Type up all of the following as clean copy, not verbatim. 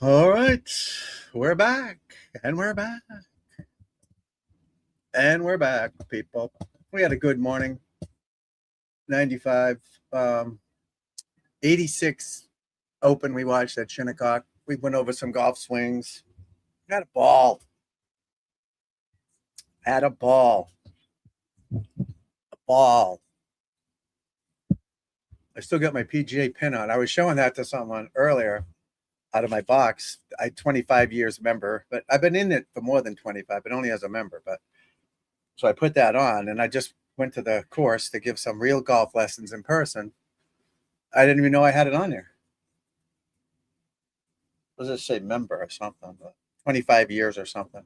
All right, we're back, and we're back, and we're back, people. We had a good morning. 95, 86 Open. We watched at Shinnecock. We went over some golf swings. Had a ball. Had a ball. A ball. I still got my PGA pin on. I was showing that to someone earlier out of my box. I 25 years member, but I've been in it for more than 25, but only as a member. But so I put that on, and I just went to the course to give some real golf lessons in person. I didn't even know I had it on there. Let's just say member or something, but 25 years or something.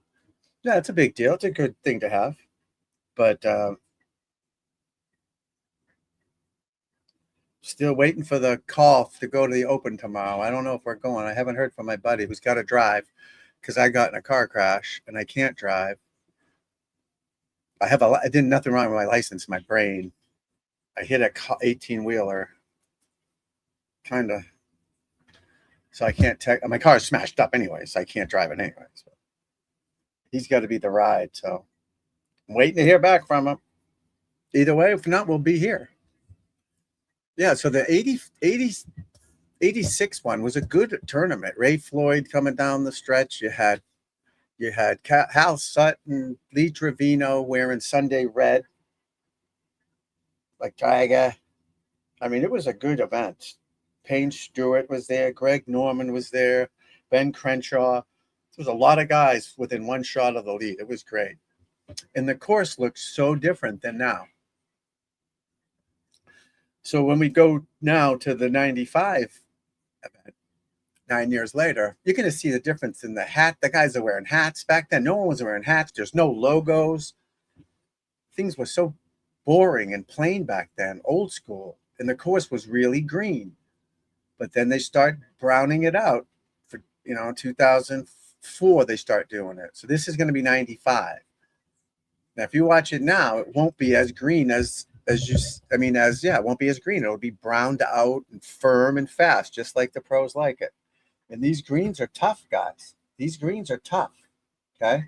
Yeah, it's a big deal. It's a good thing to have. But still waiting for the call to go to the Open tomorrow. I don't know if we're going. I haven't heard from my buddy who's got to drive because I got in a car crash and I can't drive. I did nothing wrong with my license, my brain. I hit a 18-wheeler, kind of. So I can't my car is smashed up anyway, so I can't drive it anyway. So he's got to be the ride. So I'm waiting to hear back from him. Either way, if not, we'll be here. Yeah, so the 86 one was a good tournament. Ray Floyd coming down the stretch. You had Hal Sutton, Lee Trevino wearing Sunday red, like Tiger. I mean, it was a good event. Payne Stewart was there. Greg Norman was there. Ben Crenshaw. There was a lot of guys within one shot of the lead. It was great. And the course looks so different than now. So when we go now to the 95 event, 9 years later, you're going to see the difference in the hat. The guys are wearing hats. Back then, no one was wearing hats. There's no logos. Things were so boring and plain back then, old school. And the course was really green. But then they start browning it out for, 2004, they start doing it. So this is going to be 95. Now, if you watch it now, it won't be as green it won't be as green. It'll be browned out and firm and fast, just like the pros like it. And these greens are tough, guys. These greens are tough. Okay.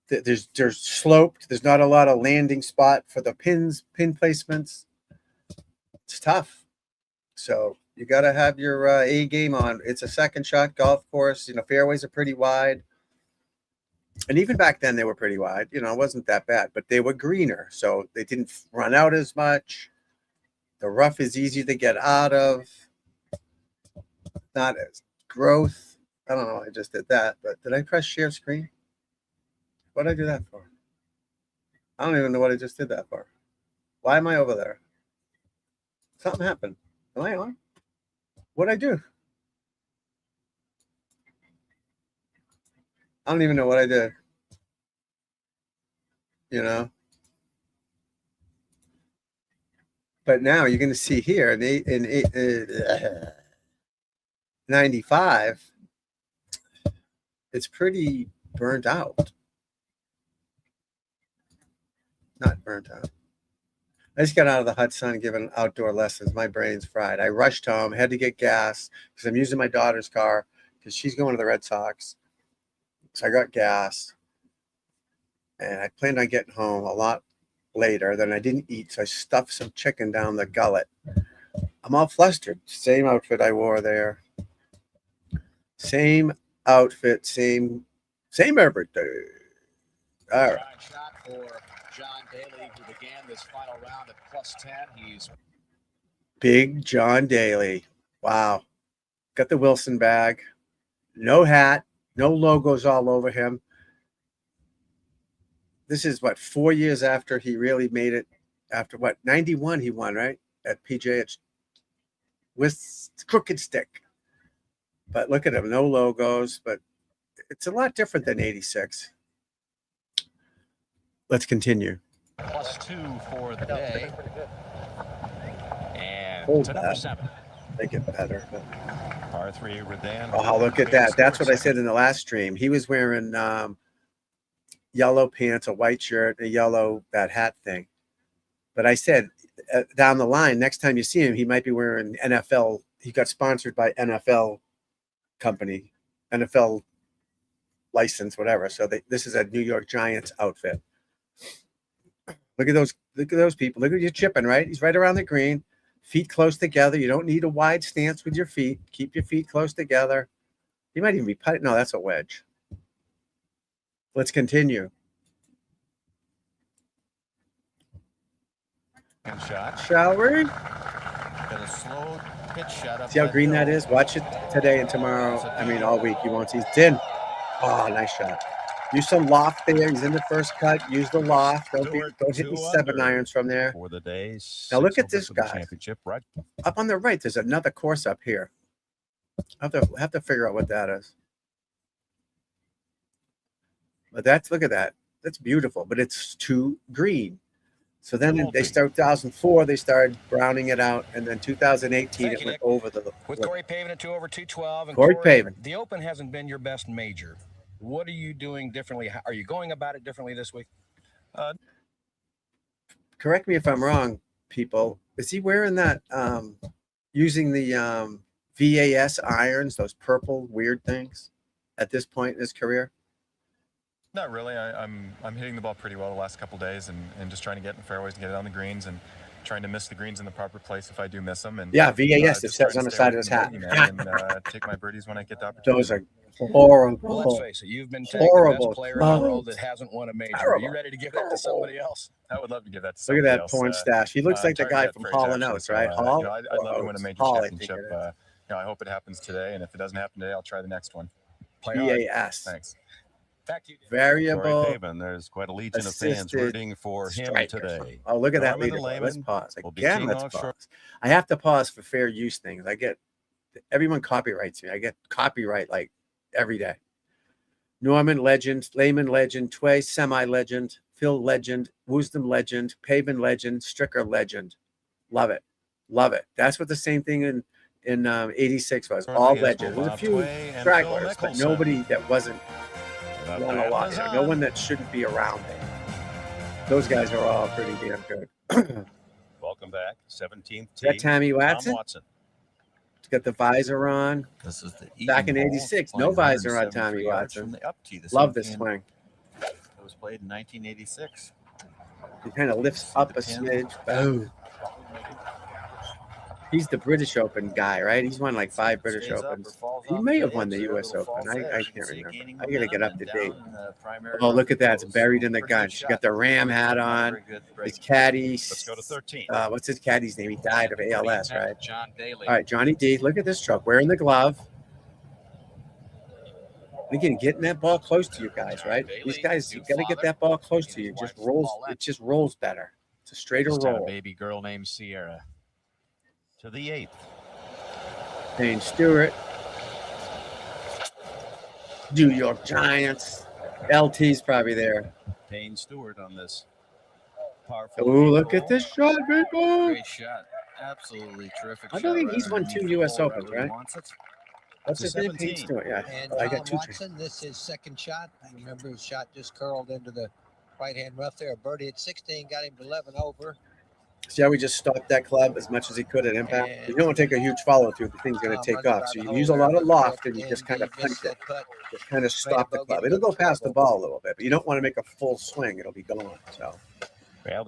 There's sloped. There's not a lot of landing spot for the pin placements. It's tough. So you got to have your A game on. It's a second shot golf course. Fairways are pretty wide. And even back then, they were pretty wide. It wasn't that bad, but they were greener. So they didn't run out as much. The rough is easy to get out of. Not as growth. I don't know. I just did that. But did I press share screen? What did I do that for? I don't even know what I just did that for. Why am I over there? Something happened. Am I on? What'd I do? I don't even know what I did. But now you're going to see here in 95, it's pretty burnt out. Not burnt out. I just got out of the hot sun giving outdoor lessons. My brain's fried. I rushed home, had to get gas because I'm using my daughter's car because she's going to the Red Sox. So I got gas. And I planned on getting home a lot later. Then I didn't eat, so I stuffed some chicken down the gullet. I'm all flustered. Same outfit I wore there. Same outfit, same everything. All right. Shot for John Daly, who began this final round at +10. He's Big John Daly. Wow. Got the Wilson bag. No hat. No logos all over him. This is 4 years after he really made it. After 91 he won, right? At PGA with Crooked Stick. But look at him, no logos, but it's a lot different than 86. Let's continue. +2 for the day. And Hold to that. number 7. Make it better. Par 3, Redan. Oh, look at that. That's what I said in the last stream. He was wearing yellow pants, a white shirt, that hat thing. But I said down the line, next time you see him, he might be wearing NFL. He got sponsored by NFL company, NFL license, whatever. So this is a New York Giants outfit. Look at those people. Look at you chipping, right? He's right around the green, feet close together. You don't need a wide stance with your feet. Keep your feet close together. He might even be putting. No, that's a wedge. Let's continue. Shot. Shall we? Got a slow pitch shot up. See how green that is? Watch it today and tomorrow. I mean, all week. You won't see. It's in. Oh, nice shot. Use some loft there. He's in the first cut. Use the loft. Don't hit me 7 irons from there. For the day. Now look at this guy. Championship, right? Up on the right, there's another course up here. I have to figure out what that is. But look at that. That's beautiful, but it's too green. So then they start 2004, they started browning it out, and then 2018 it went over the. With Corey Pavin at 2 over 212. And Corey Pavin. The Open hasn't been your best major. What are you doing differently? Are you going about it differently this week? Correct me if I'm wrong, people. Is he wearing that? Using the VAS irons, those purple weird things, at this point in his career? Not really. I'm hitting the ball pretty well the last couple of days and just trying to get in fairways and get it on the greens and trying to miss the greens in the proper place if I do miss them. And yeah, VAS, it says on the side of his hat. And take my birdies when I get the opportunity. Those are horrible. Well, let's face it, you've been taking the best player in the world that hasn't won a major. Are you ready to give that to somebody else? I would love to give that to somebody else. Look at that else. porn stash. He looks like the guy from Hall & Oates, right? Hall? I'd love to win a major championship. I hope it happens today, and if it doesn't happen today, I'll try the next one. VAS. Thanks. Variable. Pavin, there's quite a legion of fans rooting for him today. Oh, look at that leaderboard. Let's pause. Again, let's pause. I have to pause for fair use things. Everyone copyrights me. I get copyright like every day. Norman legend, Lehman legend, Tway semi-legend, Phil legend, Wisdom legend, Pavin legend, Stricker legend. Love it. Love it. That's what the same thing in 86 was. All legends. There's a few stragglers, but nobody that wasn't won a lot. No one that shouldn't be around there. Those guys are all pretty damn good. Welcome back. 17th tee. That Tommy Watson? Got the visor on. This is the back in 86. No visor on Tommy Watson. Love this swing. It was played in 1986. He kind of lifts up a smidge. Boom. He's the British Open guy, right? He's won like 5 British Opens. He may have won the U.S. Open. I can't remember. I got to get up to date. Oh, look at that. It's buried in the gun. She got the Ram hat on. His caddy. Let's go to 13. What's his caddy's name? He died of ALS, right? John Daly. All right, Johnny D. Look at this truck. Wearing the glove. Again, getting that ball close to you guys, right? These guys, you got to get that ball close to you. It just rolls better. It's a straighter roll. A baby girl named Sierra. To the 8th. Payne Stewart. New York Giants. LT's probably there. Payne Stewart on this. Oh, look at this shot, people. Great shot. Absolutely terrific. I don't think he's won 2 U.S. Opens, right? What's his name? 17. Payne Stewart, yeah. And I got 2. Watson, this is second shot. I remember his shot just curled into the right-hand rough there. A birdie at 16 got him to 11 over. See how we just stopped that club as much as he could at impact? You don't want to take a huge follow-through. The thing's going to take off. So you use a lot of loft and you just kind of punch it. Just kind of stop the club. It'll go past the ball a little bit, but you don't want to make a full swing. It'll be gone. So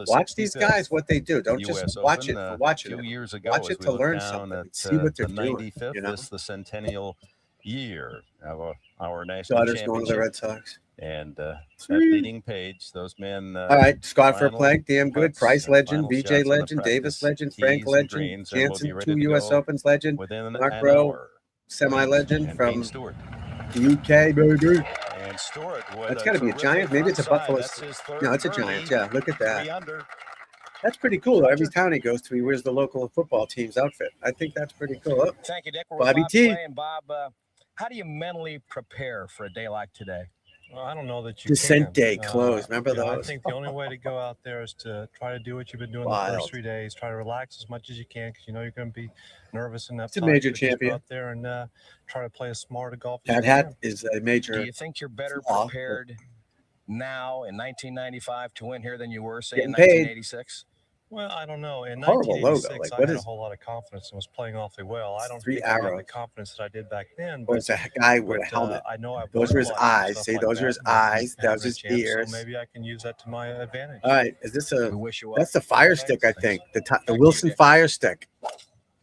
watch these guys, what they do. Don't just watch it for watching it. Years ago, watch it to learn something. See what they're doing. You know? This the centennial year of our national Daughter's going to the Red Sox. And that leading page, those men. All right, Scott for a plank, damn good. Price legend, BJ legend, Davis legend, Frank legend, Jansen, 2 U.S. Opens legend, Mark Rowe, semi-legend from the UK, baby. And Stewart, that's got to be a Giant. Maybe it's a Buffalo. No, it's a Giant. Yeah, look at that. That's pretty cool. Every town he goes to, he wears the local football team's outfit. I think that's pretty cool. Oh, thank you, Dick. Bobby T. And Bob, how do you mentally prepare for a day like today? Well, I don't know that you Descent can. day clothes. Remember those? I think the only way to go out there is to try to do what you've been doing the first 3 days. Try to relax as much as you can because you know you're going to be nervous enough. It's a major champion. Go out there and try to play as smart a golf. That hat is a major. Do you think you're better prepared now in 1995 to win here than you were, say, in 1986? Well, I don't know. In Horrible logo. 1986, Like, I what had a is whole lot of confidence and was playing awfully well. I don't three think I have the arrows? confidence that I did back then, Or but it's a guy with a helmet. I know I've Those won are a his lot from eyes. stuff See, like those are that, his and making eyes. That was his tournament champs, ears. So maybe I can use that to my advantage. All right, is this a? We wish you That's well. the Fire Thanks. Stick, I think. The to you, Wilson Dick. Fire Stick.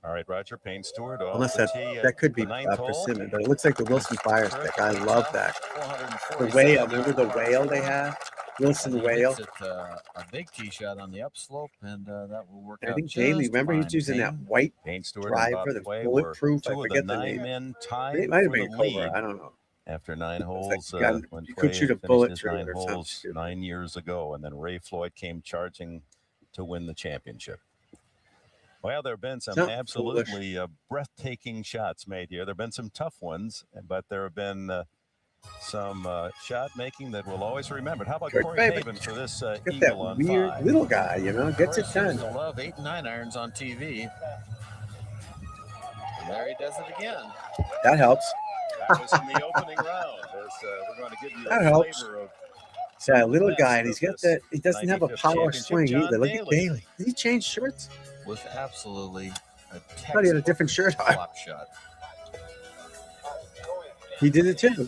All right, Roger Payne Stewart. Unless that could be persimmon, but it looks like the Wilson Fire Stick. I love that. The whale. Remember the whale they have? Wilson whale. A big tee shot on the upslope, and that will work I out. think Daly. Just Remember, he's fine. using that Payne. white Payne Stewart and Bob driver, the Tway bulletproof. were I two of forget the the 9 name. men It tied might have for been the a Cobra. lead I don't know. after 9 It's holes. like When you could Tway shoot a finished bullet his through 9 it or something holes stupid. 9 years ago, and then Ray Floyd came charging to win the championship. Well, there have been some Something absolutely breathtaking shots made here. There have been some tough ones, but there have been some shot making that we'll always remember. How about Kurt Corey Baby. Pavin for this Look at eagle that on weird 5? little guy, you know, gets Corey it seems done. to love 8 and 9 irons on TV. And there he does it again. That helps. That was in the opening round. As, we're going to give you That a helps. flavor of See, a little best guy, and he's of got this that. He doesn't have a 95th power championship, swing John either. Look at Daly. Daly. Did he change shirts? With absolutely a thought he had a different shirt on. flop shot. He did it too.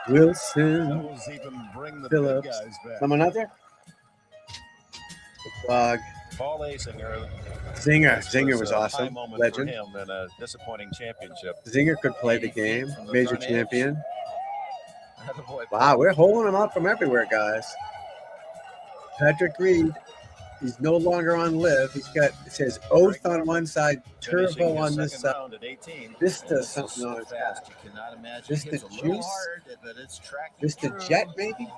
Wilson Those even bring the Phillips. big guys back. Someone out there? The Frog. Paul Asinger. Zinger. This Zinger was a high awesome. moment Legend. for him in a disappointing championship. Zinger could play the game. From the Major front edge. champion. Attaboy. Wow, we're holding him up from everywhere, guys. Patrick Reed. He's no longer on live. He's got, it says Oath on one side, Finishing Turbo his on this second side. round at 18. This And does this is something so on his fast, back. you cannot imagine. This Hits the a little juice? hard, but it's tracking This the true. jet, maybe?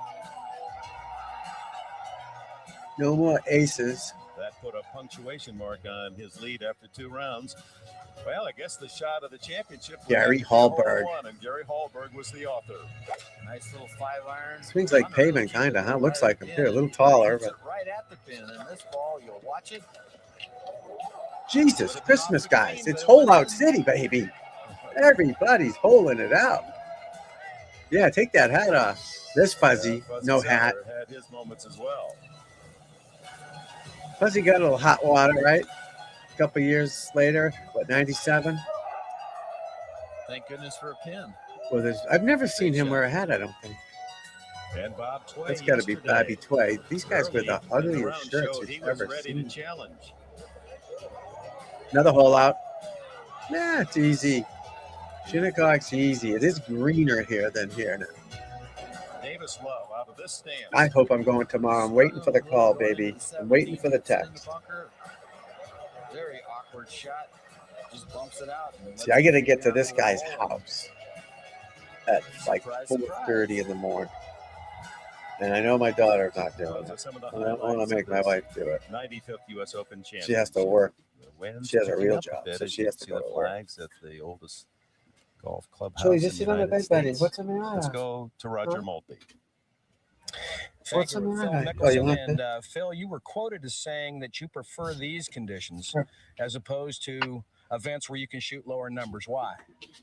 No more aces. That put a punctuation mark on his lead after 2 rounds. Well, I guess the shot of the championship was Gary a hole in Hallberg. one, and Gary Hallberg was the author. Nice little 5-iron. Swings like pavement, kind of, huh? Looks like him, too. A little taller, but Right at the pin, and this ball, you'll watch it. Jesus, Christmas, guys. It's hole out city, baby. Everybody's holing it out. Yeah, take that hat off. This Fuzzy, no hat. Zeller had his moments as well. Fuzzy got a little hot water, right? A couple years later, what, 97? Thank goodness for a pin. Well, I've never seen him wear a hat, I don't think. And Bob Tway. That's got to be yesterday, Bobby Tway. These guys wear the early in ugliest round shirts showed he you've was ever ready seen. to challenge. Another hole out. Nah, it's easy. Shinnecock's easy. It is greener here than here now. Davis Love out of this stance. I hope I'm going tomorrow. I'm waiting for the call, baby. I'm waiting for the text. Very awkward shot. Just bumps it out. See, I got to get to this guy's house at like 4:30 in the morning. And I know my daughter's not doing it. I don't want to make my wife do it. 95th U.S. Open champion. She has to work. Winds She has a picking real up job, bit so as she you has can to see go the to work. flags at the oldest golf clubhouse. So you in just the sit on the United bed, buddy. States. What's the matter? Let's go to Roger Huh? Maltby. What's the Thank you, Phil matter? Mickelson. Oh, you want And Phil, you were quoted as saying that you prefer these conditions Sure. as opposed to events where you can shoot lower numbers. Why?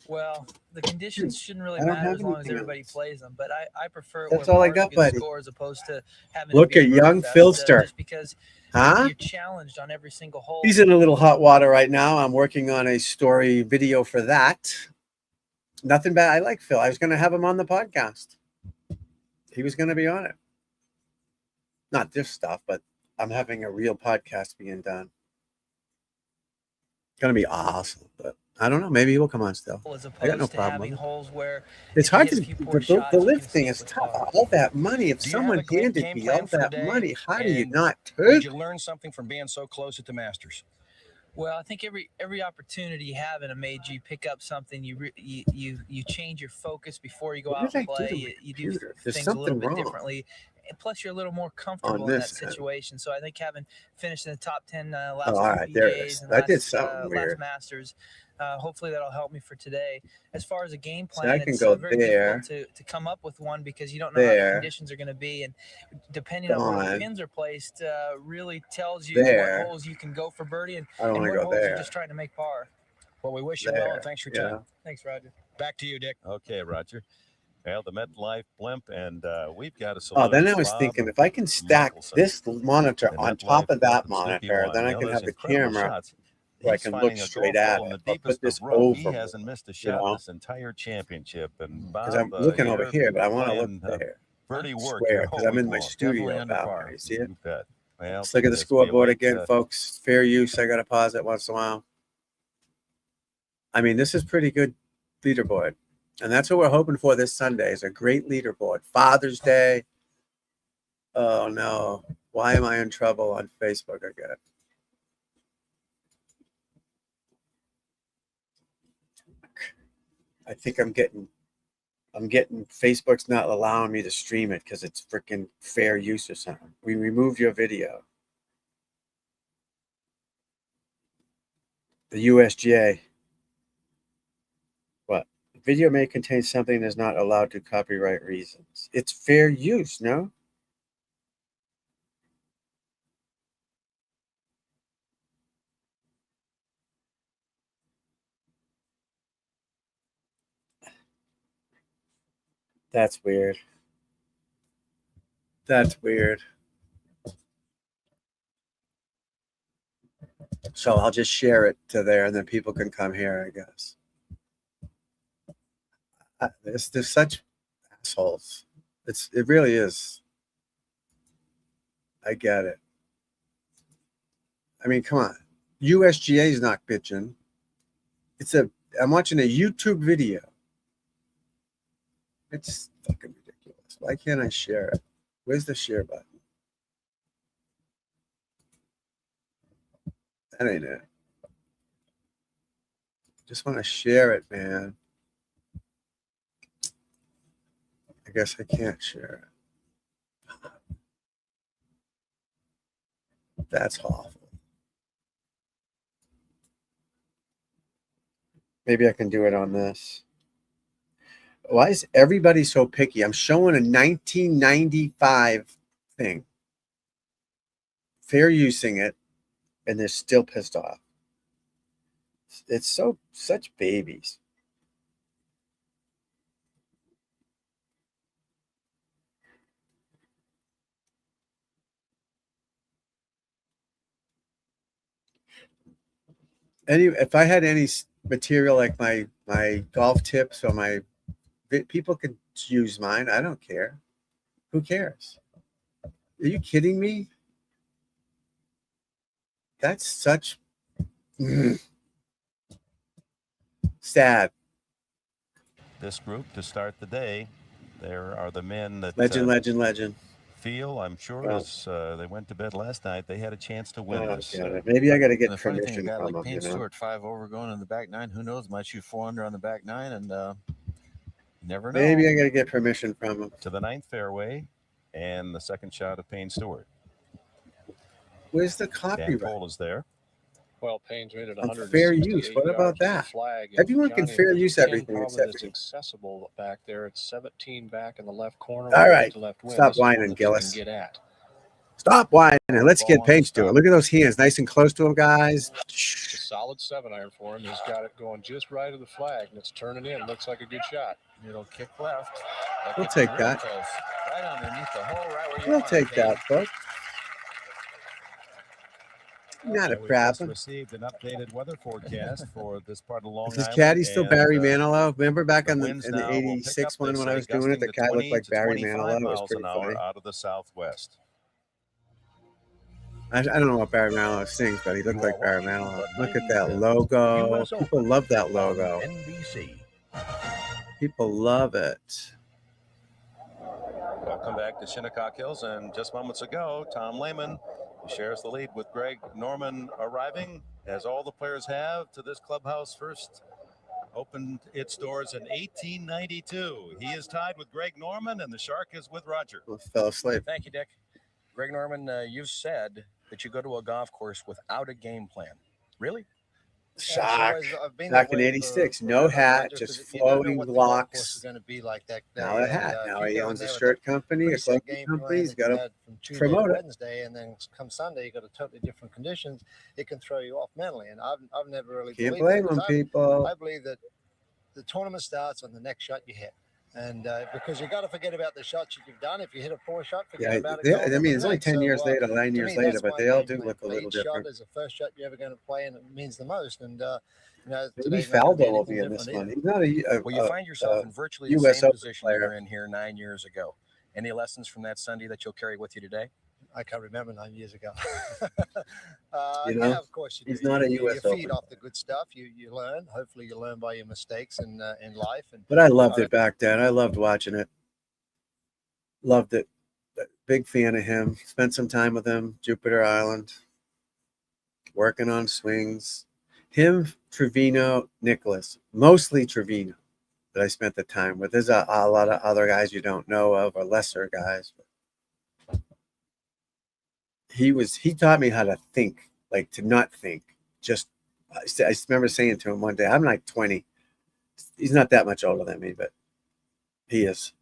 Well, the conditions shouldn't really I don't matter have as long as anything everybody else. plays them. But I prefer it That's where all I pars got, get buddy. score as opposed to having Look to at be a young birdie fest, Philster. just because Huh? you're challenged on every single hole. He's in a little hot water right now. I'm working on a story video for that. Nothing bad. I like Phil. I was going to have him on the podcast. He was going to be on it. Not this stuff, but I'm having a real podcast being done. Going to be awesome, but I don't know. Maybe he will come on still. as I got opposed no to problem having with it. holes where It's if you hard hit to a few poor the shots, the you lift can thing sink is with tough. par. All that money. If Do you have someone a game handed plan me all for that the day? money, how do you And not Did take? you learn something from being so close at the Masters? Well, I think every opportunity you have in a major, you pick up something. You change your focus before you go What out did I and do play. to my You do computer? There's things a little something bit wrong differently. And plus, you're a little more comfortable in that this end. situation. So I think having finished in the top 10 last Oh, all right, there it is. PGAs and I did last, something last weird. Masters, hopefully that'll help me for today. As far as a game See, plan, I can it's go very there, difficult to come up with one because you don't know how the there, conditions are going to be, and depending on where the gone, pins are placed, really tells you what there. holes you can go for birdie and I don't want to what go holes you're there. just trying to make par. Well, we wish you well, There. and thanks for your time. Yeah. Thanks, Roger. Back to you, Dick. Okay, Roger. Well, the MetLife blimp, and we've got a salute. Oh, then I was thinking if I can stack this monitor on top of that monitor, then I can have the camera where I can look straight at it. I'll put this over. He hasn't missed a shot this entire championship, and because I'm looking over here, but I want to look there. Birdie work square because I'm in my studio. You see it? Well, let's look at the scoreboard again, folks. Fair use. I got to pause it once in a while. I mean, this is pretty good leaderboard. And that's what we're hoping for this Sunday is a great leaderboard. Father's Day. Oh, no. Why am I in trouble on Facebook again? I think I'm getting Facebook's not allowing me to stream it because it's freaking fair use or something. We removed your video. The USGA. What? Video may contain something that is not allowed to copyright reasons. It's fair use, no? That's weird. That's weird. So I'll just share it to there and then people can come here, I guess. There's such assholes. It really is. I get it. I mean, come on. USGA is not bitching. I'm watching a YouTube video. It's fucking ridiculous. Why can't I share it? Where's the share button? That ain't it. Just want to share it, man. I guess I can't share it. That's awful. Maybe I can do it on this. Why is everybody so picky? I'm showing a 1995 thing. Fair using it, and they're still pissed off. It's such babies. If I had any material like my golf tips or my people could use mine. I don't care. Who cares? Are you kidding me? That's such sad. This group to start the day, there are the men that legend. Feel, I'm sure, as they went to bed last night, they had a chance to win this. Maybe I got to get the permission funny thing, a guy from like Payne them. Stewart, 5 over going in the back nine. Who knows? Might shoot 4 under on the back nine, and never know. Maybe I got to get permission from them. To the 9th fairway, and the second shot of Payne Stewart. Where's the copyright? Dan Cole is there. Well, Payne's made it on fair use. What about that? Everyone can fair use everything except it's accessible back there. It's 17 back in the left corner. All right, left stop whining, Gillis. Get at. Stop whining. Let's get Payne to it. Look at those hands, nice and close to him, guys. It's a solid 7-iron for him. He's got it going just right of the flag, and it's turning in. Looks like a good shot. It'll kick left. We'll take that. Close. Right underneath the hole, right where you we'll take that, folks. Not a problem. Received an updated weather forecast for this part of Long Island. Is this caddy still Barry Manilow? Remember back in the 86 one when I was doing it, the guy looked like Barry Manilow. It was pretty funny. Out of the southwest. I don't know what Barry Manilow sings, but he looked like Barry Manilow. Look at that logo. People love that logo. NBC. People love it. Welcome back to Shinnecock Hills, and just moments ago, Tom Lehman shares the lead with Greg Norman arriving, as all the players have, to this clubhouse. First opened its doors in 1892. He is tied with Greg Norman, and the Shark is with Roger. I fell asleep. Thank you, Dick. Greg Norman, you've said that you go to a golf course without a game plan. Really? Shock. Back in 86, no hat, just flowing locks. Now a hat. Now he owns a shirt company, a clothing company. He's got to promote it. Wednesday, and then come Sunday, you got a totally different conditions. It can throw you off mentally, and I've never really can't blame them, people. I believe that the tournament starts on the next shot you hit. And because you got to forget about the shots you've done. If you hit a poor shot, forget Yeah, about it. yeah, I mean, it's only 10 years later, 9 to years me, later, that's but my they all main do point. look a little Each different. shot is the first shot you're ever going to play, and it means the most. And Maybe today's not gonna be Faldo will anything be in this different one. either. He's not Well, you find yourself in virtually the US same Open position you were player. in here 9 years ago. Any lessons from that Sunday that you'll carry with you today? I can't remember 9 years ago. You know, yeah, of course you do. he's not a You US feed Open off the good stuff. You learn. Hopefully, you learn by your mistakes in life. And But I loved it back then. I loved watching it. Loved it. Big fan of him. Spent some time with him, Jupiter Island, working on swings. Him, Trevino, Nicholas, mostly Trevino that I spent the time with. There's a lot of other guys you don't know of or lesser guys. He taught me how to think, like to not think. Just I remember saying to him one day, I'm like 20. He's not that much older than me, but he is.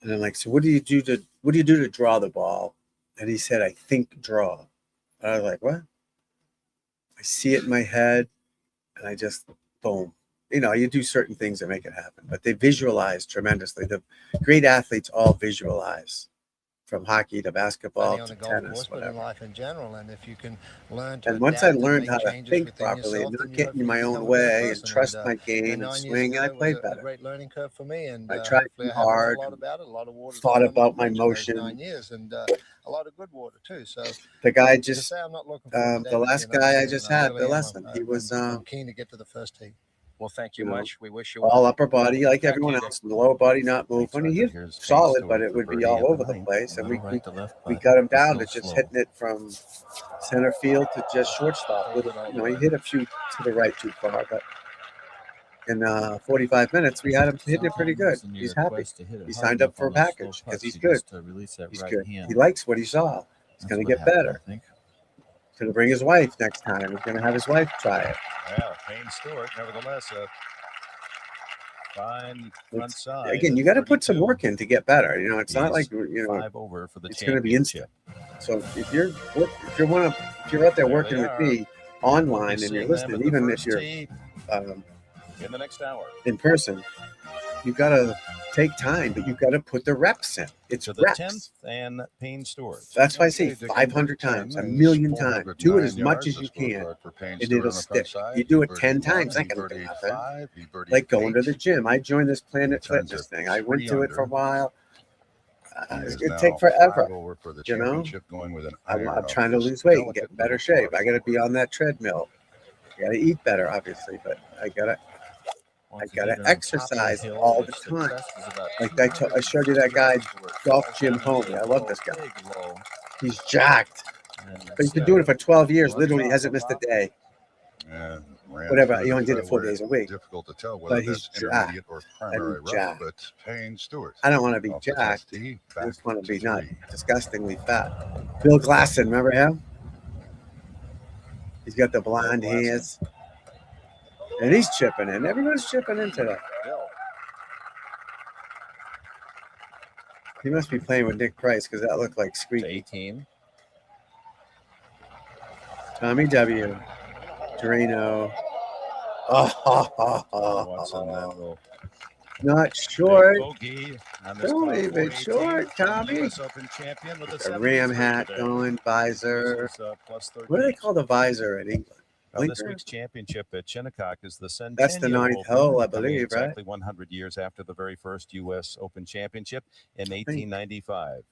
And I'm like, so what do you do to draw the ball? And he said, I think draw. And I was like, what? I see it in my head, and I just boom. You know, you do certain things that make it happen, but they visualize tremendously. The great athletes all visualize, from hockey to basketball on to the golf tennis, course, but in whatever. life in general. And if you can learn to And once I adapt and learned make how to changes think within properly yourself, and then not you get in my hopefully own become a better way and person. trust And, my game the and 9 years swing, and I ago was played a better. great learning curve for me, and I tried hopefully I too haven't learned hard a lot and about it. A lot of water. thought about my those motion. 9 years, and a lot of good water too. So The guy to just, say I'm not looking forward to the today last would be an guy I understatement. just I had really the am. lesson. He was I'm keen to get to the first tee. Well, thank you You know, much. We wish you all well. upper body like Thank everyone you, else. The lower body not Thanks, moving. He Roger. hit Here's Payne solid, Stewart but it for would be birdie all of over the ninth. place. And Well, right to left we putt. got him down to Goes just slow. hitting it from center field to just shortstop. Little, you know, he hit a few to the right too far, but in 45 minutes we had him hitting it pretty good. He's happy. He signed up for a package because he's good. He's good. He likes what he saw. He's going to get better. He's going to bring his wife next time. He's going to have his wife try it. Yeah, Payne Stewart, nevertheless, a fine front side. Again, you got to put some work in to get better. You know, it's not like, you know, 5 over for the it's going to be instant. championship. So if you're out there working with me online and you're listening, even if you're in the next hour in person, you got to take time, but you got to put the reps in. It's to the reps. 10th and Payne Stewart. That's why I say 500 times, 1,000,000 times. Do it as much as you can, and it'll stick. You do it 10 times, that can happen. Like going to the gym. I joined this Planet Fitness thing. I went to it for a while. It take forever, you know. I'm trying to lose weight and get in better shape. I got to be on that treadmill. I got to eat better, obviously, but I gotta exercise all the time. Like I showed you that guy, Golf Jim Homey. I love this guy. He's jacked, but he's been doing it for 12 years. Literally hasn't missed a day. Whatever, he only did it 4 days a week. Difficult to tell But he's jacked. or primary rough, jacked. but Payne Stewart. I don't want to be jacked. I just want to be not disgustingly fat. Bill Glasson, remember him? He's got the blonde hairs. And he's chipping in. Everyone's chipping in today. He must be playing with Nick Price because that looked like squeaky. 18. Tommy W. Drano. Not short. Don't leave it short, Tommy. A ram hat going, visor. What do they call the visor in England? This week's championship at Shinnecock is the Centennial That's the 9th Open, hole, I coming believe, exactly right? 100 years after the very first U.S. Open Championship in 1895.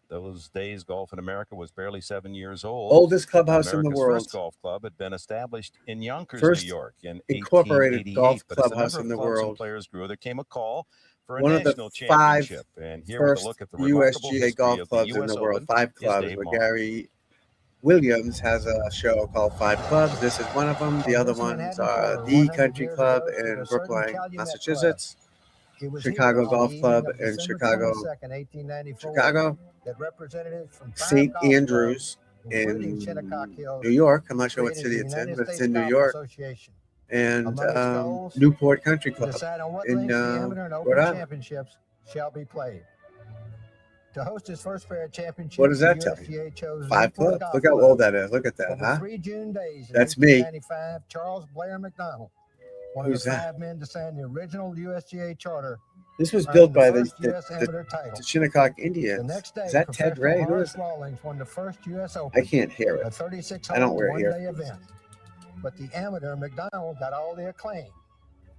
Those days, golf in America was barely 7 years old. Oldest clubhouse in the America's world. First golf club had been established in Yonkers, First New York in incorporated 1888. golf But as the clubhouse number in the of clubs and world. players grew, there came a call for a One of national the 5 championship. And here with a first look at the remarkable USGA history golf of clubs the in US the world. Open 5 is clubs Dave where Marr. Gary Williams has a show called 5 Clubs. This is one of them. The other ones are the Country Club in Brookline, Massachusetts, Chicago Golf Club in Chicago, St. Andrews in New York. I'm not sure what city it's in, but it's in New York. And Newport Country Club in Rhode Island. Championships shall be played. To host his first fair championship, What does that tell you? 5 clubs. Look how old that is. Look at that, huh? 3 June days That's me. Charles Blair McDonald one Who's of the that? 5 men to sign the original USGA charter. This was built by the amateur title. Shinnecock The Indians. next day, Is that Ted Ray? Who is Horace it? Rawlings won the first U.S. Open. I can't hear A it. 36 I don't wear one-day earphones. event. But the amateur McDonald got all the acclaim.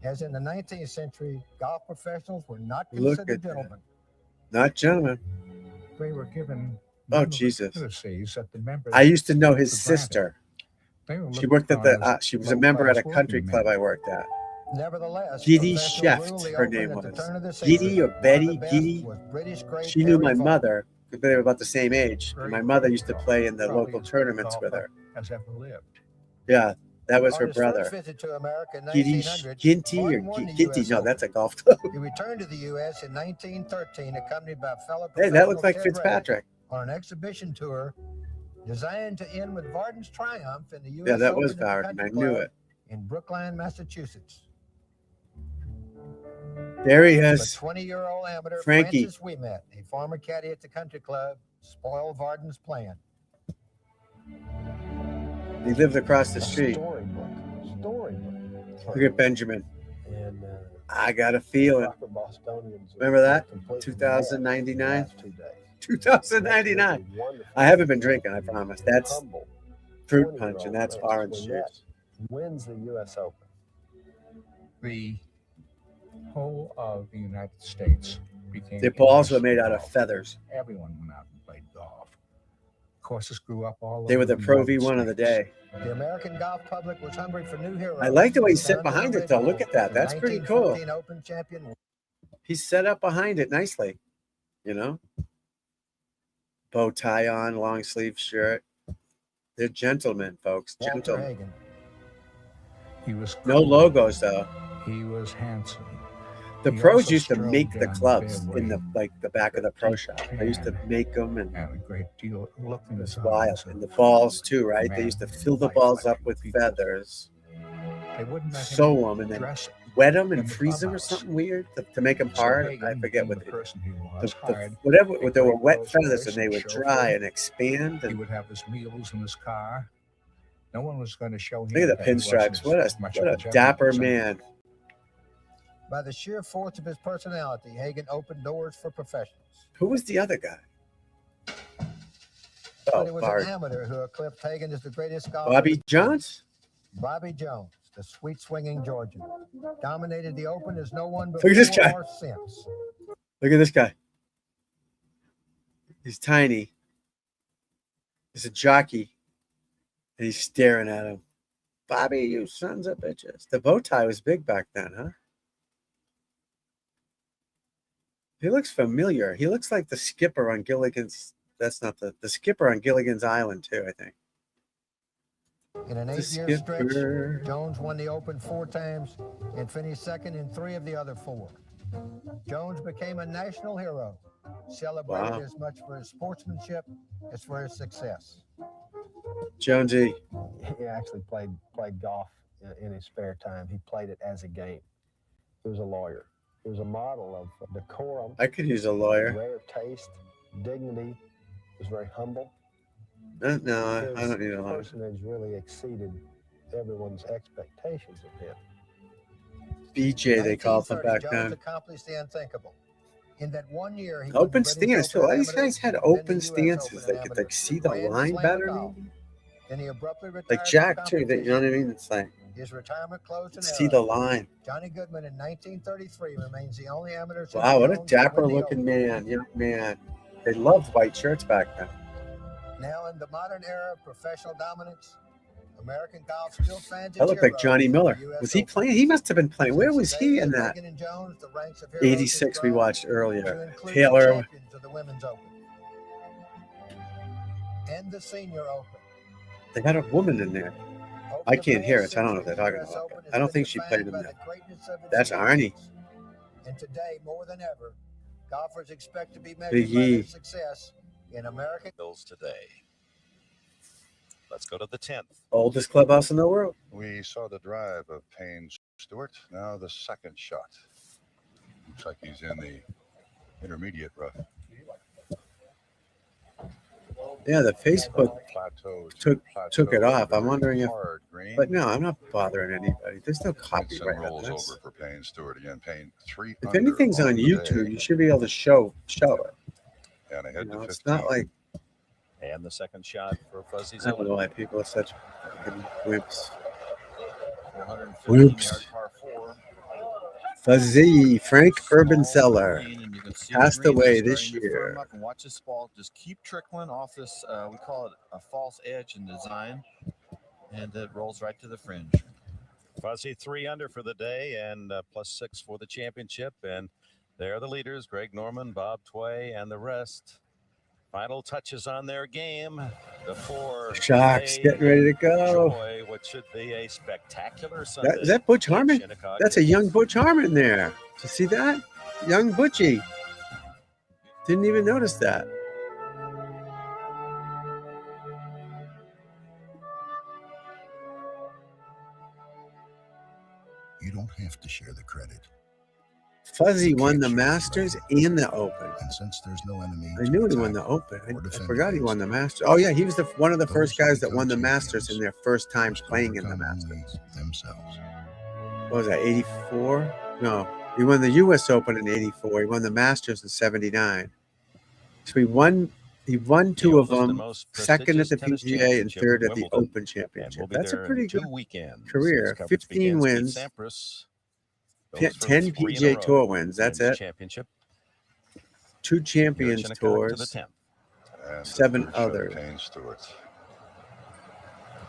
As in the 19th century, golf professionals were not Look considered at that. gentlemen. Not gentlemen. They were given Oh, Jesus. that the members I used to know his took for granted. sister. They were She looked worked at upon the. as She was a member at a low-class country working club men. I worked at. Nevertheless, Giddy professional Sheft, rule the her Open name at the was. turn of the century. Giddy or One of Betty, the best Giddy. was British great She knew my Harry Vaughan. mother. They were about the same age. And my mother used to play in the Probably local as good a tournaments with golfer her. as ever lived. Yeah, that was On her his brother. first visit to America in Giddy 1900, Ginty or Martin won the Ginty? US No, Open. that's a golf club. He returned to the U.S. in 1913, accompanied by fellow Hey, professional that looks like Ted Ray Fitzpatrick. on an exhibition tour designed to end with Varden's triumph in the U.S. Yeah, that Open was at the Varden. Country I knew Club it. in Brookline, Massachusetts. There he But is. 20-year-old amateur Frankie. Francis Ouimet, a former caddy at the Country Club, spoiled Varden's plan. He lived across the street. Storybook. Look at Benjamin. And I got a feeling. Bostonians Remember that? completely 2099? mad the last 2 days. 2099. I haven't been drinking, I promise. That's Humble fruit punch and that's orange juice. wins the U.S. Open. The whole of the United States became Their balls were interested made in out of golf. feathers. Everyone went out and played golf. Courses grew up all over. They were the Pro United V1 of the States. day. The American golf public was hungry for new heroes. I like the way he's Found sitting behind it, though. Look at that. the That's pretty cool. 1914 Open champion. He's set up behind it nicely, you know? Bow tie on, long sleeve shirt. They're gentlemen, folks. Walter Gentlemen. Hagen. He was No cool. logos, though. He was handsome. The He pros also used to strode make the down the clubs fairway in the back of the pro shop. They used to make them, and Had a great deal of look in it's his wild. eyes. And the balls too, right? They used to fill the balls up with feathers, They wouldn't let him sew them, and then dress wet them in and the freeze them or clubhouse. something weird to make them So hard. Hagen I forget became what the they person he was, hired whatever. a They were great wet Rolls feathers, Royce and they and would chauffeur. dry and expand. He And would have his meals in his car. No one was going to show him. look at the that he wasn't pinstripes. What as much of a gentleman dapper as some- man. By the sheer force of his personality, Hagen opened doors for professionals. Who was the other guy? But it Oh, was Bart. an amateur who eclipsed Hagen as the greatest golfer. Bobby Jones. Bobby Jones, the sweet swinging Georgian, dominated the Open as no one Look before at this guy. or since. Look at this guy. He's tiny. He's a jockey. And he's staring at him. Bobby, you sons of bitches. The bow tie was big back then, huh? He looks familiar. He looks like the skipper on Gilligan's. That's not the skipper on Gilligan's Island, too, I think. In an The 8-year stretch, skipper. Jones won the Open 4 times and finished second in 3 of the other 4. Jones became a national hero, celebrated Wow. as much for his sportsmanship as for his success. Jonesy. He actually played golf in his spare time. He played it as a game. He was a lawyer. He was a model of decorum. I could use a lawyer. Rare taste, dignity. He was very humble. No, I don't need a His lawyer. personage really exceeded everyone's expectations of him. BJ, they called him back Jones then. accomplished the unthinkable. In that 1 year, he Open won the British stance, too. Open All these amateur, guys had then open the US stances. Open They could amateur, see the Grand line Slam better. golf. Maybe. Then he abruptly retired Like from Jack, too. That, you know what I competition. mean? It's like, His retirement closed in see era. the line. Johnny Goodman in 1933 remains the only amateur. since Wow, what a Jones to win dapper the looking Open. man. Young man. They loved white shirts back then. Now in the modern era of professional dominance, American golf still finds its That looked like heroes Johnny in the Miller. US Was he Open. playing? He must have been playing. Where Since was the he days in of that? Hagen and Jones, the ranks of heroes 86 we has watched grown earlier. to include the Taylor. champions of the Women's Open and the Senior Open. They got a woman in there. Over I the can't hear past it, so I don't know what century, they're the talking US about. Open has I don't been think she defined played in by that. the greatness of its That's Arnie. champions. And today, more than ever, golfers expect to be measured Big by E. their success in American. Bills today. Let's go to the 10th. Oldest clubhouse in the world. We saw the drive of Payne Stewart. Now the second shot. Looks like he's in the intermediate rough. Yeah, the Facebook Plateau, took it off. I'm very wondering if, hard green. but no, I'm not bothering anybody. There's no Henson copyright on rolls this. over for Payne Stewart again. Payne 3 If under anything's on the YouTube, day, you should be able to show it. and ahead You know, to it's 15. not like, And the second shot for Fuzzy I don't Zeller. know why people are such fucking wimps. 415-yard par 4. Fuzzy Frank Urban Small Zeller green, and you can see passed the greens are away this starting to firm year. up, and watch this ball just keep trickling off this. We call it a false edge in design, and it rolls right to the fringe. Fuzzy 3 under for the day and +6 for the championship. And they're the leaders, Greg Norman, Bob Tway, and the rest. Final touches on their game. The 4 Sharks getting ready to go. enjoy what should be a spectacular Sunday. Is that Butch in Harmon? Shinnecock That's a Hills. young Butch Harmon there. Did you see that? Young Butchie. Didn't even notice that. You don't have to share the credit. Fuzzy won the Masters and the Open. And since there's no enemy, I knew he won the Open. I forgot he won the Masters. Oh yeah, he was one of the first guys that won the Masters in their first time playing in the Masters. Themselves. What was that, 84? No, he won the U.S. Open in 84. He won the Masters in 79. So he won two of them, second at the PGA and third at the Open Championship. That's a pretty good career. 15 wins. 10 PGA Tour wins. That's it. Championship. 2 Champions Tours. 7 others. Payne Stewart.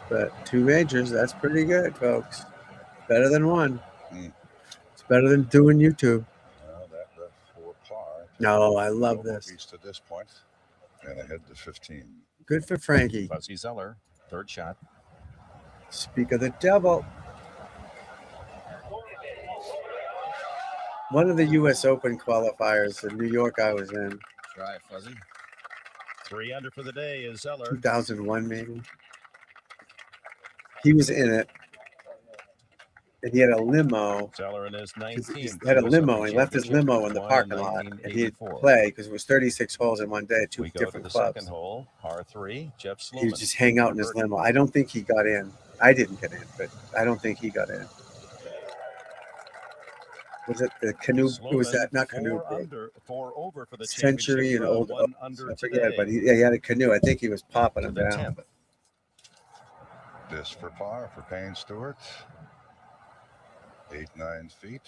But 2 majors. That's pretty good, folks. Better than 1. It's better than doing YouTube. Well, that for par. No, I love this. To this point, and ahead to 15. Good for Frankie. Fuzzy Zeller, third shot. Speak of the devil. One of the U.S. Open qualifiers in New York I was in. Try it, Fuzzy. 3 under for the day is Zeller. 2001 maybe. He was in it. And he had a limo. Zeller in his 19th. He had a limo. And he left his limo in the parking lot. And he'd play because it was 36 holes in one day at 2 different clubs. Second hole, par 3, Jeff Sluman. He would just hang out in his limo. I don't think he got in. I didn't get in, but I don't think he got in. Was it the canoe? Who was that? Not canoe. 4 over for the Century and Old. Under I forget, but he had a canoe. I think he was popping him down. This for par for Payne Stewart. 8-9 feet.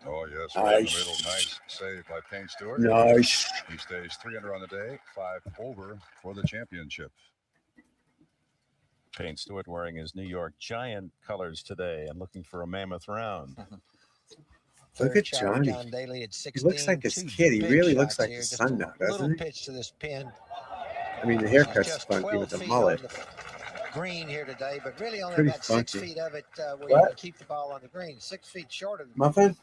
Oh yes, right in the middle. Nice save by Payne Stewart. Nice. He stays 3 under on the day. 5 over for the championship. Payne Stewart wearing his New York Giant colors today and looking for a mammoth round. Look at Johnny. John Daly at 16, he looks like his kid. He really looks like his son now, doesn't he? Pitch to this pin. I mean, the haircut's funky with the mullet. Green here today, but really only Pretty about funky. 6 feet of it where you can keep the ball on the green. 6 feet short of the Muffin?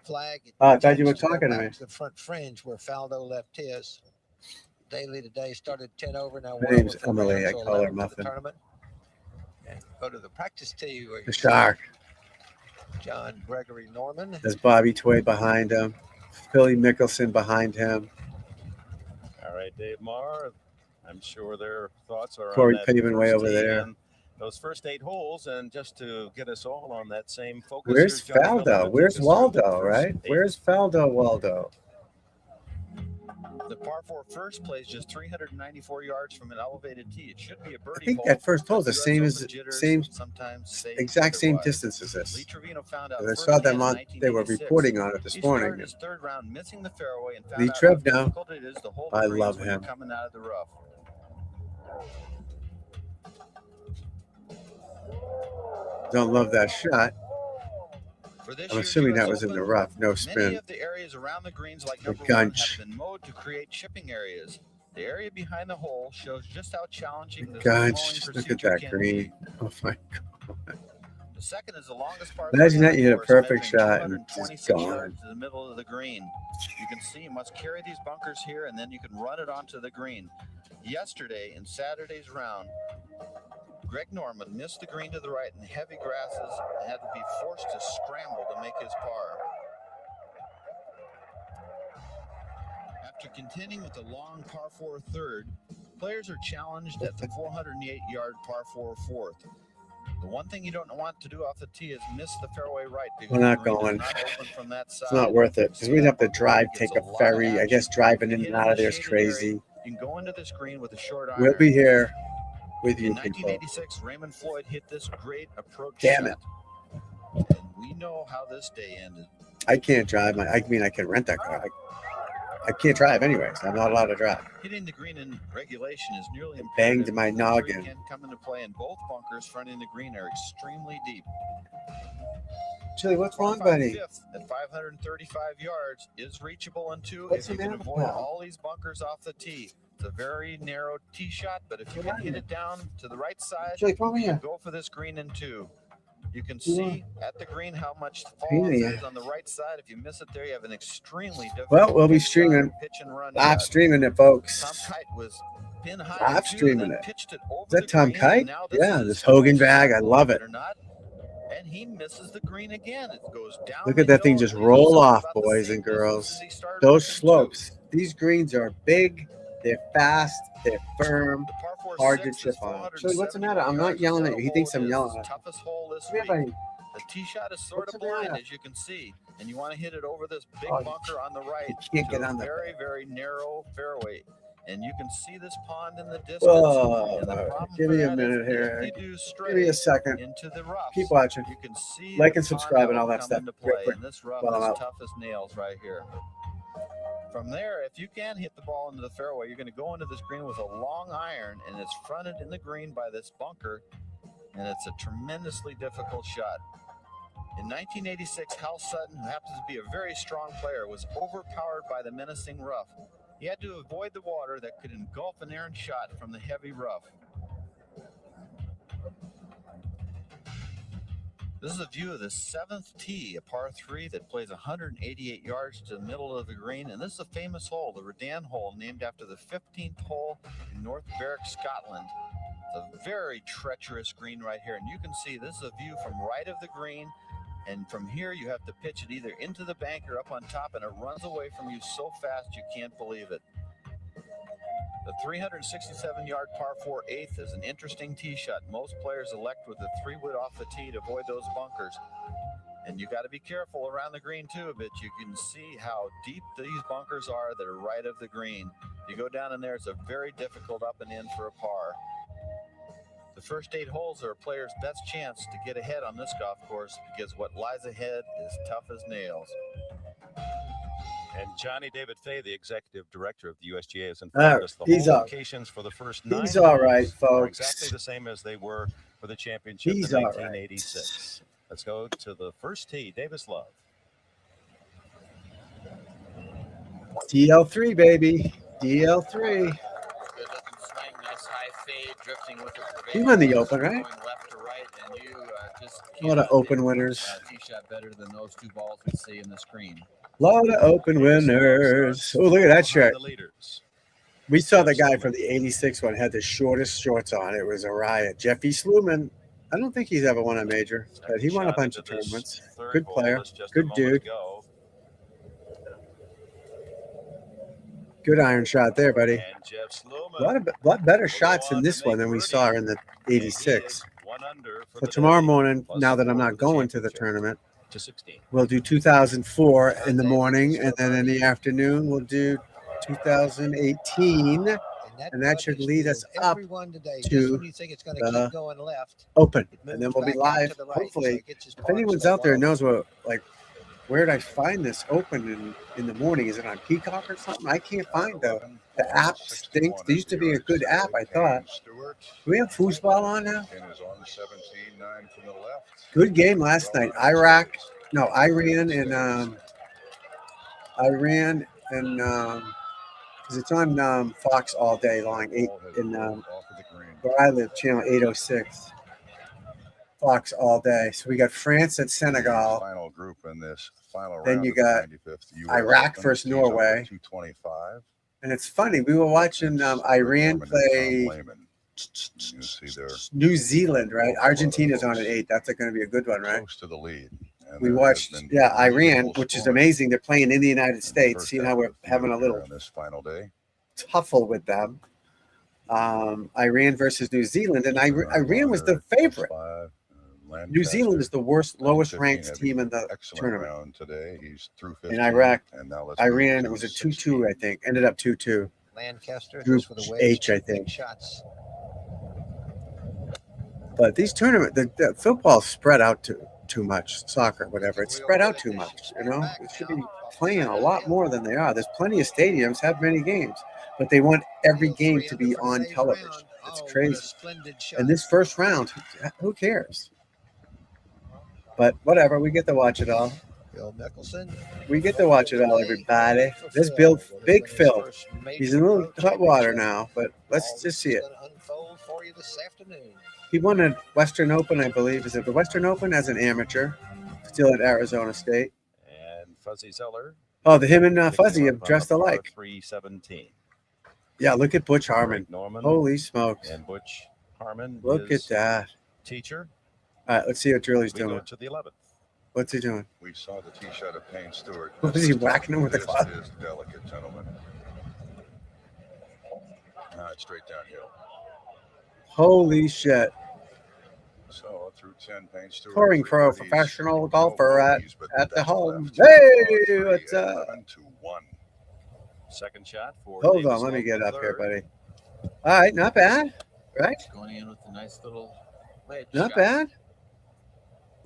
flag. Oh, I thought you were talking to me. The front fringe where Faldo left his. Daly today started 10 over. Now My name's Emily. I call her Muffin. And go to the practice tee where The Shark. John Gregory Norman. There's Bobby Tway behind him. Philly Mickelson behind him. All right, Dave Marr. I'm sure their thoughts are Corey on that Pavin way first over tee there. and those first 8 holes, and just to get us all on that same focus. Where's here's John Faldo? Miller to Where's take us through the Waldo, first right? 8. Where's Faldo Waldo? The par 4 first plays just 394 yards from an elevated tee. It should be a birdie I think hole. that first hole is the same as Sometimes exact same distance as this. Lee Trevino found out I saw them on. They were reporting on it this morning. His third round missing the fairway and found Lee out Trev how now. difficult it is to hold the I greens love when you're him. coming out of the rough. Don't love that shot. For this I'm year's assuming US that was in Open, the rough. No many spin. of the areas around the greens, like The number 1, gunch. have been mowed to create chipping areas. The area behind the hole shows just how challenging this God, mowing just look at procedure that can green. be. Oh my God. The second is the longest part. Imagine that you hit a course, perfect measuring shot and it's just 226 gone. yards to the middle of the green. You can see you must carry these bunkers here, and then you can run it onto the green. Yesterday, in Saturday's round, Greg Norman missed the green to the right in heavy grasses and had to be forced to scramble to make his par. After contending with the long par 4 third, Players are challenged at the 408-yard par 4 fourth. The one thing you don't want to do off the tee is miss the fairway right. We're not going. Not open from that side. It's not worth it because we'd have to drive, take a ferry. I guess driving in and out of there is crazy. You can go into this green with a short iron. We'll be here with you in people. 1986, Raymond Floyd hit this great approach Damn shot. It. And we know how this day ended. I can't drive. I mean, I can rent that car. I can't drive anyways. I'm not allowed to drive. Hitting the green in regulation is nearly impossible. Banged my noggin. Can come into play, and both bunkers fronting the green are extremely deep. Chili, what's wrong, buddy? Fifth at 535 yards is reachable in two What's if you the can matter avoid with that? all these bunkers off the tee. It's a very narrow tee shot, but if you can hit it down to the right side, Chili, come over you here. can go for this green in two. You can see at the green how much fall Yeah. is on the right side. If you miss it there, you have an extremely difficult Well, we'll be pitch shot, streaming. pitch and run Live shot. streaming it, folks. Tom Kite was pin high. Live streaming it. Pitched it over Is that the Tom green, Kite? and now this Yeah, is this Hogan bag. I love it. or not. And he misses the green again. It goes down. Look the at that thing hill, just and he roll goes off, about the boys same and girls. distance as he started Those looking slopes. These greens are big. They're fast. They're firm. The par four Hard to six chip is on. Chili, what's the matter? I'm not 471 yelling at yards. you. He thinks I'm yelling at him. Toughest hole this Come here, week. buddy. The tee shot is sort What's of the matter? blind, as you can see, and you want to hit it over this big Oh, bunker on the right. you can't to get a on the- very, very narrow fairway. And you can see this pond in the distance. Whoa, and the problem give for me a that is minute if here. you do straight Give me a second. into the rough. Keep watching. You can see Like the and subscribe and all pond that stuff. come into Real play, quick and this rough while I'm is out. tough as nails right here. From there, if you can hit the ball into the fairway, you're going to go into this green with a long iron, and it's fronted in the green by this bunker, and it's a tremendously difficult shot. In 1986, Hal Sutton, who happens to be a very strong player, was overpowered by the menacing rough. He had to avoid the water that could engulf an errant shot from the heavy rough. This is a view of the seventh tee, a par 3 that plays 188 yards to the middle of the green. And this is a famous hole, the Redan hole, named after the 15th hole in North Berwick, Scotland. It's a very treacherous green right here. And you can see this is a view from right of the green. And from here, you have to pitch it either into the bank or up on top, and it runs away from you so fast you can't believe it. The 367-yard par 4 eighth is an interesting tee shot. Most players elect with a 3-wood off the tee to avoid those bunkers. And you got to be careful around the green too a bit. You can see how deep these bunkers are that are right of the green. You go down in there, it's a very difficult up and in for a par. The first 8 holes are a player's best chance to get ahead on this golf course because what lies ahead is tough as nails. And Johnny David Fay, the executive director of the USGA, has informed us the whole locations for the first 9 He's all right, holes are folks. exactly the same as they were for the championship He's in all right. 1986. Let's go to the first tee, Davis Love. DL3, baby. DL3. Good looking swing, nice high fade, drifting with the He won the Open, right? going left to right, and you just A lot of cannot Open hit winners. a tee shot better than those 2 balls we see in the screen. A lot of Open winners. Oh, look at that shirt. The leaders. We saw the guy from the 86 one had the shortest shorts on. It was a riot. Jeffy Sluman. I don't think he's ever won a major, but he won a bunch of tournaments. Good player. Good dude. Good iron shot there, buddy. And Jeff Sluman. A lot better shots in this one than we saw in the 86. So tomorrow morning, now that I'm not going to the tournament, to 16. we'll do 2004 in the morning, and then in the afternoon we'll do 2018, and that should lead us up to the going left, Open, and then we'll be back out live. to the right, Hopefully, so it gets his if parts anyone's that out there well. knows what, like, where did I find this Open in the morning? Is it on Peacock or something? I can't find the app. Stinks. There used to be a good app, I thought. Do we have foosball on now? And is on 17-9 from the left. Good game last night. Iran and because it's on Fox all day long. 8 in where I live, channel 806. Fox all day. So we got France at Senegal. Final group in this final Then round you of the got 95th US Iraq Open. versus He's over Norway. 225. And it's funny. We were watching Iran play You see they're New Zealand, right? Argentina's on at 8. That's going to be a good one, right? close to the lead. And We there watched, has been Iran, equal which is scoring amazing. They're playing in the United in the States, first seeing half how we're of the having a field little here on this final day. tuffle with them. Iran versus New Zealand, and Iran was the favorite. New Zealand is the lowest ranked team in the tournament. Today. He's through 15, in Iraq, and now let's Iran, it was a 2-2, I think. Ended up 2-2. Lancaster Group just for the H, I think. shots. But these tournaments, the football's spread out too much. Soccer, whatever, it's spread out too much. You know, it should be playing a lot more than they are. There's plenty of stadiums have many games, but they want every game to be on television. It's crazy. And this first round, who cares? But whatever, we get to watch it all. Bill Mickelson. We get to watch it all, everybody. This Big Phil. He's in a little hot water now, but let's just see it. Unfold for you this afternoon. He won a Western Open, I believe. Is it the Western Open as an amateur? Still at Arizona State. And Fuzzy Zeller. Oh, him and Fuzzy have dressed alike. 317. Yeah, look at Butch Harmon. Norman. Holy smokes. And Butch Harmon. Look at that. Teacher. All right, let's see what Drilley's We doing. go to the 11th. What's he doing? We saw the tee shot of Payne Stewart. What is he whacking him with the club? This is delicate, gentlemen. It's straight downhill. Holy shit. So through 10, Payne Stewart. Touring pro, professional golfer at the home. Hey, what's up? Second shot for. Hold Davis on, let me get up here, third. buddy. All right, not bad, right? Going in with a nice little ledge Not shot. bad.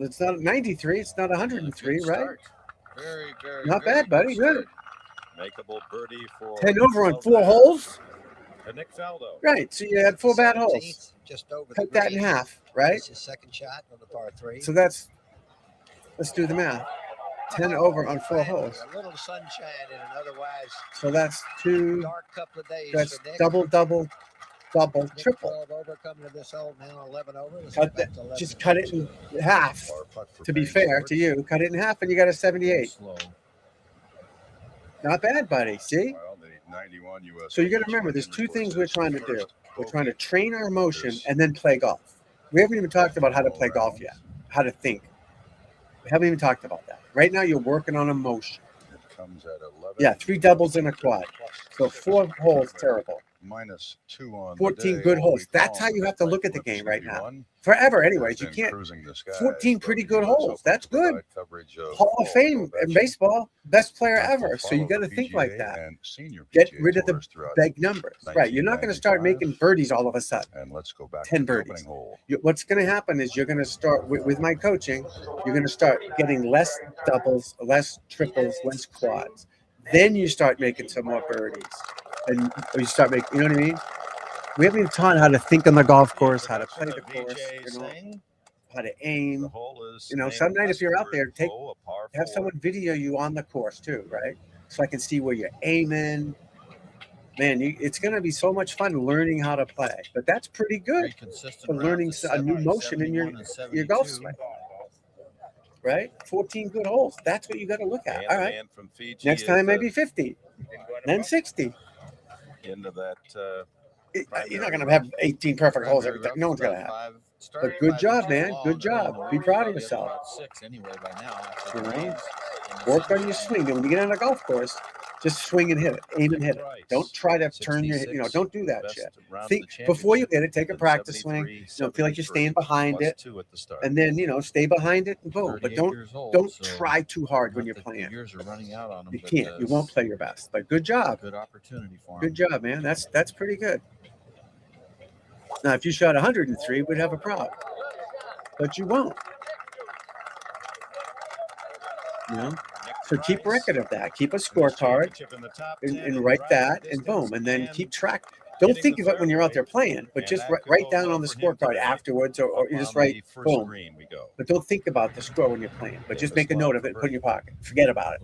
It's not 93. It's not 103, Good right? start. Very, very, Not very bad, buddy. Good. Makeable birdie for 10 over on 4 12 holes. to Nick Faldo. Right. So you had 4 bad holes. Just over Cut the that in green. half, right? This is second shot on the par 3. So let's do the math. 10 over on 4 holes. A little sunshine in an otherwise So that's 2. dark couple of days. That's for Nick. double, Nick triple. 12 over coming to this hole now, 11 over. Let's Cut go back that, to 11 just and cut it 2. in half. To be fair to you, cut it in half and you got a 78. Slow. Not bad, buddy. See? Well, the 91 US So you got to remember, there's 2 things we're trying to do. We're trying to train our emotion and then play golf. We haven't even talked about how to play golf yet, how to think. We haven't even talked about that. Right now, you're working on emotion. It comes at 11. Yeah, 3 doubles and a quad. So 4 holes, terrible. Minus 2 on 14 the good day. holes. That's how you have to look at the game right now. Forever, anyways. You can't. 14 pretty good holes. That's good. Hall of Fame in baseball, best player ever. So you got to think like that. Get rid of the big numbers. Right. You're not going to start making birdies all of a sudden. And let's go back 10 to the birdies. opening hole. What's going to happen is you're going to start with my coaching. You're going to start getting less doubles, less triples, less quads. Then you start making some more birdies, and you start making. You know what I mean? We haven't even taught how to think on the golf course, how to play the course, you know, how to aim. You know, some night if you're out there, have someone video you on the course too, right? So I can see where you're aiming. Man, it's going to be so much fun learning how to play. But that's pretty good for learning a new motion in your golf swing. Right? 14 good holes. That's what you got to look at. All right. Next time, maybe 50, then 60. Into that. You're not going to have 18 perfect holes every time. No one's going to have. But good job, man. Good job. Be proud of yourself. 6 anyway by now. You know, work on your swing. And when you get on a golf course, just swing and hit it. Aim and hit it. Don't try to turn your, don't do that shit. Think before you hit it, take a practice swing. Feel like you're staying behind it, and then stay behind it and boom. But don't try too hard when you're playing. Years are running out on them. You can't. You won't play your best. But good job. Good opportunity for him. Good job, man. That's pretty good. Now, if you shot 103, we'd have a problem, but you won't. So keep record of that. Keep a scorecard and write that, and boom, and then keep track. Don't think of it when you're out there playing, but just write down on the scorecard afterwards, or you just write boom. But don't think about the score when you're playing. But just make a note of it and put it in your pocket. Forget about it.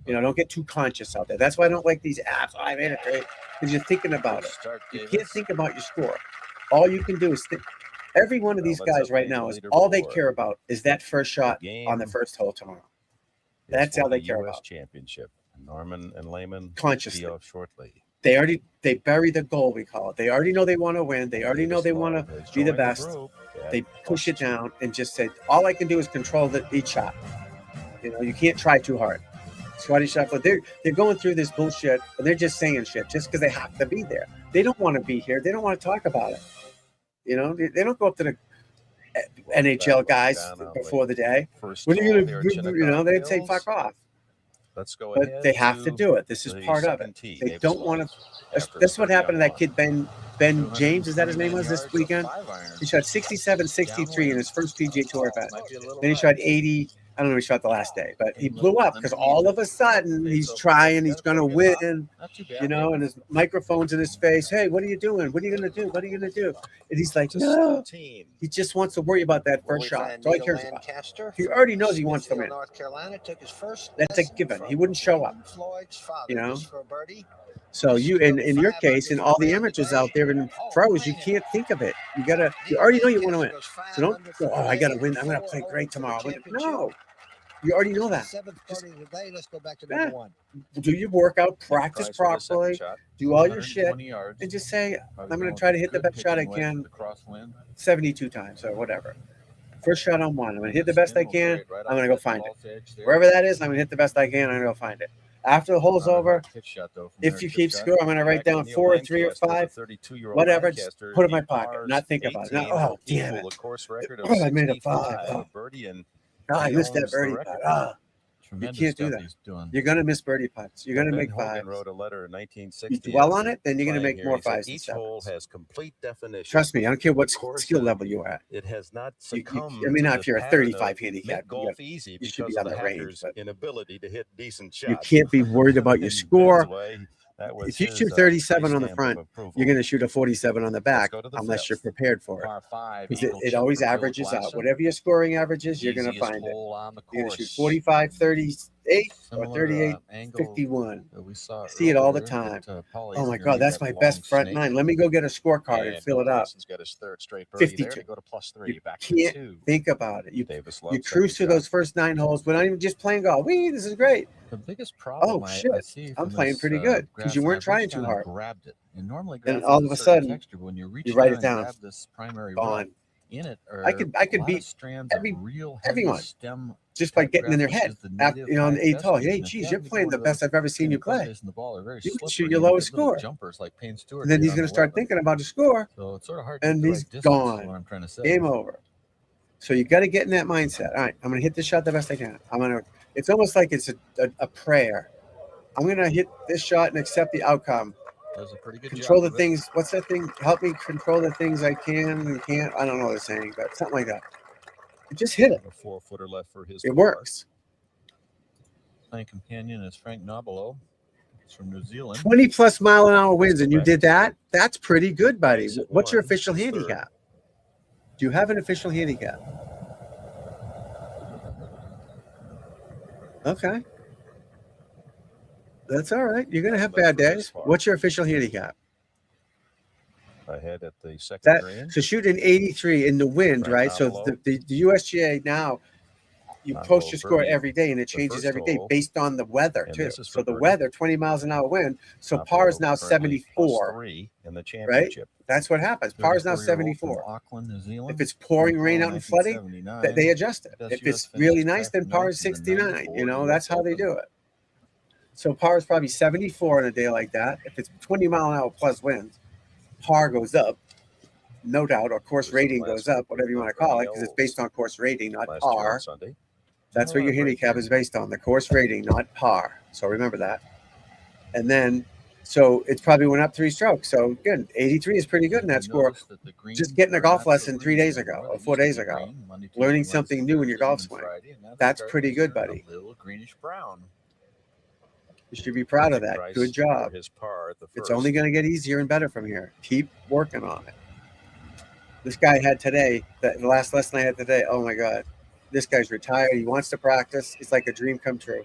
Don't get too conscious out there. That's why I don't like these apps. I made it great because you're thinking about it. You can't think about your score. All you can do is think. Every one of these guys right now is all they care about is that first shot on the first hole tomorrow. That's all they care about. Championship. Norman and Lehman consciously shortly. They bury the goal, we call it. They already know they want to win. They already know they want to be the best. They push it down and just say, all I can do is control each shot. You can't try too hard. Scotty Scheffler, they're going through this bullshit and they're just saying shit just because they have to be there. They don't want to be here. They don't want to talk about it. You know, they don't go up to the NHL guys before the day. When are you going to, you know, they'd say, fuck off. Let's go But ahead. they have to do it. This is part of it. They don't want to. That's what happened to that kid, Ben James. Is that his name was this weekend? He shot 67, 63 in his first PGA Tour event. Then he shot 80. I don't know. He shot the last day, but he blew up because all of a sudden he's trying. He's going to win, you know, and his microphone's in his face. Hey, what are you doing? What are you going to do? What are you going to do? And he's like, no. He just wants to worry about that first shot. That's all he cares about. He already knows he wants to win. That's a given. He wouldn't show up, you know. So you, in your case, and all the amateurs out there and pros, you can't think of it. You already know you want to win. So don't go, oh, I got to win. I'm going to play great tomorrow. No, you already know that. Just, let's go back to number one. do your workout, practice properly, do all your shit, and just say, I'm going to try to hit the best shot I can 72 times or whatever. First shot on one. I'm going to hit the best I can. I'm going to go find it. Wherever that is, I'm going to hit the best I can. I'm going to go find it. After the hole's over, if you keep score, I'm going to write down 4 or 3 or 5, whatever. Just put it in my pocket. Not think about it. Not, oh, damn it. Oh, I made a 5. Oh, I missed that birdie putt. Oh. You can't do that. You're going to miss birdie putts. You're going to make 5s. wrote a letter in 1960. You dwell on it, then you're going to make more 5s and 7s. Each hole has complete definition. Trust me, I don't care what skill level you're at. It has not succumbed. I mean, not if you're a 35 handicap. Golf easy you should be on that range. Inability to hit decent shots. You can't be worried about your score. If you shoot 37 on the front, you're going to shoot a 47 on the back unless you're prepared for it. Because it always averages out. Whatever your scoring average is, you're going to find it. You're going to shoot 45, 38, or 38, 51. I see it all the time. Oh my God, that's my best front 9. Let me go get a scorecard and fill it up. 52. You can't think about it. You cruise through those first 9 holes, but not even just playing golf. This is great. The biggest problem I see I'm playing pretty good because you weren't trying too hard. Grabbed it. And normally, and all of a sudden, texture, when you write it down. This primary gone. In it, I could beat everyone just by getting in their head. After, you know, on the 8th hole, hey, geez, you're playing the best I've ever seen you play. You can shoot your lowest score. And then he's going to start thinking about the score, and he's gone. Game over. So you got to get in that mindset. All right, I'm going to hit this shot the best I can. It's almost like it's a prayer. I'm going to hit this shot and accept the outcome. Does a pretty good control job the things. What's that thing? Help me control the things I can and can't. I don't know what they're saying, but something like that. You just hit it. A 4-footer left for his. It works. Playing companion is Frank Nobilo. He's from New Zealand. 20+ mile-an-hour winds, and you did that. That's pretty good, buddy. What's your official handicap? Do you have an official handicap? Okay. That's all right. You're going to have bad days. What's your official handicap? Ahead at the second green. So shoot an 83 in the wind, right? So the USGA now, you post your score every day, and it changes every day based on the weather, too. So the weather, 20 miles an hour wind. So par is now 74, in the championship. Right? That's what happens. Par is now 74. Auckland, New Zealand. If it's pouring rain out and flooding, they adjust it. If it's really nice, then par is 69. You know, that's how they do it. So par is probably 74 on a day like that. If it's 20 mile an hour plus winds, par goes up, no doubt, or course rating goes up, whatever you want to call it, because it's based on course rating, not par. That's what your handicap is based on, the course rating, not par. So remember that. And then, so it's probably went up 3 strokes. So good, 83 is pretty good in that score. Just getting a golf lesson 3 days ago or 4 days ago, learning something new in your golf swing. That's pretty good, buddy. Greenish brown. You should be proud of that. Good job. It's only going to get easier and better from here. Keep working on it. This guy had today, the last lesson I had today, oh my God. This guy's retired. He wants to practice. It's like a dream come true.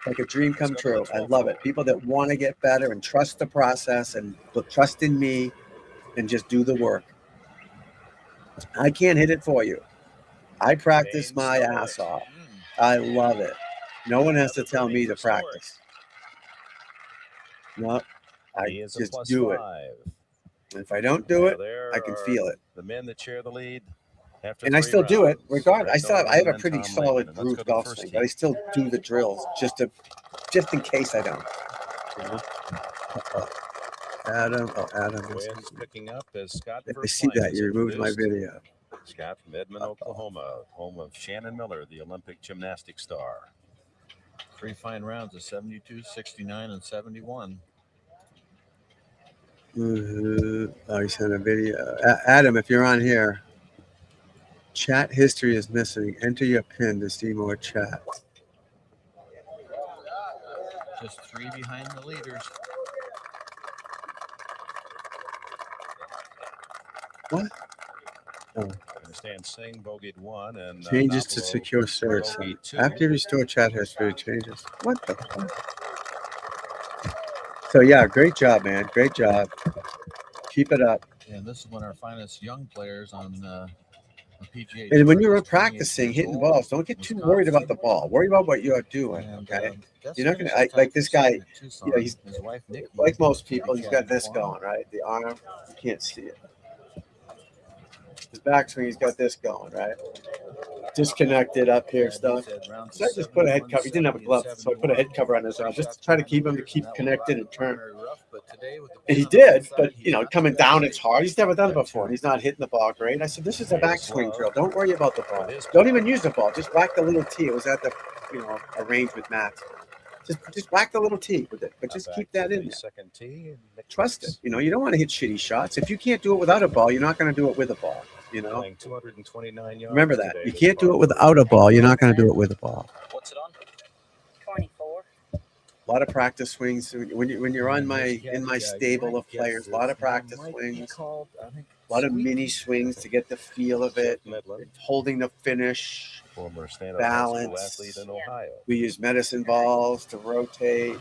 Like a dream come true. I love it. People that want to get better and trust the process and trust in me and just do the work. I can't hit it for you. I practice my ass off. I love it. No one has to tell me to practice. No, I just do it. And if I don't do it, I can feel it. The men that share the lead. And I still do it regardless. Greg I have a Norman pretty and Tom solid Lehman. And let's groove go to the golf first swing, tee. but I still do the drills just in case I don't. You know? Adam. Winds picking up as Scott If I see that, you removed my video. Scott from Edmond, Oklahoma, home of Shannon Miller, the Olympic gymnastics star. 3 fine rounds of 72, 69, and 71. Oh, he sent a video. Adam, if you're on here, chat history is missing. Enter your pin to see more chat. Just 3 behind the leaders. What? Oh. I understand Singh bogeyed 1 and Changes to Navalo secure search. bogeyed 2. After you restore chat history, changes. What the fuck? So yeah, great job, man. Great job. Keep it up. And this is one of our finest young players on the PGA. And when you're practicing hitting balls, don't get too worried about the ball. Worry about what you're doing. Okay. You're not gonna like this guy. You know, he's like most people. He's got this going, right? The arm, you can't see it. His backswing, he's got this going, right? Disconnected up here stuff. So I just put a head cover. He didn't have a glove, so I put a head cover on his arm just to try to keep him connected and turn. And he did, but you know, coming down, it's hard. He's never done it before. And he's not hitting the ball great. I said, this is a backswing drill. Don't worry about the ball. Don't even use the ball. Just whack the little tee. It was at the, arranged with Matt. Just whack the little tee with it, but just keep that in there. Second tee. Trust it. You know, you don't want to hit shitty shots. If you can't do it without a ball, you're not going to do it with a ball. You know, Playing 229 yards remember that. today, You can't do it without a ball. You're not going to do it with a ball. What's it on? 24. A lot of practice swings. When you're on in my stable of players, a lot of practice swings, a lot of mini swings to get the feel of it, holding the finish, former stand-up balance. athlete in Ohio. We use medicine balls to rotate.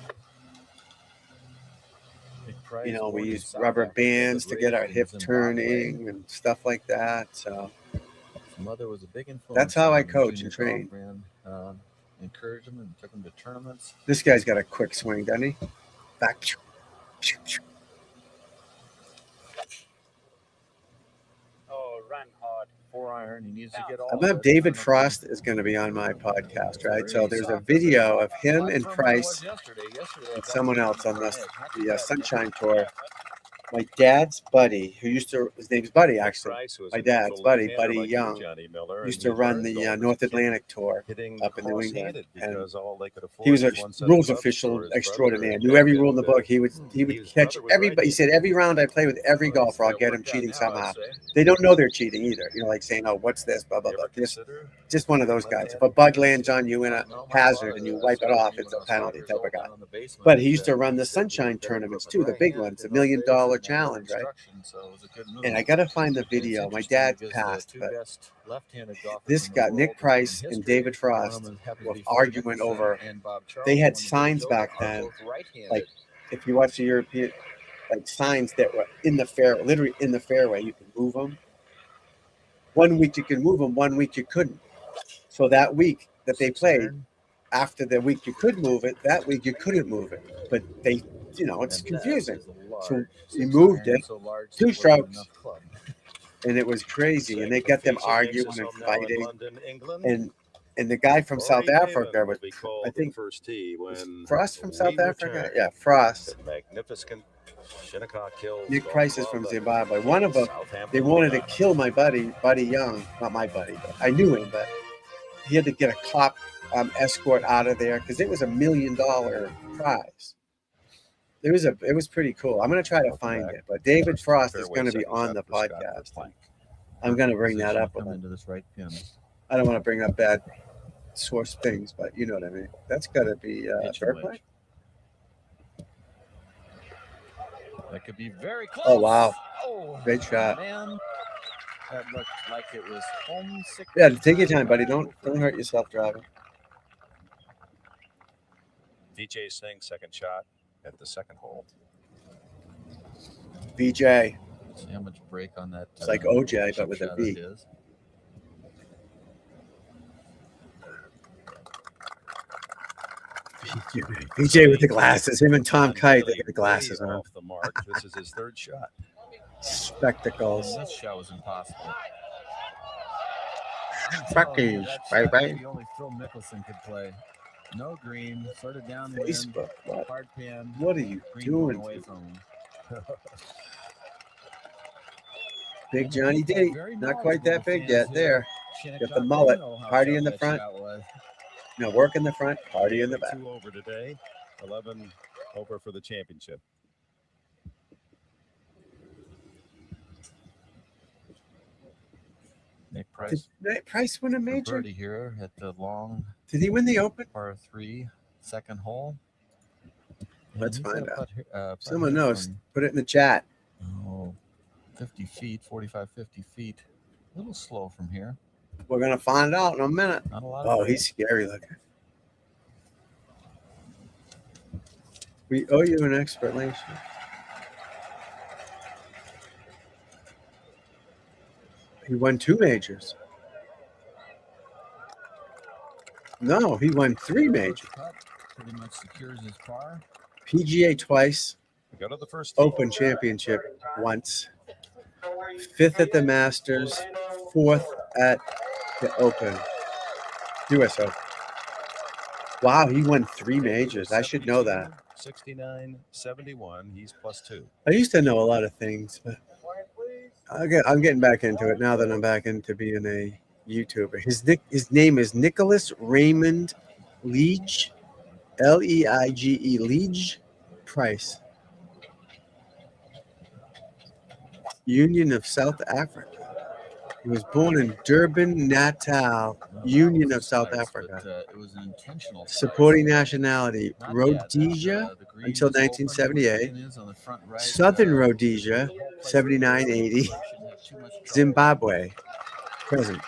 You know, we use rubber bands to get our hip turning and stuff like that. So mother was a big influence. that's how I coach and train. Encouraged him and took him to tournaments. This guy's got a quick swing, doesn't he? Back. Oh, run hard. 4-iron. He needs to get all. I believe David Frost is going to be on my podcast, right? So there's a video of him and Price and someone else on the Sunshine Tour. My dad's buddy, his name's Buddy, actually. My dad's buddy, Buddy Young, used to run the North Atlantic Tour up in New England. And he was a rules official extraordinaire. Knew every rule in the book. He would catch everybody. He said, every round I play with every golfer, I'll get him cheating somehow. They don't know they're cheating either. You know, like saying, oh, what's this, blah, blah, blah. Just one of those guys. If a bug lands on you in a hazard and you wipe it off, it's a penalty type of guy. But he used to run the Sunshine tournaments too, the big ones, $1 million challenge, right? And I gotta find the video. My dad passed, but this guy, Nick Price and David Frost, were arguing over. They had signs back then, like if you watch the European, like signs that were in the fair, literally in the fairway. You can move them. 1 week you can move them, 1 week you couldn't. So that week that they played, after the week you could move it, that week you couldn't move it. But they, it's confusing. So he moved it 2 strokes, and it was crazy. And they got them arguing and fighting. And the guy from South Africa was, I think, Frost from South Africa. Yeah, Frost. Magnificent Shinnecock Hills. Nick Price is from Zimbabwe. One of them, they wanted to kill my buddy Young. Not my buddy, but I knew him. But he had to get a cop escort out of there because it was $1 million prize. It was pretty cool. I'm going to try to find it. But David Frost is going to be on the podcast. I'm going to bring that up with him. I don't want to bring up bad source things, but you know what I mean. That's got to be fair play. That could be very close. Oh, wow. Oh, great shot. Man. That looked like it was homesick. Yeah, take your time, buddy. Don't hurt yourself driving. DJ Singh, second shot at the second hole. VJ. See how much break on that. It's like OJ, but with a V. VJ with the glasses. Him and Tom Kite with the glasses on. Off the mark. This is his third shot. Spectacles. This shot was impossible. Buckies, That bye-bye. maybe only Phil Mickelson could play. No green, sort of downwind, Facebook, what? hard pan. What are you Green going doing? away from him. Big Johnny D. Not quite that big yet. There. Got the mullet. Party in the front. No, work in the front. Party in the back. 2 over today. 11 over for the championship. Nick Price. Did Nick Price win a major? Birdie here at the long. Did he win the Open? Par 3, second hole. Let's find out. Someone knows. Put it in the chat. 50 feet, 45, 50 feet. A little slow from here. We're going to find out in a minute. Not a lot Oh, of he's scary looking. We owe you an explanation. He won 2 majors. No, he won 3 majors. Pretty much secures his par. PGA twice. We go to the first Open championship once. 5th at the Masters. 4th at the Open. US Open. Wow, he won 3 majors. I should know that. 69, 71. He's +2. I used to know a lot of things, but I'm getting back into it now that I'm back into being a YouTuber. His name is Nicholas Raymond Leige, Leige, Leige Price. Union of South Africa. He was born in Durban, Natal, Union of South Africa. It was an intentional. Supporting nationality, Rhodesia until 1978. Southern Rhodesia, 79-80. Zimbabwe, present.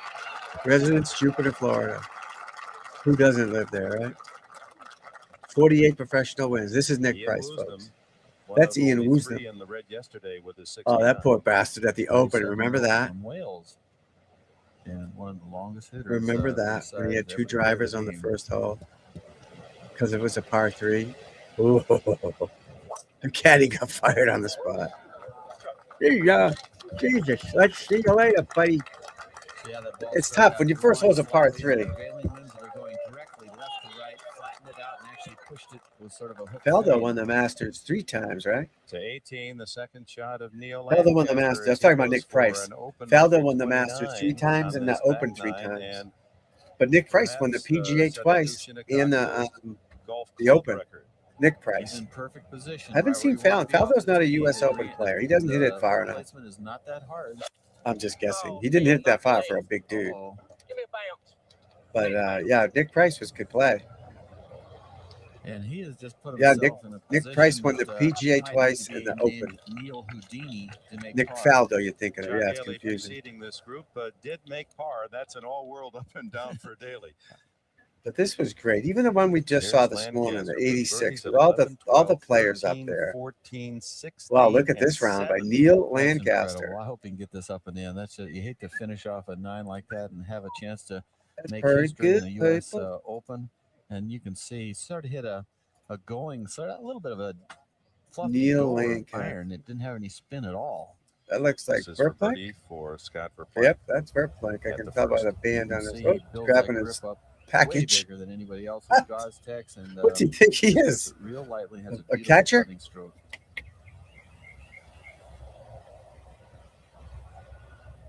Residence, Jupiter, Florida. Who doesn't live there, right? 48 professional wins. This is Nick Price, folks. That's Ian Woosnam. Oh, that poor bastard at the Open. Remember that? And one of the longest hitters. Remember that when he had 2 drivers on the first hole because it was a par 3. Ooh, the caddy got fired on the spot. Jesus, let's see you later, buddy. It's tough when your first hole's a par 3. Feldo won the Masters 3 times, right? To 18, the second shot of Neil. Feldo won the Masters. I was talking about Nick Price. Faldo won the Masters 3 times and the Open 3 times. But Nick Price won the PGA twice and the Open. Nick Price. In perfect position. I haven't seen Faldo. Faldo's not a U.S. Open player. He doesn't hit it far enough. Is not that hard. I'm just guessing. He didn't hit that far for a big dude. But yeah, Nick Price was good play. And he has just put himself in a Nick Price won the PGA twice and the Open. Nick Faldo, you're thinking of. Yeah, it's confusing. This group did make par. That's an all-world up and down for Daly. But this was great. Even the one we just saw this morning, the 86, with all the players up there. 14, 16, wow, look at this round by Neil Lancaster. Well, I hope he can get this up and in. That's you hate to finish off a 9 like that and have a chance to make history in the U.S. Open. And you can see sort of hit a going, sort of a little bit of a fluffy Neil Lancaster iron. It didn't have any spin at all. That looks like Verplank. For Scott Verplank. Yep, that's Verplank. I can tell by the band on his grabbing his package. Way bigger than anybody else. Tex and, what do you think he is? Real lightly has a catcher?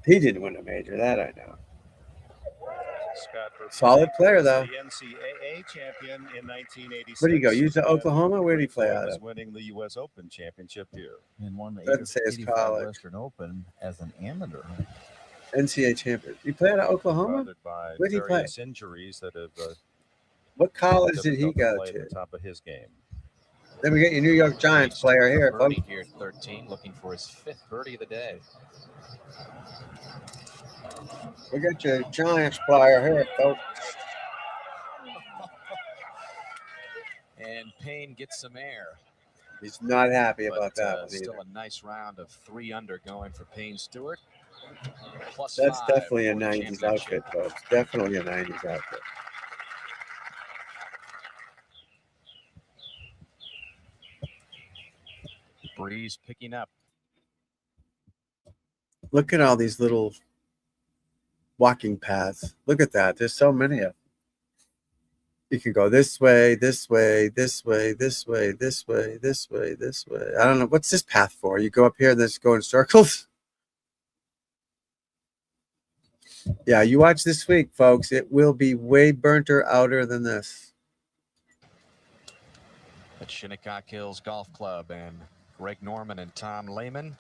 He didn't win a major, that I know. Solid player, though. The NCAA champion in 1986. Where do you go? Use the Oklahoma? Where did he play out of? Winning the U.S. Open championship here. And won the Doesn't say his college. Western Open as an amateur. NCAA champion. He played out of Oklahoma? Where did he play? Injuries that have. What college did he go to? At the top of his game. Then we get your New York Giants player here. Birdie here at 13, looking for his 5th birdie of the day. We got your Giants player here, folks. And Payne gets some air. He's not happy about that. Still a nice round of 3 under going for Payne Stewart. That's definitely a 90s outfit, folks. Definitely a 90s outfit. Breeze picking up. Look at all these little walking paths. Look at that. There's so many of them. You can go this way, this way, this way, this way, this way, this way, this way. I don't know. What's this path for? You go up here and just go in circles? Yeah, you watch this week, folks. It will be way burnt-er outer than this. At Shinnecock Hills Golf Club, and Greg Norman and Tom Lehman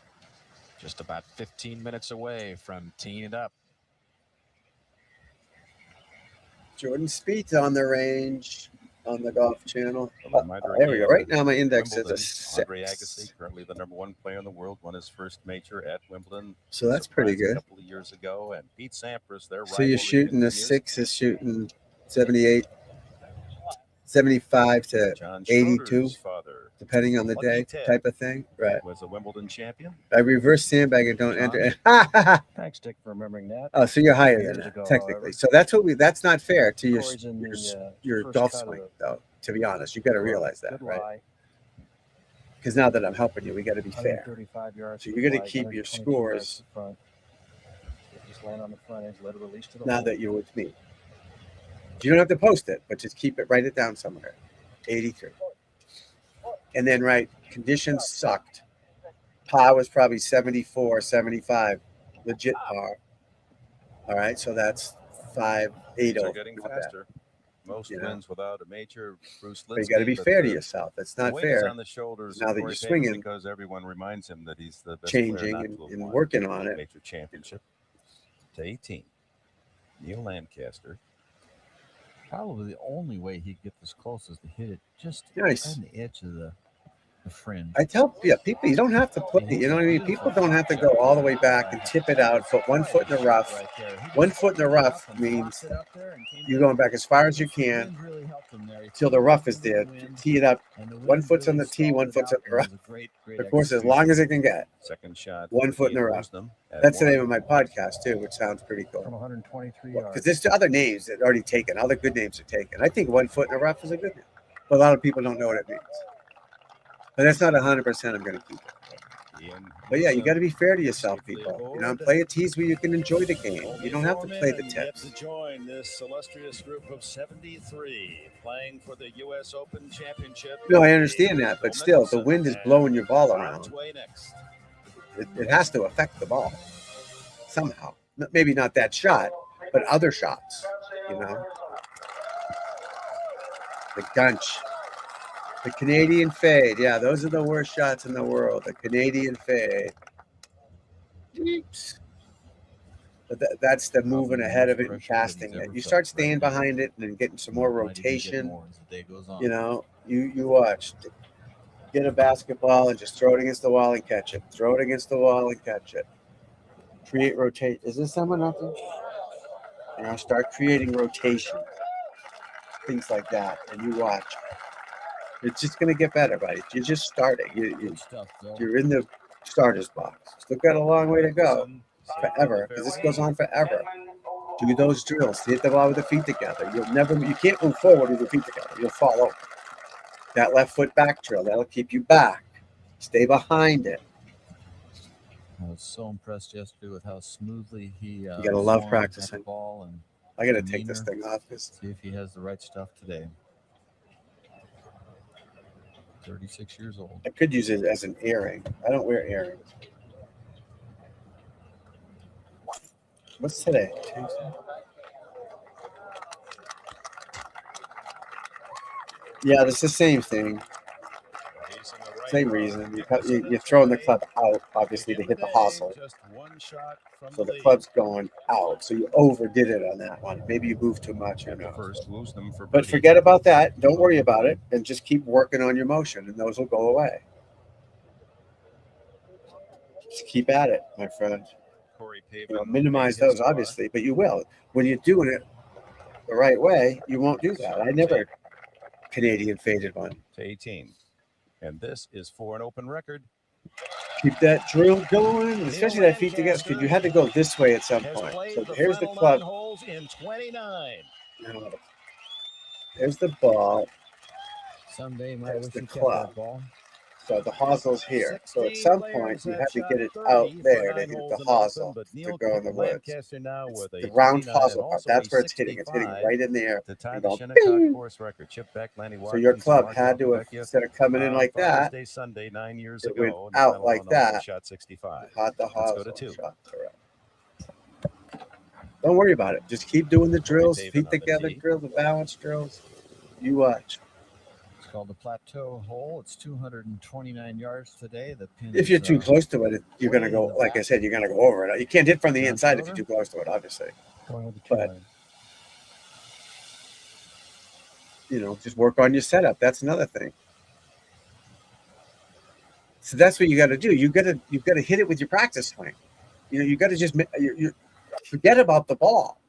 just about 15 minutes away from teeing it up. Jordan Spieth's on the range on the Golf Channel. There we go. Right now, my index is a 6. Andre Agassi, currently the #1 player in the world, won his first major at Wimbledon. So that's pretty good. A couple of years ago, and Pete Sampras, their So you're shooting the 6 is shooting 78, 75 to 82, depending on the day, type of thing. Right. Was a Wimbledon champion. I reverse sandbag and don't enter. Thanks, Dick, for remembering that. Oh, so you're higher than that, technically. So that's that's not fair to your golf swing, though. To be honest, you got to realize that, right? Because now that I'm helping you, we got to be fair. So you're going to keep your scores. Just land on the front edge, let it release to the now that you're with me. You don't have to post it, but just keep it, write it down somewhere. 83. And then conditions sucked. Par was probably 74, 75. Legit par. All right, so that's 580. They're getting faster. Most wins without a major. Bruce Linsky, but you got to be fair to yourself. That's not fair. On the shoulders now that you're swinging, because everyone reminds him that he's the best changing and working on it. Major championship to 18. Neil Lancaster. Probably the only way he'd get this close is to hit it just nice on the edge of the fringe. I tell people, you don't have to play. You know what I mean? People don't have to go all the way back and tip it out, put 1 foot in the rough. 1 foot in the rough means you're going back as far as you can till the rough is there. Tee it up. 1 foot's on the tee, 1 foot's on the rough. Of course, as long as it can get. Second shot. 1 foot in the rough. That's the name of my podcast too, which sounds pretty cool. From 123 yards. Because there's other names that are already taken. Other good names are taken. I think 1 foot in the rough is a good name, but a lot of people don't know what it means. But that's not 100%. I'm going to keep it. But yeah, you got to be fair to yourself, people. You know, play a tease where you can enjoy the game. You don't have to play the tips. To join this illustrious group of 73 playing for the U.S. Open Championship. No, I understand that, but still, the wind is blowing your ball around. It has to affect the ball somehow. Maybe not that shot, but other shots. You know, the gunch. The Canadian fade. Yeah, those are the worst shots in the world. The Canadian fade. Oops. But that's the moving ahead of it and casting it. You start staying behind it and then getting some more rotation. You know, you watch. Get a basketball and just throw it against the wall and catch it. Throw it against the wall and catch it. Create rotate. Is this someone nothing? You know, start creating rotation. Things like that. And you watch. It's just going to get better, buddy. You're just starting. You're in the starter's box. Still got a long way to go. Forever. Because this goes on forever. Do those drills. Hit the ball with the feet together. You can't move forward with your feet together. You'll fall over. That left foot back drill, that'll keep you back. Stay behind it. I was so impressed yesterday with how smoothly he you got to love practicing. Ball and I got to take this thing off. See if he has the right stuff today. 36 years old. I could use it as an earring. I don't wear earrings. What's today? Tuesday? Yeah, it's the same thing. Same reason. You're throwing the club out, obviously, to hit the hosel. So the club's going out. So you overdid it on that one. Maybe you moved too much. But forget about that. Don't worry about it. And just keep working on your motion, and those will go away. Just keep at it, my friend. You know, minimize those, obviously, but you will. When you're doing it the right way, you won't do that. I never Canadian faded one. To 18. And this is for an open record. Keep that drill going, especially that feet together, because you had to go this way at some point. So here's the club. There's the ball. Someday, my there's the club. So the hossel's here. So at some point, you have to get it out there to hit the hosel to go in the woods. It's the round hosel part. That's where it's hitting. It's hitting right in the air. To tie And the going, Shinnecock bing! course record. Chip Beck, Lanny Watkins, So your club Mark had to have, Alcavecchia, instead of coming in like from that, Thursday, Sunday, 9 years it ago. went Nick out like Milano that. Shot 65. Hot the Let's go to hosel. 2. Shot correct. Don't worry about it. Just keep doing the drills, feet together drills, the balance drills. You watch. It's called the plateau hole. It's 229 yards today. The pin If you're is, too close to it, you're going to go, like I said, you're going to go over it. You can't hit from the inside if you're too close to it, obviously. But, you know, just work on your setup. That's another thing. So that's what you got to do. You've got to hit it with your practice swing. You know, you got to just you forget about the ball.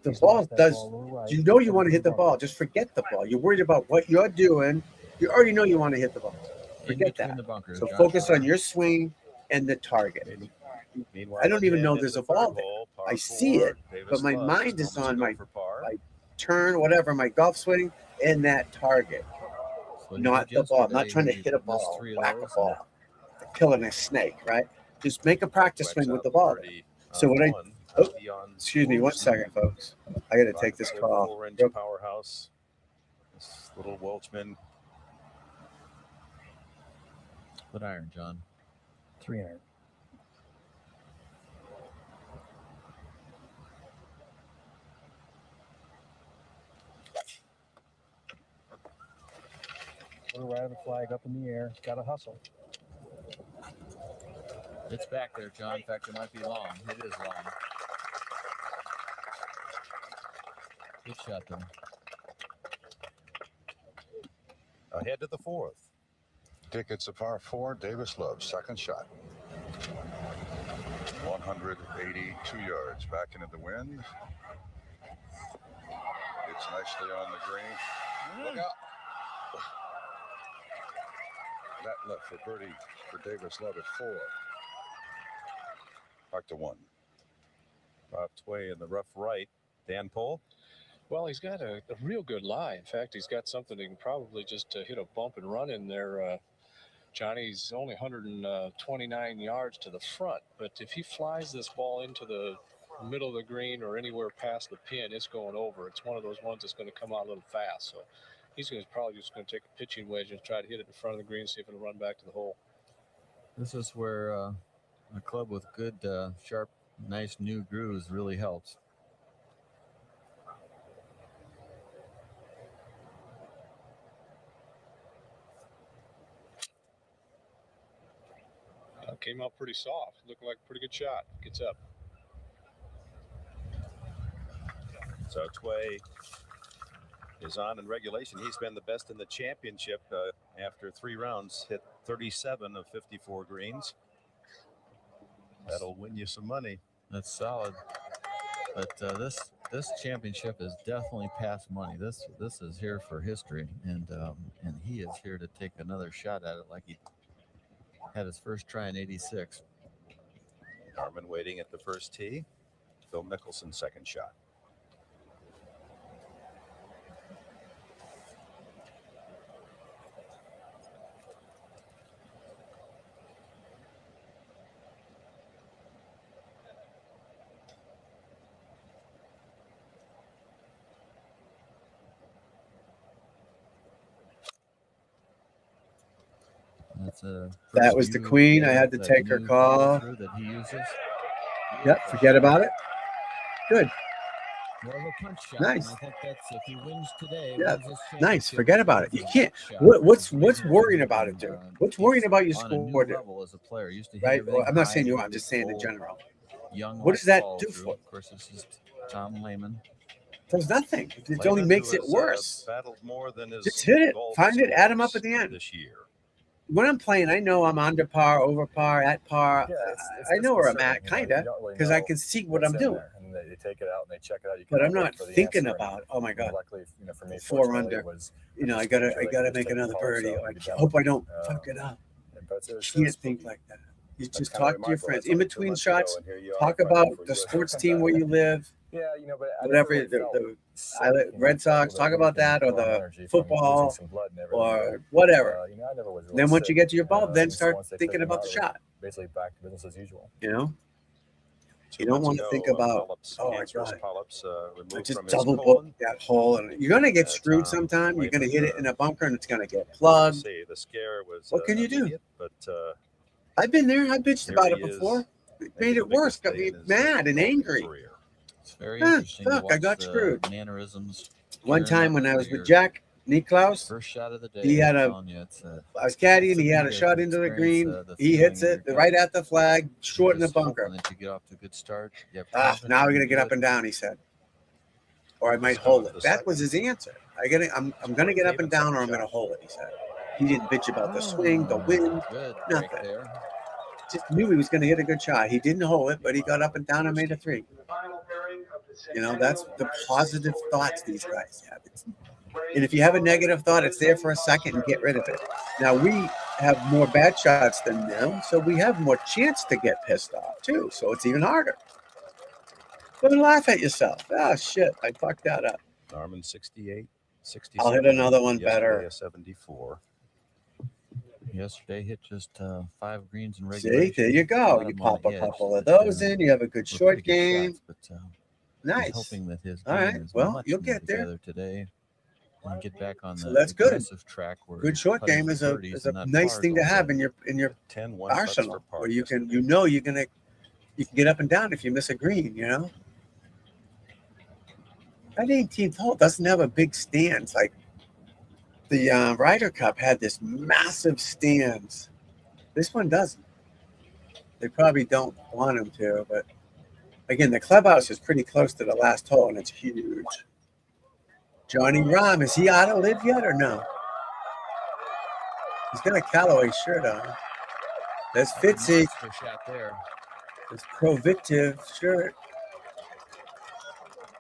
The ball does. You know you want to hit the ball. Just forget the ball. You're worried about what you're doing. You already know you want to hit the ball. Forget that. So focus on your swing and the target. I don't even know there's a ball there. I see it, but my mind is on my turn, whatever, my golf swing, and that target. Not the ball. I'm not trying to hit a ball, whack a ball, killing a snake, right? Just make a practice swing with the ball. So what excuse me, 1 second, folks. I got to take this call. 4-inch powerhouse. This little Welchman. What iron, John? 3 iron. Put a right of the flag up in the air. It's got to hustle. It's back there, John. In fact, it might be long. It is long. Good shot, though. Ahead to the 4th. Dick, it's a par 4. Davis Love, second shot. 182 yards. Back into the wind. It's nicely on the green. Look out. That left for birdie for Davis Love at 4. Back to 1. Bob Tway in the rough right. Dan Pohl. Well, he's got a real good lie. In fact, he's got something he can probably just hit a bump and run in there. Johnny's only 129 yards to the front, but if he flies this ball into the middle of the green or anywhere past the pin, it's going over. It's one of those ones that's going to come out a little fast. So he's probably just going to take a pitching wedge and try to hit it in front of the green, see if it'll run back to the hole. This is where a club with good, sharp, nice new grooves really helps. Came out pretty soft. Looked like a pretty good shot. Gets up. So Tway is on in regulation. He's been the best in the championship after 3 rounds. Hit 37 of 54 greens. That'll win you some money. That's solid. But this championship is definitely past money. This is here for history, and he is here to take another shot at it like he had his first try in '86. Norman waiting at the first tee. Phil Mickelson, second shot. That was the queen. I had to take her call. That he uses. Yep, forget about it. Good. Punch shot, nice. I think that's if he wins today. Yeah, nice. Forget about it. You can't. What's worrying about it, dude? What's worrying about your score, dude? As a player, used to right? Well, I'm not saying you are. I'm just saying in general. What does that do for? Of course, this is Tom Lehman. There's nothing. It only makes it worse. Just hit it. Find it. Add them up at the end. This year. When I'm playing, I know I'm under par, over par, at par. Yeah, I know where I'm at, kind of, because I can see what I'm doing. And they take it out and they check it out. But I'm not thinking about, oh my God, luckily, for me, 4 under. I gotta make another birdie. I hope I don't fuck it up. You can't think like that. You just talk to your friends in between shots. Talk about the sports team where you live. Yeah, you know, but whatever Red Sox, talk about that, or the football, or whatever. You know, I never was really then once you sick. get to your ball, then So start once they thinking took him about out, the it was shot. basically back to business as usual. You know, 2 you don't months want to ago, think about polyps, oh my cancerous god, polyps removed just from his double colon. book that hole, and you're gonna get screwed Tom sometime. You're gonna Lehman, hit it in a bunker, and it's gonna get We'll plugged. see. The scare was What can you do? immediate, but I've been there. I bitched here about he it is, before. It making made the it worse. biggest Got day me in his mad and golfing angry. career. It's very interesting to Fuck, watch I got the screwed. mannerisms. One gearing time up when I for was with your Jack Nicklaus, first shot of the day, he had I'm a. telling you, I was caddying. it's He had a neat shot to into the experience, green. the He feeling hits in it your right gut. at the flag, short in the Just bunker. hoping that you get off to a good start. You have Ah, confidence now we're in gonna your get up good. and down. He said, or I might Let's go hold to it. the That was second. his answer. I'm gonna get up and down, or I'm gonna hold it. He said. He didn't bitch about the swing, the wind, Good nothing. break there. Just knew he was gonna hit a good shot. He didn't hold it, but he got up and down and made a 3. You know, that's the positive thoughts these guys have. And if you have a negative thought, it's there for a second and get rid of it. Now, we have more bad shots than them, so we have more chance to get pissed off, too. So it's even harder. Don't laugh at yourself. Oh, shit, I fucked that up. Norman 68, 67. I'll hit another one Yesterday, better. a 74. Yesterday hit just 5 greens in See, regulation. there you go. You pop a couple of those in. You have a good short game. Shots, but, nice. He's hoping that his All game right. is Well, much you'll more get there. together today and get back on So the that's good. aggressive track where Good short putting game for is a birdies is and a not nice pars thing to all have day. in your 10 one putts arsenal, for par where you can yesterday. you can get up and down if you miss a green. You know, that 18th hole doesn't have a big stance like the Ryder Cup had. This massive stands. This one doesn't. They probably don't want him to, but again, the clubhouse is pretty close to the last hole, and it's huge. Johnny Rahm, is he out of live yet or no? He's got a Callaway shirt on. There's Fitzy. Monster shot there. It's Provictive shirt.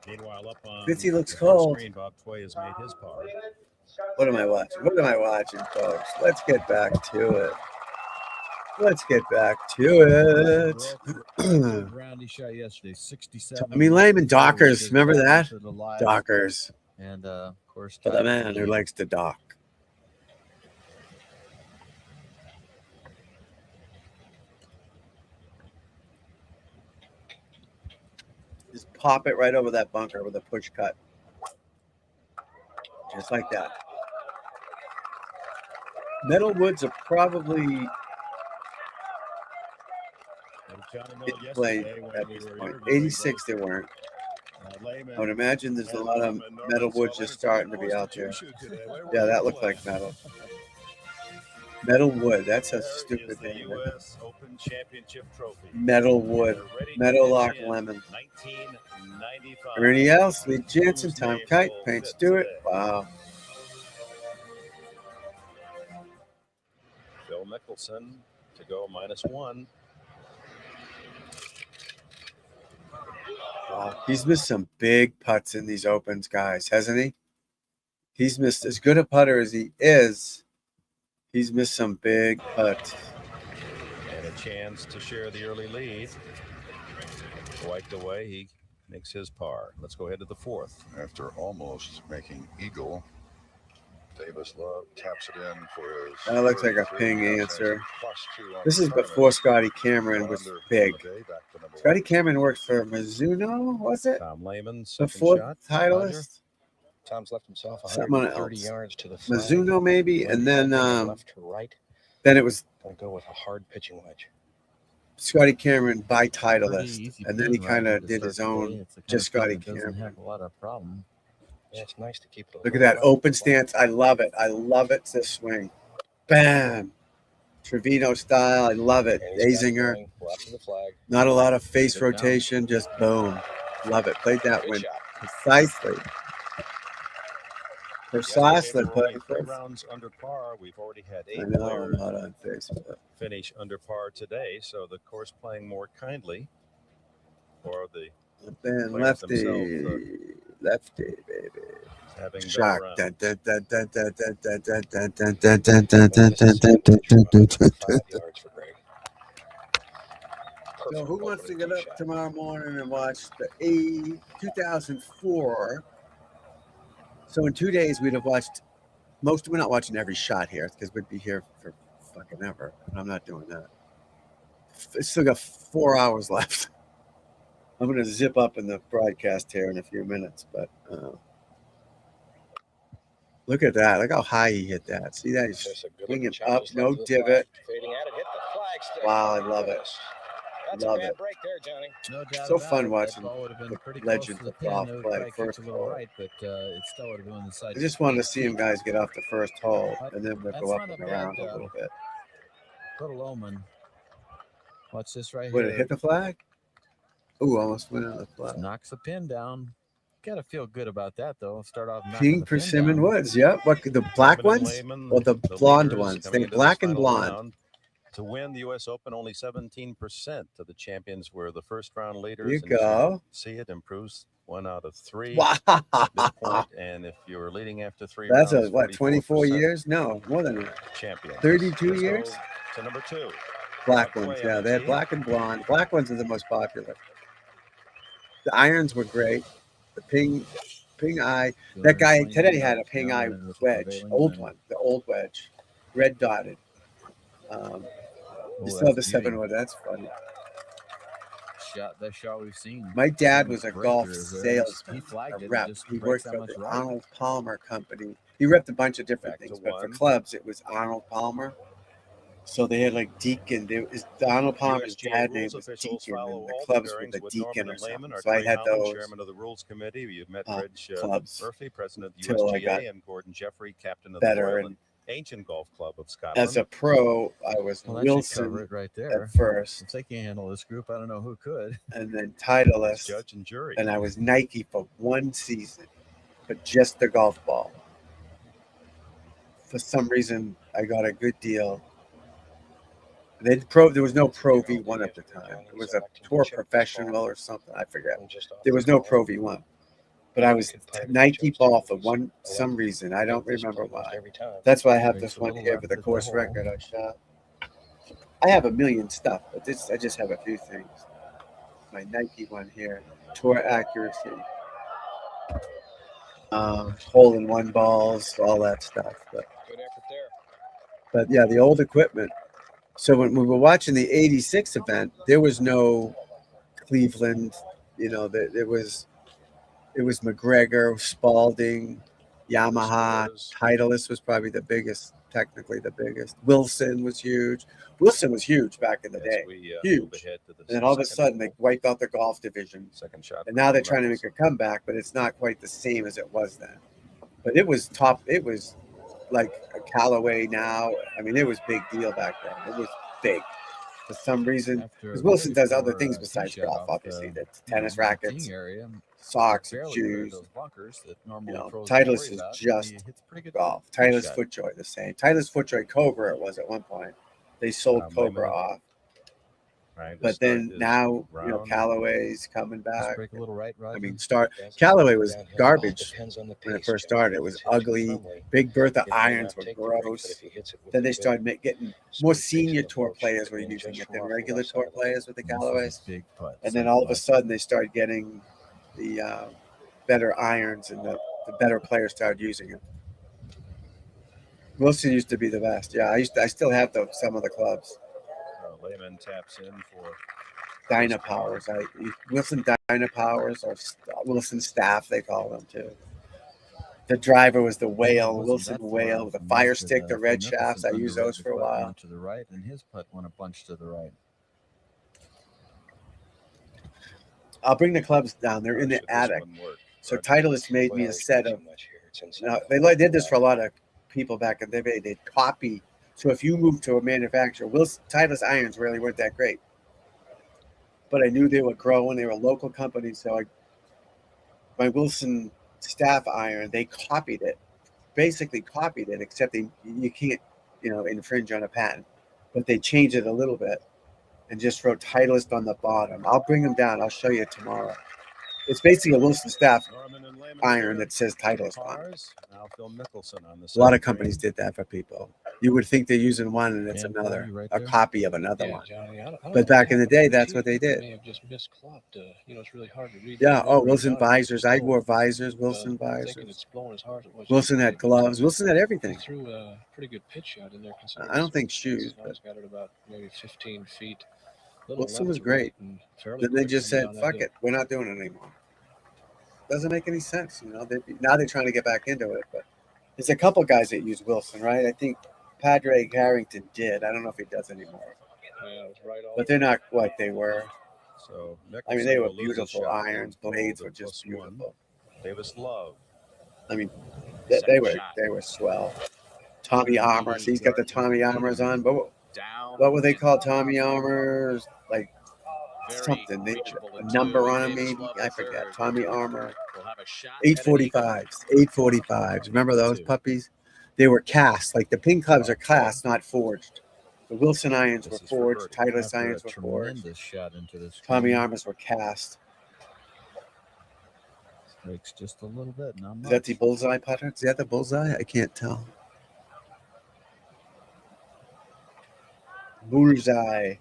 Meanwhile, up on Fitzy looks the first cold. green, Bob Tway has made his par. What am I watching? What am I watching, folks? Let's get back to it. Let's get back to it. Good round he shot yesterday, 67. Tommy Lehman, Dockers. His Remember ball that? to the live. Dockers. And, of course, For the tied man the who lead. likes to dock. Just pop it right over that bunker with a push cut. Just like that. Metal woods are probably played at this point. 86 they weren't. I would imagine there's a lot of metal woods just starting to be out there. Yeah, that looked like metal. Metal wood, that's a stupid The name. U.S. Open Championship Trophy. Metal wood. Metal lock lemon. 1995. Ernie Els, Lee Jansen, Tom Kite, Payne Stewart. Wow. Phil Mickelson to go -1. Wow. He's missed some big putts in these opens, guys, hasn't he? He's missed as good a putter as he is. He's missed some big putts. And a chance to share the early lead. Wiped away, he makes his par. Let's go ahead to the 4th. After almost making eagle, Davis Love taps it in for his. That looks like a 33, ping now answer. stands +2 on This the is tournament. before Scotty Cameron was Under big. on the day, back to number Scotty 1. Cameron worked for Mizuno, was it? Tom Lehman, The second fourth shot. titleist? Tom's left himself Someone 130 else. yards to the flag. Mizuno, maybe, and then left to right. Then it was Gonna go with a hard pitching wedge. Scotty Cameron by Pretty Titleist, easy and then he pin, kind Roger, of to did start his the day. own, It's the kind just of pin Scotty that doesn't Cameron. have a lot of problem. Yeah, it's nice to keep it. Look at that open stance. I love it. I love it. This swing. Bam. Trevino style. I love it. Azinger. Left to the flag. Not a lot of face rotation. Just boom. Love it. Played that one precisely. Precisely. Yesterday, there were only Played 3 rounds under par. We've already had I 8 know I'm players not on Facebook. finish under par today, so the course playing more kindly for the Then players lefty. themselves, Lefty, baby. having better Shock. rounds. Dun, dun, dun, dun, dun, dun, dun, dun, dun, dun, dun, dun, dun, dun, dun, dun, dun, dun, dun. 5 yards for Greg. So who wants to get up tomorrow morning and watch the 2004? So in 2 days we'd have watched most. We're not watching every shot here because we'd be here for fucking ever. And I'm not doing that. I still got 4 hours left. I'm going to zip up in the broadcast here in a few minutes, but look at that. Look how high he hit that. See that? He's swinging up, no divot. Wow, I love it. Love it. No doubt So about fun it. watching That ball would have been the pretty legends close of to the golf pin. play first To the hole. right, but it still would have been inside. I just want to see him guys get off the first hole, But and then we'll that's go up not and a around bad, a little bit. Little Omen. Watch this right Would here. it hit the flag? Ooh, almost went on the flag. Just knocks the pin down. Got to feel good about that, though. Start off knocking Pink the pin persimmon down. woods. Yep. What the black ones or the blonde ones? They black and blonde. To win the U.S. Open, only 17% of the champions were the first round leaders. There you and as go. see it improves 1 out of 3 Wow. at this point. And if you're leading after 3 That's rounds, a what? 24 years? No, more than that. Champion. 32 Let's years. go to number 2. Black ones. Yeah, they had black and blonde. Black ones are the most popular. The irons were great. The ping eye. That guy today had a ping eye wedge, old one, the old wedge, red dotted. You still have the 7-wood. That's funny. That shot we've seen. My dad was a golf breakers there. salesman, He flagged a it. rep. Just He breaks worked that for much the right. Arnold Palmer Company. He repped a bunch of different Back things, to but for 1. clubs, it was Arnold Palmer. So they had like Deacon. Arnold Palmer's USGA dad name rules was officials Deacon, follow and the all clubs were pairings the with Deacon Norman or and Lehman. something. Our So I Trey had Howland, those chairman of the Rules Committee. You've met Rich clubs Murphy, president of the till I got USGA, and Gordon Jeffrey, captain of better. the Royal And and Ancient Golf Club of Scotland. as a pro, I was Well, that should Wilson cover it right there. at first, If they can't handle this group, I don't know who could. and then Titleist, Judge and jury. and I was Nike for 1 season, but just the golf ball. For some reason, I got a good deal. There was no Pro V1 at the time. It was a Tour Professional or something. I forget. There was no Pro V1. But I was Nike ball for some reason. I don't remember why. That's why I have this one here for the course record I shot. I have a million stuff, but I just have a few things. My Nike one here, Tour accuracy, hole-in-one balls, all that stuff. But yeah, the old equipment. So when we were watching the '86 event, there was no Cleveland. It was McGregor, Spalding, Yamaha. Titleist was probably technically the biggest. Wilson was huge. Wilson was huge back in the day. Huge. And then all of a sudden, they wiped out the golf division. Second shot. And now they're trying to make a comeback, but it's not quite the same as it was then. But it was top. It was like a Callaway now. I mean, it was big deal back then. It was big. For some reason, because Wilson does other things besides golf, obviously. The tennis rackets, socks, and shoes. Titleist is just golf. Titleist FootJoy, the same. Titleist FootJoy Cobra it was at one point. They sold Cobra off. Right, but then now, Callaway's coming back. I mean, Callaway was garbage when it first started. It was ugly. Big Bertha irons were gross. Then they started getting more senior tour players were using it than regular tour players with the Callaways. And then all of a sudden they started getting the better irons, and the better players started using it. Wilson used to be the best. Yeah, I still have some of the clubs. Lehman taps in for Dyna Powers. Wilson Dyna Powers, or Wilson Staff, they call them too. The driver was the Whale, Wilson Whale, with the fire stick, the red shafts. I used those for a while. To the right, and his putt went a bunch to the right. I'll bring the clubs down. They're in the attic. So Titleist made me a set of. Now, they did this for a lot of people back in the day. They'd copy. So if you move to a manufacturer, Titleist irons really weren't that great. But I knew they were growing. They were local companies. So my Wilson Staff iron, they copied it. Basically copied it, except you can't, infringe on a patent. But they changed it a little bit and just wrote Titleist on the bottom. I'll bring them down. I'll show you tomorrow. It's basically a Wilson Staff iron that says Titleist on it. A lot of companies did that for people. You would think they're using one and it's And another, right a there. copy of another Yeah, one. Johnny. I don't But know back in the happened day, to that's T. what they He did. may have just misclocked. It's really hard to read. Yeah. the Oh, number Wilson Johnny just visors. I told. wore visors. But, Wilson thinking visors. it's blowing as hard as it was Wilson had yesterday, gloves. but, Wilson had he everything. threw a pretty good pitch shot in there. Considering I don't the think shoes, circumstances. Now but he's got it about maybe 15 feet. Little Wilson was left to right great. and fairly Then they quick just coming said, down that "Fuck hill. it, we're not doing it anymore." Doesn't make any sense, Now they're trying to get back into it, but there's a couple guys that use Wilson, right? I think Padre Harrington did. I don't know if he does anymore, Yeah, it was right off. but they're not what they were. So I mean, they Mickelson were will lose his beautiful shot irons. and Blades fold were at just +1. beautiful. Davis Love. I mean, they Second were shot. swell. Tommy Armour. So he's got the Tommy Armours on, but Down what were they in called? the Tommy rough. Armours, like Very something. They reachable a in number two. on them, Davis maybe. Love I the forget. third. Tommy Armour. Will have a shot at an eagle. 845s. 845s. Remember those puppies? They were cast. Like the pin clubs are cast, not forged. The Wilson irons This were is for forged. birdie. Titleist After irons a were forged. tremendous shot into this. Tommy Armours were cast. Breaks just a little bit. Not Is much. that the bullseye putter? Is that the bullseye? I can't tell. Bullseye.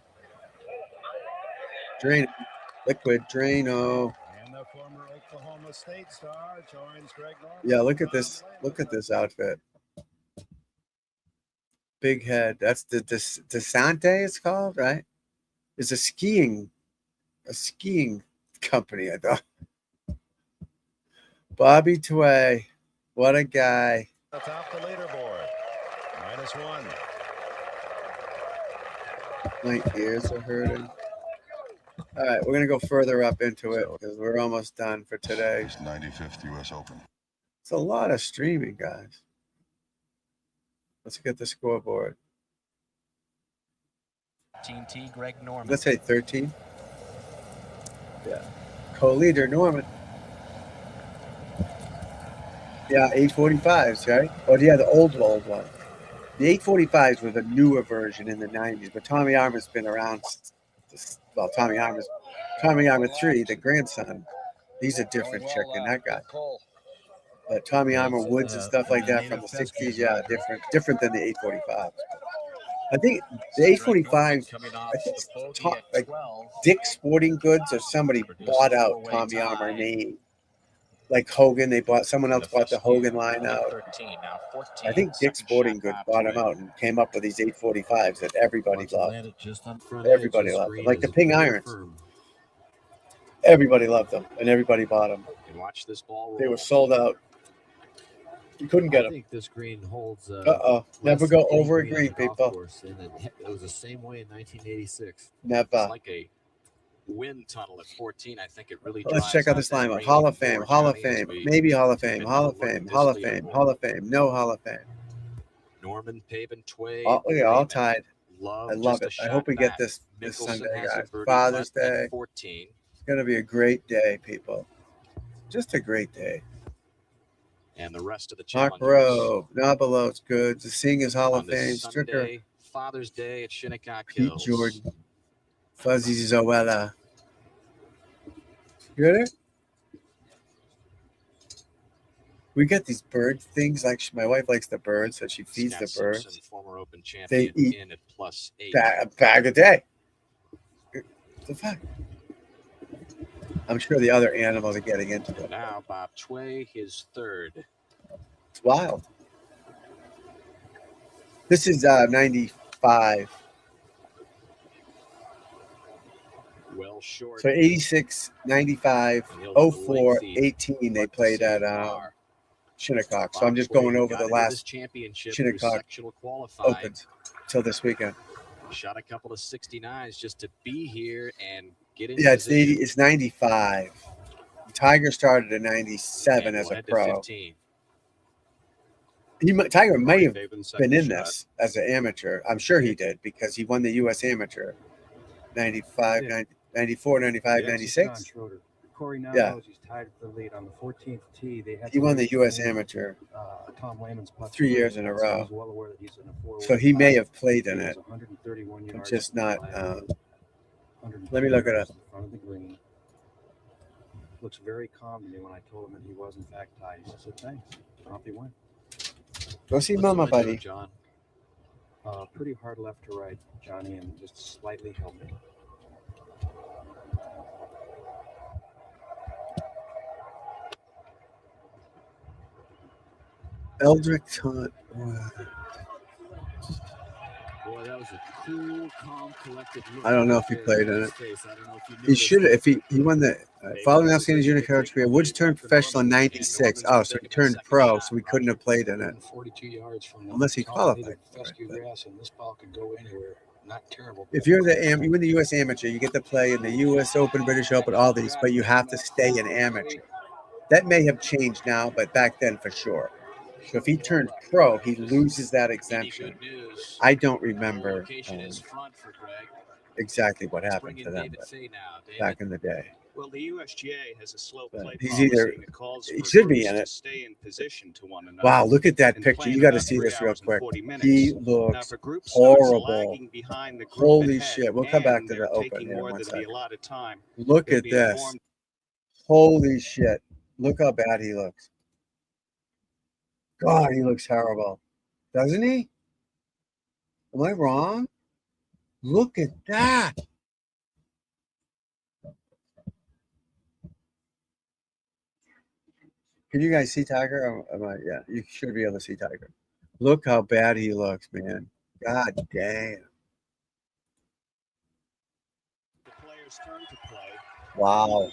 Drain. Liquid Drano. And the former Oklahoma State star joins Greg Norman. Yeah, look at this. Look at this outfit. Big head. That's the Desante it's called, right? It's a skiing company, I thought. Bobby Tway. What a guy. Atop the leaderboard. -1. My ears are hurting. All right, we're gonna go further up into it because we're almost done for today. His 95th U.S. Open. It's a lot of streaming, guys. Let's get the scoreboard. 13T Greg Norman. Let's say 13. Yeah. Co-leader Norman. Yeah, 845s, right? Oh, yeah, the old one. The 845s were the newer version in the 90s, but Tommy Armour's been around. Well, Tommy Armour 3, the grandson. He's a different chick than that guy. But Tommy Armour woods and stuff like that from the 60s, yeah, different than the 845s. I think the 845s, I think like Dick's Sporting Goods or somebody bought out Tommy Armour name. Like Hogan, someone else bought the Hogan line out. I think Dick's Sporting Goods bought him out and came up with these 845s that everybody loved. Everybody loved them. Like the Ping Irons. Everybody loved them, and everybody bought them. Watch this ball. They were sold out. You couldn't get I them. think this green holds. Never go over a green, people. And it was the same way in 1986. Never. It's like a wind tunnel at 14. I think it really. Let's check out this lineup. Hall of Fame, Hall of Fame, maybe Hall of Fame, Hall of Fame, Hall of Fame, Hall of Fame, no Hall of Fame. Norman, Pavin, Tway. All tied. I love it. I hope we get this Sunday, guys. Father's Day. 14. It's going to be a great day, people. Just a great day. And the rest of the Mark challengers. Rowe, Nobelo's good. The Seeing is Hall of Fame. Stricker. Sunday, Father's Day at Shinnecock Pete Hills. Jordan. Fuzzy Zoella. You ready? We get these bird things. Like my wife likes the birds, so she feeds Scott the birds. Simpson, former Open They champion, eat in at +8. a bag a day. It's a fact. I'm sure the other animals are getting into it. Now Bob Tway, his third. It's wild. This is 95. Well short. So 86, 95, 04, 18, they played at Shinnecock. So I'm just going over the last Shinnecock Opens till this weekend. Shot a couple of 69s just to be here and get in. Yeah, it's position. it's 95. Tiger started in 97 And as a led to pro. 15. Tiger may have David's been second in shot. this as an amateur. I'm sure he did because he won the U.S. Amateur 95, 94, 95, 96. Corey now Yeah. knows he's tied for the lead on the 14th tee. They had He won the to U.S. win, Amateur Tom Lehman's putt 3 to years win, in a so row. he's well aware that he's in a four-way So he may tie. have played in He it. was 131 I'm yards just from the not. line, Let me look it up. in front of the green. Looks very calm to me when I told him that he was in fact tied. He said, "Thanks." Off he went. Go see Listen Mama, into it, buddy. John. Pretty hard left to right, Johnny, and just slightly helping. Eldrick Hunt. Boy, that was a cool, calm, collected look. I don't know if he played in it. I don't know if you He should have. If he won the following outstanding junior college career. Woods turned professional in '96. Oh, so he turned pro, so he couldn't have played in it 42 yards from unless he qualified. fescue grass, and this ball could go anywhere. Not terrible. If you're you win the U.S. Amateur, you get to play in the U.S. Open, British Open, all these, but you have to stay an amateur. That may have changed now, but back then for sure. So if he turned pro, he loses that exemption. I don't remember exactly what happened to them back in the day. Well, the USGA has a slow play He's policy either that calls he for should be groups in to it. stay in position to one another. Wow, look at that and picture. play You in got to about see 3 this real hours and quick. 40 minutes. He Now, looks if a group starts horrible. lagging behind the group Holy ahead shit. We'll come back and to the they're Open taking here in more one than the second. allotted time, Look they'll at be this. informed. Holy shit. Look how bad he looks. God, he looks horrible. Doesn't he? Am I wrong? Look at that. Can you guys see Tiger? Yeah, you should be able to see Tiger. Look how bad he looks, man. God damn. Wow.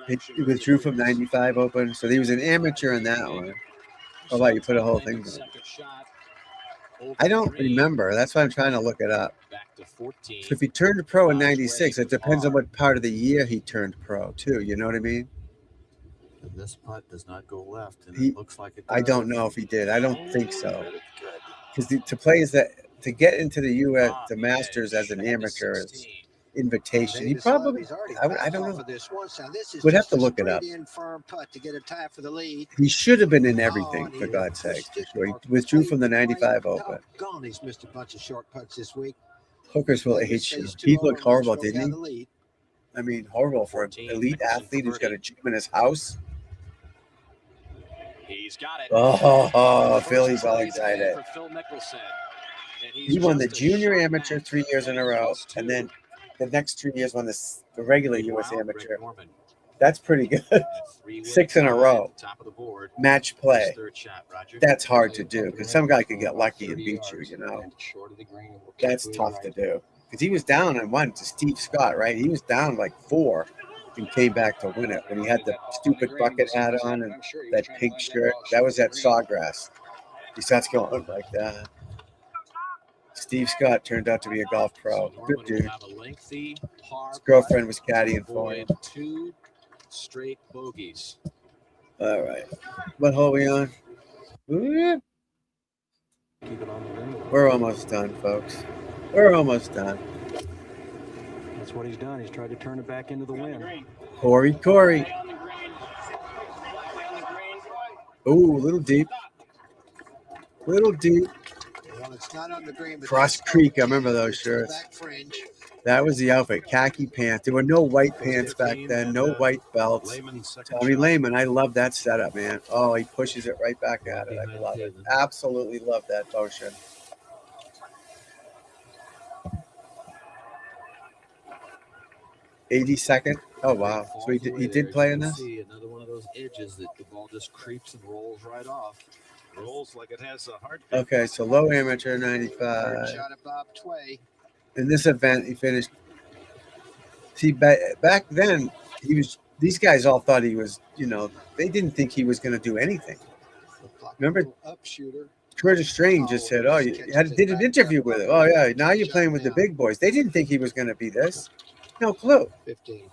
He withdrew from 95 Open, so he was an amateur in that one. How about you put a whole thing down? I don't remember. That's why I'm trying to look it up. So if he turned pro in 96, it depends on what part of the year he turned pro, too. You know what I mean? This putt does not go left, and He, it looks like it does. I don't know if he did. I don't think so. Because to play is that to get into the U.S. the Masters as an amateur is invitation. He probably I don't know. Would have to look it up. He should have been in everything, for God's sake. For sure. He withdrew from the 95 Open. He's missed a bunch of short putts this week. Hookers will hate you. He looked horrible, didn't he? I mean, horrible for an elite athlete who's got a gym in his house. He's got it. Oh, Philly's all excited. He won the junior amateur 3 years in a row, and then the next 3 years won the regular U.S. amateur. That's pretty good. 6 in a row. Match play. That's hard to do because some guy could get lucky and beat you, you know. That's tough to do. Because he was down and won to Steve Scott, right? He was down like 4 and came back to win it when he had the stupid bucket hat on and that pink shirt. That was at Sawgrass. He starts going like that. Steve Scott turned out to be a golf pro. Good dude. His girlfriend was caddying for him. 2 straight bogeys. All right. What hole are we on? We're almost done, folks. We're almost done. That's what he's done. He's tried to turn it back into the wind. Corey. Ooh, a little deep. Little deep. Well, it's not on the green, but Cross Creek, I remember those shirts. That was the outfit. Khaki pants. There were no white pants back then, no white belts. Tommy Lehman, I love that setup, man. Oh, he pushes it right back at it. I love it. Absolutely love that motion. '82nd. Oh wow! So he did play in this. Another one of those edges that the ball just creeps and rolls right off. Rolls like it has a heart. Okay, so low amateur 95. Shot at Bob Tway. In this event, he finished. See, back then, he was. These guys all thought he was. You know, they didn't think he was going to do anything. Remember, Curtis Strange just said, "Oh, you did an interview with him. Oh yeah, now you're playing with the big boys." They didn't think he was going to be this. No clue. 15.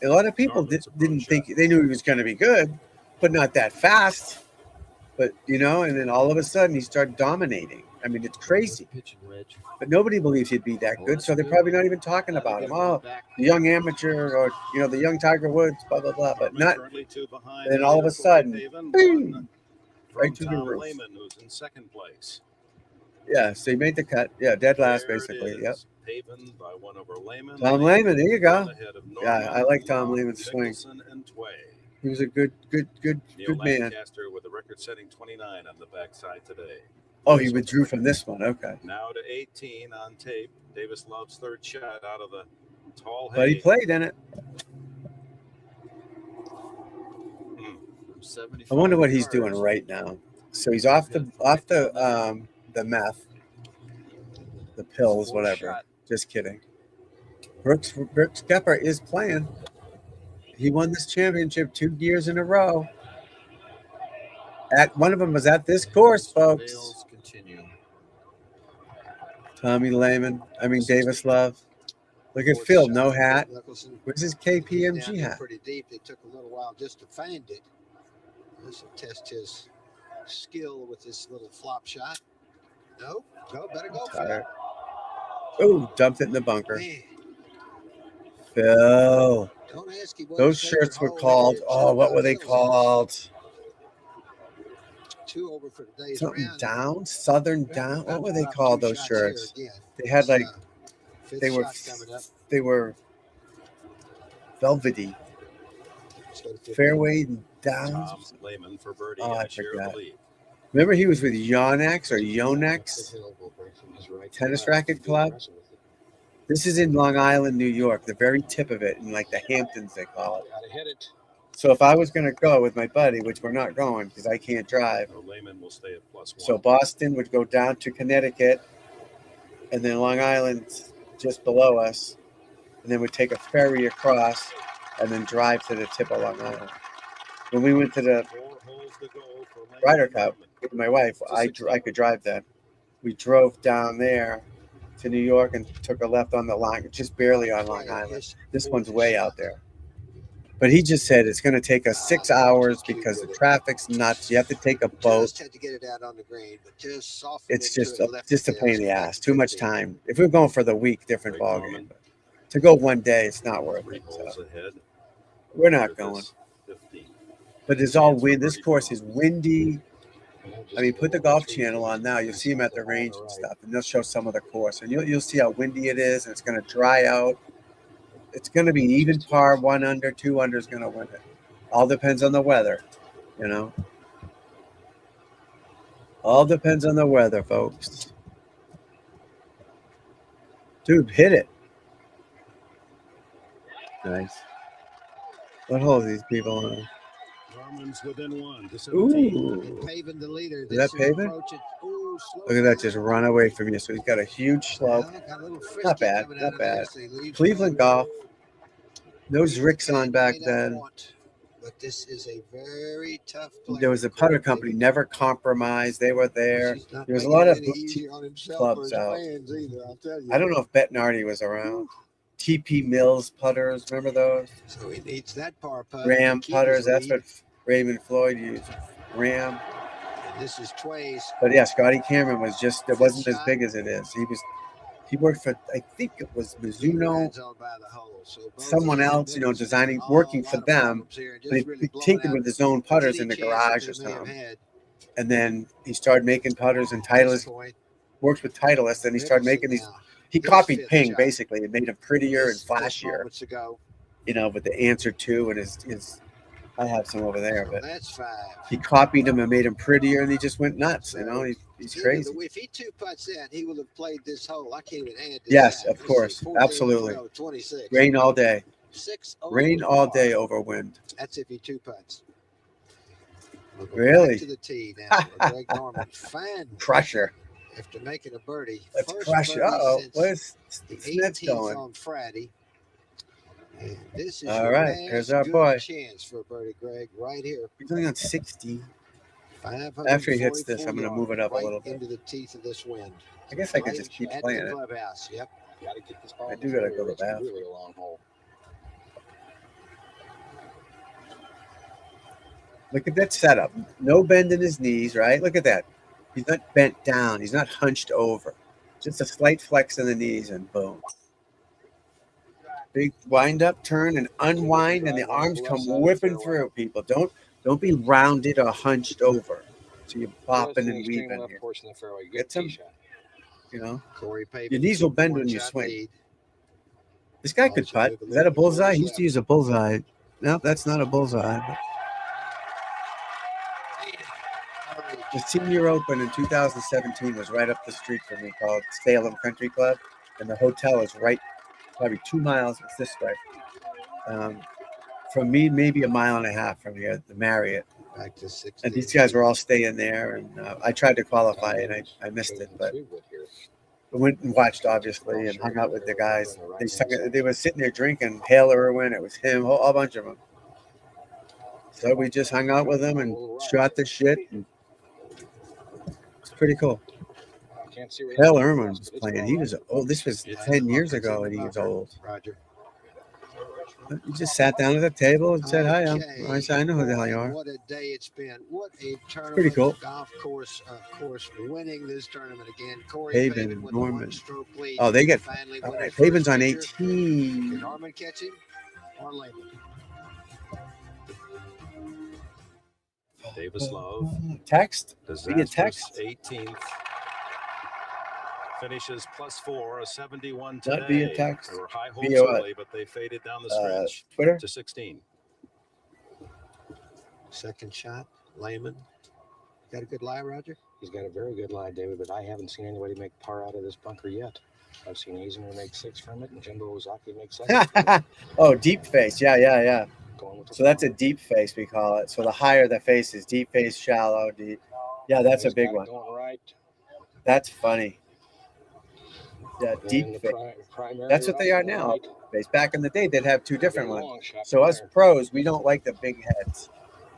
A lot of people didn't think they knew he was going to be good, but not that fast. But you know, and then all of a sudden he started dominating. I mean, it's crazy. But nobody believes he'd be that good, so they're probably not even talking about him. Oh, the young amateur, or you know, the young Tiger Woods, blah blah blah. But not. And then all of a sudden, bing, right to the roof. Lehman, who's in second place. Yeah, so he made the cut. Yeah, dead last basically. Yep. Paven by 1 over Lehman. Tom Lehman, there you go. Yeah, I like Tom Lehman's swing. He was a good Neil man. Lancaster with a record-setting 29 on the backside today. Oh, he withdrew from this one. Okay. Now to 18 on tape. Davis Love's third shot out of the tall hay. But he played in it. I wonder what he's doing right now. So he's off the meth, the pills, whatever. Just kidding. Brooks Koepka is playing. He won this championship 2 years in a row. One of them was at this course, folks. Tommy Lehman. Davis Love. Look at Phil, no hat. Where's his KPMG hat? Pretty deep. It took a little while just to find it. This will test his skill with this little flop shot. No, better go for it. Oh, dumped it in the bunker. Man. Phil. Those shirts were called. Oh, what were they called? 2 over for today's something round. down, Southern down. What were they called? Those shirts? They had like they were velvety. Fairway down. Oh, I forgot. Remember he was with Yonex or Yonex Tennis Racket Club. This is in Long Island, New York, the very tip of it, in like the Hamptons, they call it. So if I was going to go with my buddy, which we're not going because I can't drive, so Boston would go down to Connecticut, and then Long Island's just below us, and then we'd take a ferry across, and then drive to the tip of Long Island. When we went to the Ryder Cup with my wife, I could drive then. We drove down there to New York and took a left on the line, just barely on Long Island. This one's way out there. But he just said it's going to take us 6 hours because the traffic's nuts. You have to take a boat. Just had to get it out on the green, but just It's just a pain in the ass. Too much time. If we're going for the week, different ballgame. But to go one day, it's not worth it. So we're not going. But it's all wind. This course is windy. I mean, put the Golf Channel on now. You'll see them at the range and stuff, and they'll show some of the course. And you'll see how windy it is, and it's going to dry out. It's going to be even par, 1 under, 2 under is going to win it. All depends on the weather, you know. All depends on the weather, folks. Dude, hit it. Nice. What hole are these people on? Ooh. Paving the leader. Is that paving? Look at that, just run away from you. So he's got a huge slope. Not bad, not bad. Cleveland Golf. Those Ricks on back then. But this is a very tough player. There was a putter company, Never Compromise. They were there. There was a lot of clubs out. I don't know if Bettinardi was around. TP Mills putters, remember those? So he needs that par putt. Ram putters, that's what Raymond Floyd used. Ram. And this is Tway's. But yeah, Scotty Cameron was just, it wasn't as big as it is. He worked for, I think it was Mizuno, someone else, you know, designing, working for them. But he tinkered with his own putters in the garage or something. And then he started making putters and Titleist, worked with Titleist, and he started making these. He copied Ping, basically. It made him prettier and flashier, you know, with the answer to and his I have some over there, but he copied him and made him prettier, and he just went nuts, you know. He's crazy. If he 2-putts that, he will have played this hole. I can't even add to yes, that. of course. Absolutely. Rain all day. Rain all day over wind. That's if he 2-putts. Really? To the tee now. Greg Norman. Fine. Crusher. After making a birdie. Let's crush it. Uh-oh. Where's Smith going? On Friday. And this is all right. Here's our boy. Chance for birdie, Greg, right here. He's only on 60. After he hits this, I'm going to move it up a little bit. Into the teeth of this wind. I guess I could just keep playing it. Yep. I do got to go to the bathroom. Really long hole. Look at that setup. No bend in his knees, right? Look at that. He's not bent down. He's not hunched over. Just a slight flex in the knees, and boom. Big wind up, turn, and unwind, and the arms come whipping through. People, don't be rounded or hunched over. So you're bopping and weaving here. Get some, you know. Your knees will bend when you swing. This guy could putt. Is that a bullseye? He used to use a bullseye. No, that's not a bullseye. The Senior Open in 2017 was right up the street from me, called Salem Country Club, and the hotel is right, probably 2 miles. It's this way. From me, maybe a mile and a half from here, the Marriott. Back to 16. And these guys were all staying there, and I tried to qualify, and I missed it, but I went and watched, obviously, and hung out with the guys. They were sitting there drinking. Hale Irwin, it was him, a whole bunch of them. So we just hung out with them and shot the shit. And it's pretty cool. Hale Irwin was playing. He was old. This was 10 years ago, and he was old. Roger. He just sat down at the table and said, "Hi." I said, "I know who the hell you are." What a day it's been. What a tournament. Pretty cool. Golf course, winning this tournament again. Corey Paven, with Norman. a stroke lead. Oh, they get. Finally All win right, his first Paven's on major. 18. Can Norman catch him or Lehman? Davis Love. Text? We get Disastrous text? 18th. Finishes +4, a 71 today. Not via text. They were high hopes Via what? early, but they faded down the stretch Twitter? to 16. Second shot, Lehman. Got a good lie, Roger? He's got a very good lie, David, but I haven't seen anybody make par out of this bunker yet. I've seen Eisner make 6 from it, and Jimbo Ozaki make 7. Oh, deep face. Yeah. So that's a deep face, we call it. So the higher the face is, deep face, shallow, deep. Yeah, that's a big one. Going right. That's funny. Yeah, deep face. That's what they are now. Face. Back in the day, they'd have 2 different ones. So us pros, we don't like the big heads.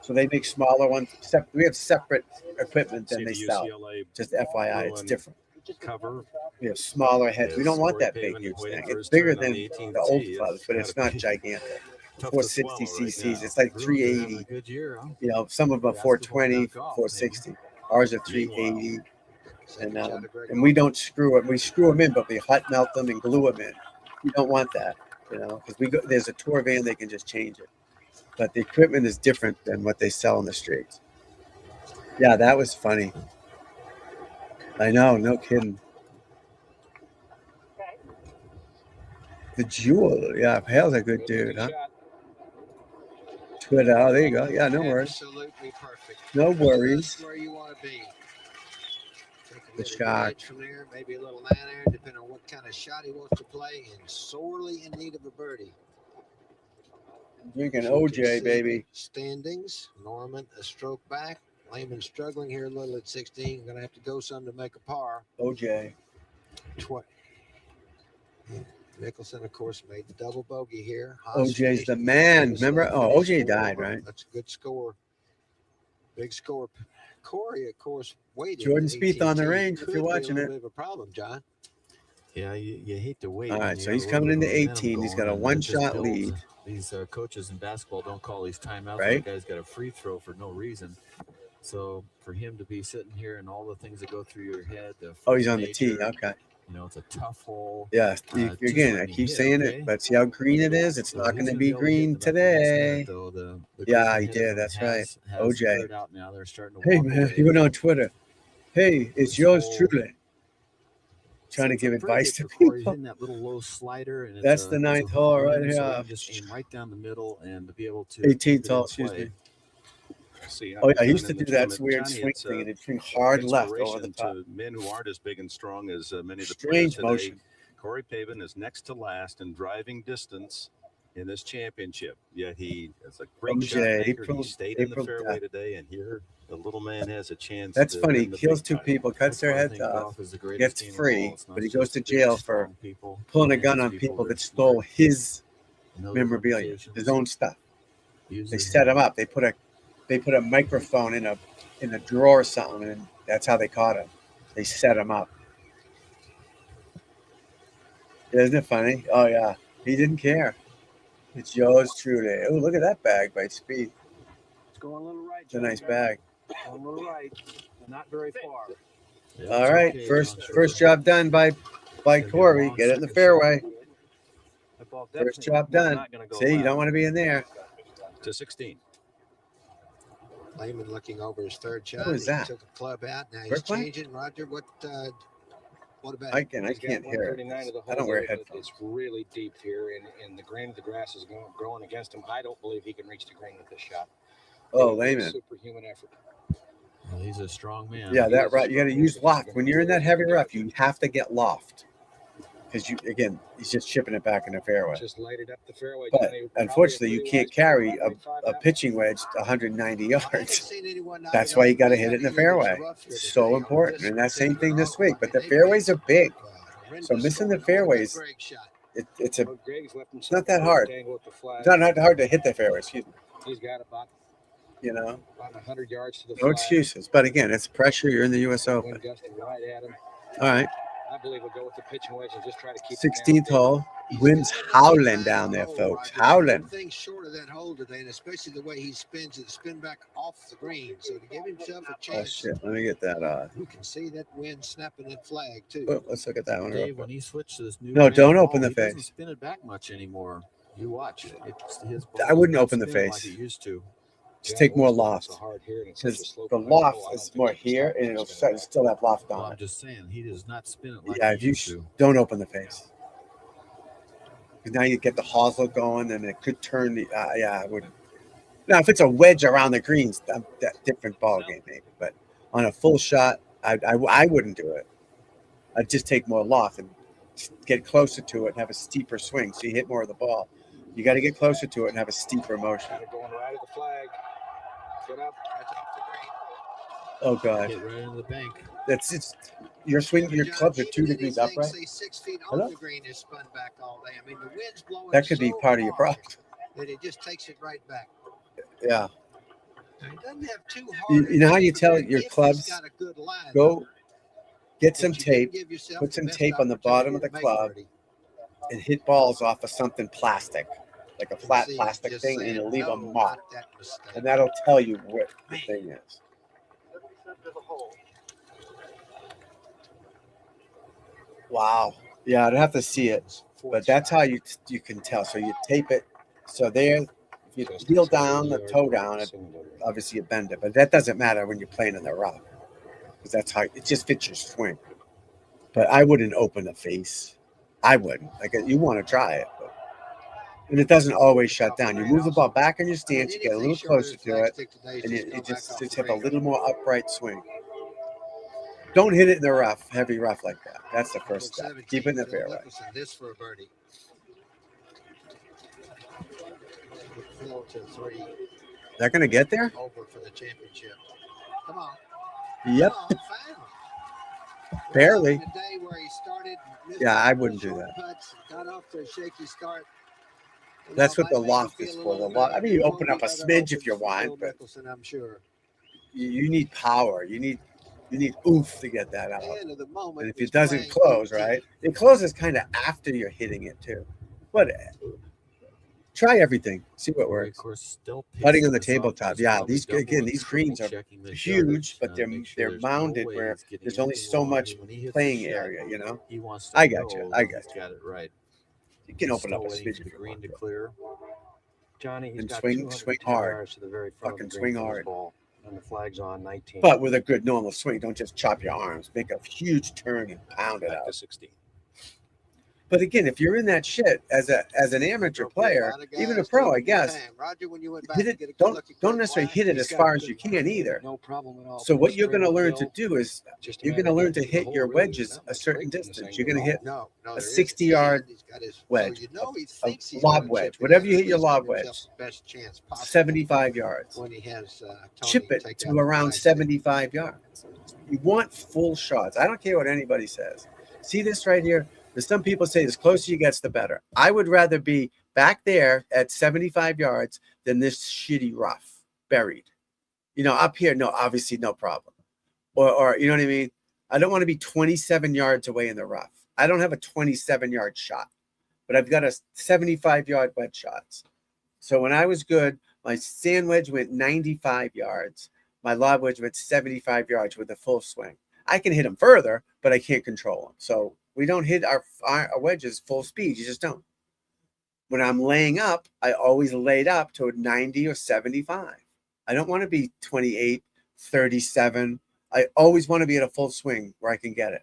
So they make smaller ones. We have separate equipment than they sell. Just FYI, it's different. Cover. We have smaller heads. We don't want that big huge thing. It's bigger than the old clubs, but it's not gigantic. 460 cc's. It's like 380. You know, some of them are 420, 460. Ours are 380. And we don't screw it. We screw them in, but we hot melt them and glue them in. You don't want that, you know, because there's a tour van, they can just change it. But the equipment is different than what they sell on the streets. Yeah, that was funny. I know, no kidding. The Jewel, yeah, Hale's a good dude, huh? Twitter, oh, there you go. Yeah, no worries. Absolutely perfect. No worries. That's where you want to be. The shot. From there, maybe a little man there, depending on what kind of shot he wants to play, and sorely in need of a birdie. Drinking OJ, baby. Standings. Norman a stroke back. Lehman struggling here a little at 16. Going to have to go some to make a par. OJ. Mickelson, of course, made the double bogey here. OJ's the man. Remember? Oh, OJ died, right? That's a good score. Big score. Corey, of course, waited. Jordan Spieth on the range if you're watching it. Bit of a problem, John. Yeah, you hate to wait. All right, so he's coming into 18. He's got a one-shot lead. These coaches in basketball don't call these timeouts. Right. The guy's got a free throw for no reason. So for him to be sitting here and all the things that go through your head. Oh, he's on the tee. Okay. You know, it's a tough hole. Yeah, again, I keep saying it, but see how green it is? It's not going to be green today. Yeah, he did. That's right. OJ. Hey, man, he went on Twitter. Hey, it's yours truly. Trying to give advice to people. That little low slider, and that's the 9th hole right here. Just aim right down the middle and to be able to. 18th hole, excuse me. Oh, yeah, I used to do that weird swing thing, and it'd swing hard left over the top. To men who aren't as big and strong as many of the Strange players today. motion. Corey Pavin is next to last in driving distance in this championship. Yet he is a great shot maker. He stayed in the fairway today, and here the little man has a chance. That's funny. He kills 2 people, cuts their heads off, gets free, but he goes to jail for pulling a gun on people that stole his memorabilia, his own stuff. They set him up. They put a microphone in a drawer or something, and that's how they caught him. They set him up. Isn't it funny? Oh, yeah. He didn't care. It's yours truly. Oh, look at that bag by Speed. It's going a little right. It's a nice bag. Going a little right. Not very far. All right. First job done by Corey. Get it in the fairway. First job done. See, you don't want to be in there. To 16. Lehman looking over his third shot. What was that? He took a club out. Now he's Brooklyn? changing. Roger, what about? I can't hear it. I don't wear headphones. It's really deep here, and the grain of the grass is growing against him. I don't believe he can reach the green with this shot. Oh, Lehman. Superhuman effort. Well, he's a strong man. Yeah, that right. You got to use loft. When you're in that heavy rough, you have to get loft. Because he's just chipping it back in the fairway. Just light it up the fairway. But unfortunately, you can't carry a pitching wedge 190 yards. That's why you got to hit it in the fairway. It's so important. And that same thing this week. But the fairways are big. So missing the fairways, it's not that hard. It's not hard to hit the fairway, excuse me. He's got about, about 100 yards to the no flag. excuses. But again, it's pressure. You're in the U.S. Open. Wind gusting right at him. All right. I believe we'll go with the pitching wedge and just try to keep 16th hole. Wind's howling down there, folks. Howling. Things short of that hole today, and especially the way he spins it, spin back off the green. So to give himself a Oh, chance, shit. Let me get that. you can see that wind snapping that flag too. Oh, let's look at that one. real Dave, quick. when he switched to this new No, brand don't ball, open the he doesn't face. spin it back much anymore. You watch it. His I wouldn't ball's open the not spinning face. Like it used to. Just take more loft. Because the loft is more here, and it'll still have loft Well, on I'm it. just saying, he does not spin it like Yeah, he if you used to. don't open the face. Because now you get the hosel going, and it could turn the. I wouldn't. Now, if it's a wedge around the greens, that different ball game, maybe. But on a full shot, I wouldn't do it. I'd just take more loft and get closer to it and have a steeper swing, so you hit more of the ball. You got to get closer to it and have a steeper motion. They're going right at the flag. Get up. That's off the green. Oh God, Get right into the bank. that's it's your swing. Your clubs are 2 degrees upright. Say 6 feet Hello? off the green is spun back all day. I mean, the wind's blowing. That could be so part of your hard problem. that it just takes it right back. Yeah. Now, he doesn't have too hard. You know how you tell if your he's clubs got a good line, go get but some you didn't tape, give yourself put the some best tape on the bottom of the opportunity to make club, birdie. and hit balls off of something plastic, like a flat See, plastic just thing, and saying, you'll leave a no, mark, not that mistake. and that'll tell you what the thing is. Wow. Yeah, I'd have to see it, but that's how you can tell. So you tape it. So there, if you heel down, the toe down, obviously you bend it, but that doesn't matter when you're playing in the rough, because that's how it just fits your swing. But I wouldn't open the face. I wouldn't. Like, you want to try it, but, and it doesn't always shut down. You move the ball back in your stance, you get a little closer to it, and you just have a little more upright swing. Don't hit it in the rough, heavy rough like that. That's the first step. Keep it in the fairway. This for a birdie. Phil to 3 They're gonna get there. over for the championship. Come on. Yep. Come on, finally. Barely. The day where he started, Yeah, I wouldn't do that. putts, got off to a shaky start. That's what the loft is for. The loft. I mean, you open up a smidge if you want, but I'm sure. you need power. You need oomph to get that out. And at the moment, And if it doesn't close, right? It closes kind of after you're hitting it too. But try everything. See what works. Of course, still Putting on the pacing this tabletop. off. Yeah, Probably these double again, and these triple greens are checking the huge, shutters, but they're make sure there's no mounded way where he's getting there's only anything so wrong. much When he hits playing the shot, area, you know. He wants to I got you. know I that got he's you. got it right. You can open Still up a waiting smidge for if the you green want to to. clear. Johnny, he's And got swing 210 hard. yards to the very front Fucking of the swing green for his hard. ball, and the flag's on 19. But with a good normal swing, don't just chop your arms. Make a huge turn and pound it Back to out. 16. But again, if you're in that shit as an amateur player, even a pro, I guess, Roger, when you went back hit to it. get a good Don't look at don't necessarily hit it as far as you can either. No problem at all. So what Pretty you're going to straight learn to uphill. do is Just a you're going to matter of learn to getting the hit hole your really. wedges Not a much certain break in this distance. thing You're going to hit No, a there isn't. 60-yard He's got his, wedge, so you know he a thinks he's lob gonna wedge, chip it whatever in. you hit your He's got lob himself wedge, the best chance possible 75 yards. when he has Tony Chip it take to out the around flag. 75 yards. You want full shots. I don't care what anybody says. See this right here? There's some people say the closer you get, the better. I would rather be back there at 75 yards than this shitty rough, buried. You know, up here, no, obviously no problem. Or you know what I mean? I don't want to be 27 yards away in the rough. I don't have a 27-yard shot, but I've got a 75-yard wedge shots. So when I was good, my sand wedge went 95 yards. My lob wedge went 75 yards with a full swing. I can hit them further, but I can't control them. So we don't hit our wedges full speed. You just don't. When I'm laying up, I always laid up to a 90 or 75. I don't want to be 28, 37. I always want to be at a full swing where I can get it.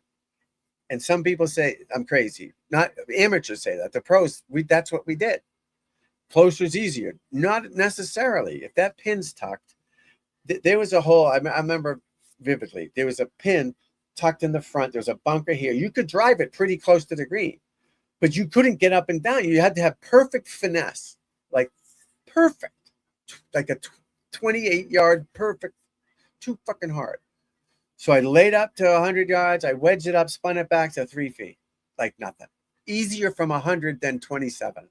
And some people say I'm crazy. Not amateurs say that. The pros, that's what we did. Closer is easier. Not necessarily. If that pin's tucked, there was a hole. I remember vividly. There was a pin tucked in the front. There's a bunker here. You could drive it pretty close to the green, but you couldn't get up and down. You had to have perfect finesse, like perfect, like a 28-yard perfect, too fucking hard. So I laid up to 100 yards. I wedged it up, spun it back to 3 feet, like nothing. Easier from 100 than 27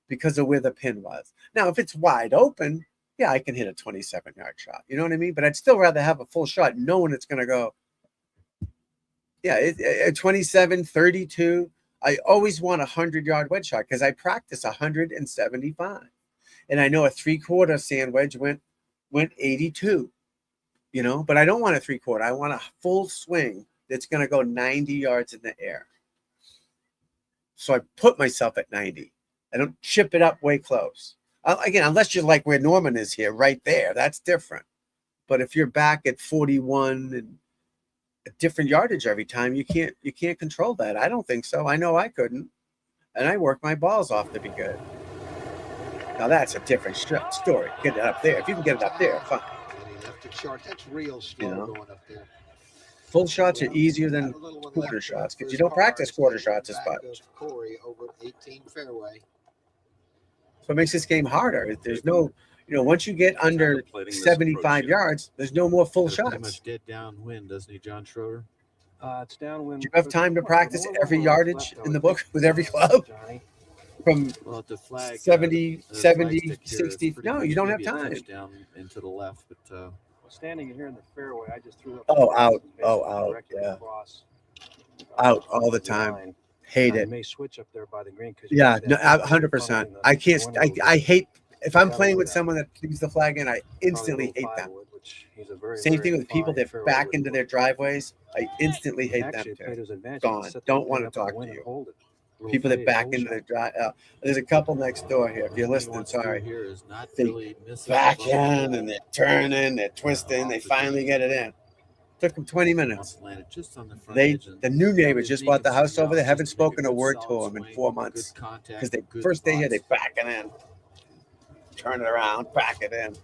because of where the pin was. Now, if it's wide open, yeah, I can hit a 27-yard shot. You know what I mean? But I'd still rather have a full shot knowing it's going to go. Yeah, 27, 32. I always want a 100-yard wedge shot because I practice 175. And I know a 3/4 sand wedge went 82, you know, but I don't want a 3/4. I want a full swing that's going to go 90 yards in the air. So I put myself at 90. I don't chip it up way close. Again, unless you're like where Norman is here, right there, that's different. But if you're back at 41 and a different yardage every time, you can't control that. I don't think so. I know I couldn't, and I work my balls off to be good. Now that's a different story. Get it up there. If you can get it up there, fine. And he left it short. That's real slow going up there. Full shots are easier than quarter shots because you don't practice quarter shots as much. Corey over 18 fairway. So it makes this game harder. There's no, once you get under 75 yards, there's no more full shots. Pretty much dead downwind, doesn't he, John Schroeder? It's downwind. Do you have time to practice every yardage in the book with every club? From the flag, 70, the 70, flag 60. No, you don't have time. Down and to the left, but standing here in the fairway, I just threw up. Out. Yeah. Out all the time. Hate it. May switch up there by the green. Yeah, no, 100%. I can't. I hate if I'm playing with someone that leaves the flag in. I instantly hate them. Same thing with people that back into their driveways. I instantly hate them too. Gone. Don't want to talk to you. People that back into their drive. There's a couple next door here. If you're listening, sorry. They back in and they're turning, they're twisting. They finally get it in. Took them 20 minutes. The new neighbors just bought the house over there. Haven't spoken a word to them in 4 months because they first day here they back it in, turn it around, back it in.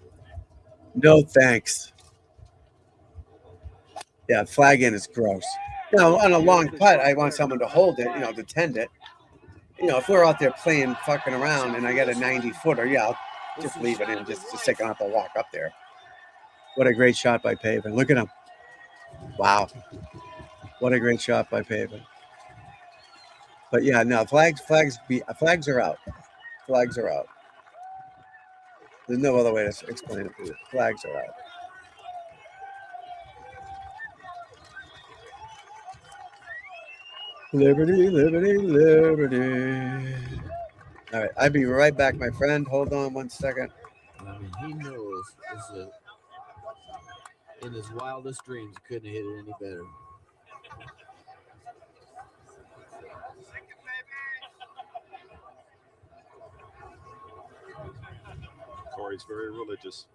No thanks. Yeah, flag in is gross. Now on a long putt, I want someone to hold it, to tend it. If we're out there playing fucking around and I got a 90-footer, yeah, I'll just leave it in just a second. I have to walk up there. What a great shot by Pavin. Look at him. Wow. What a great shot by Pavin. But yeah, no, flags are out. Flags are out. There's no other way to explain it to you. Flags are out. Liberty, liberty, liberty. All right, I'll be right back, my friend. Hold on 1 second. I mean, he knows in his wildest dreams he couldn't hit it any better. Corey's very religious.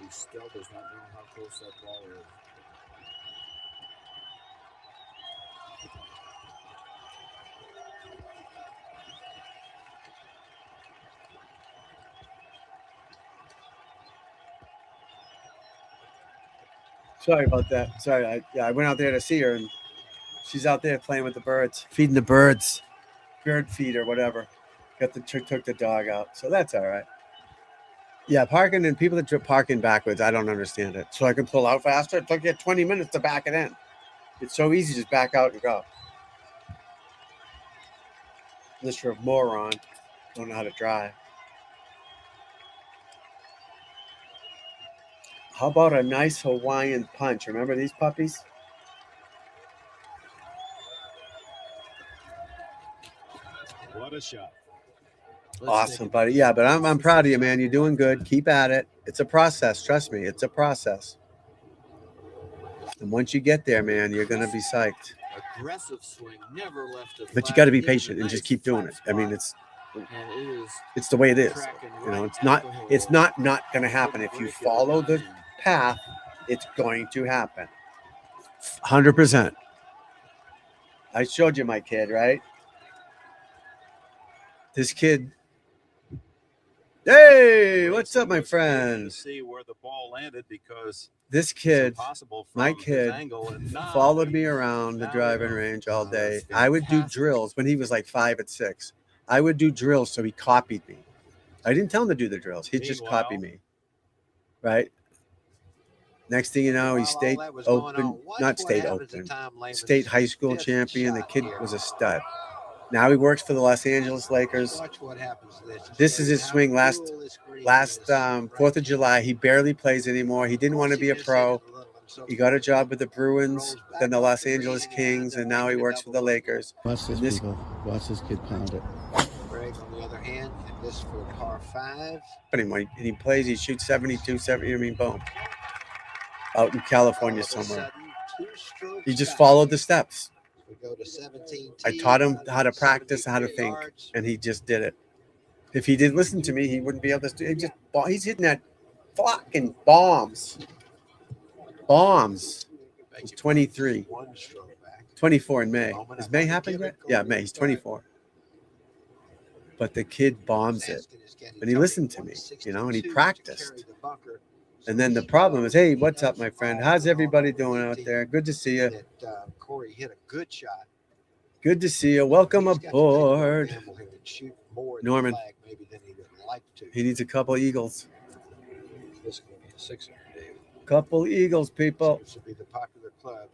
He still does not know how close that ball is. Sorry about that. Sorry, I went out there to see her, and she's out there playing with the birds, feeding the birds, bird feed or whatever. Took the dog out, so that's all right. Yeah, parking and people that park in backwards, I don't understand it. So I can pull out faster. It took you 20 minutes to back it in. It's so easy, just back out and go. Unless you're a moron, don't know how to drive. How about a nice Hawaiian punch? Remember these puppies? What a shot. Awesome, buddy. Yeah, but I'm proud of you, man. You're doing good. Keep at it. It's a process. Trust me, it's a process. And once you get there, man, you're gonna be psyched. Aggressive swing, never left it. But you got to be patient and just keep doing it. I mean, it's the way it is. You know, it's not going to happen. If you follow the path, it's going to happen. 100%. I showed you my kid, right? This kid. Hey, what's up, my friend? See where the ball landed because this kid, my kid, followed me around the driving range all day. I would do drills when he was like 5 and 6. I would do drills, so he copied me. I didn't tell him to do the drills. He'd just copy me, right? Next thing you know, he state open, not state open, state high school champion. The kid was a stud. Now he works for the Los Angeles Lakers. This is his swing. Last 4th of July, he barely plays anymore. He didn't want to be a pro. He got a job with the Bruins, then the Los Angeles Kings, and now he works for the Lakers. Watch this, people. Watch this kid pound it. Greg, on the other hand, and this for par 5. Anymore, and he plays. He shoots 72, 70. I mean, boom. Out in California somewhere. He just followed the steps. We go to 17. I taught him how to practice, how to think, and he just did it. If he didn't listen to me, he wouldn't be able to do it. He's hitting that fucking bombs. Bombs. He's 23. 24 in May. Has May happened yet? Yeah, May. He's 24. But the kid bombs it. And he listened to me, you know, and he practiced. And then the problem is, hey, what's up, my friend? How's everybody doing out there? Good to see you. Corey hit a good shot. Good to see you. Welcome aboard. Norman. He needs a couple eagles. This is going to be a 6 iron, Dave. Couple eagles, people. This would be the popular club.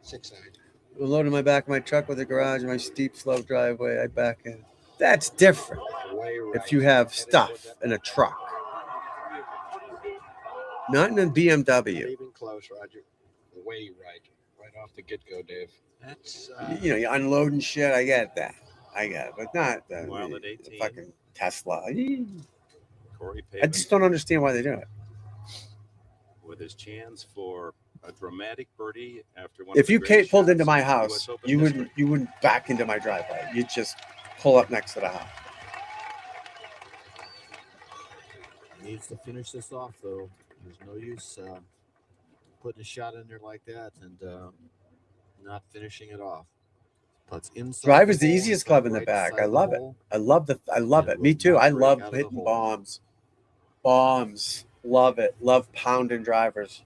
6 iron. I'm loading my back of my truck with a garage and my steep, slow driveway. I back in. That's different if you have stuff in a truck. Not in a BMW. Even close, Roger. Way right. Right off the get-go, Dave. That's you know, you're unloading shit. I get that. I get it. But not the fucking Tesla. Corey I just don't understand why they do it. with his chance for a dramatic birdie after one. If you pulled into my house, you wouldn't back into my driveway. You'd just pull up next to the house. Needs to finish this off, though. There's no use putting a shot in there like that and not finishing it off. Putts inside. Drive is the easiest club in the bag. I love it. I love it. Me too. I love hitting bombs. Bombs. Love it. Love pounding drivers.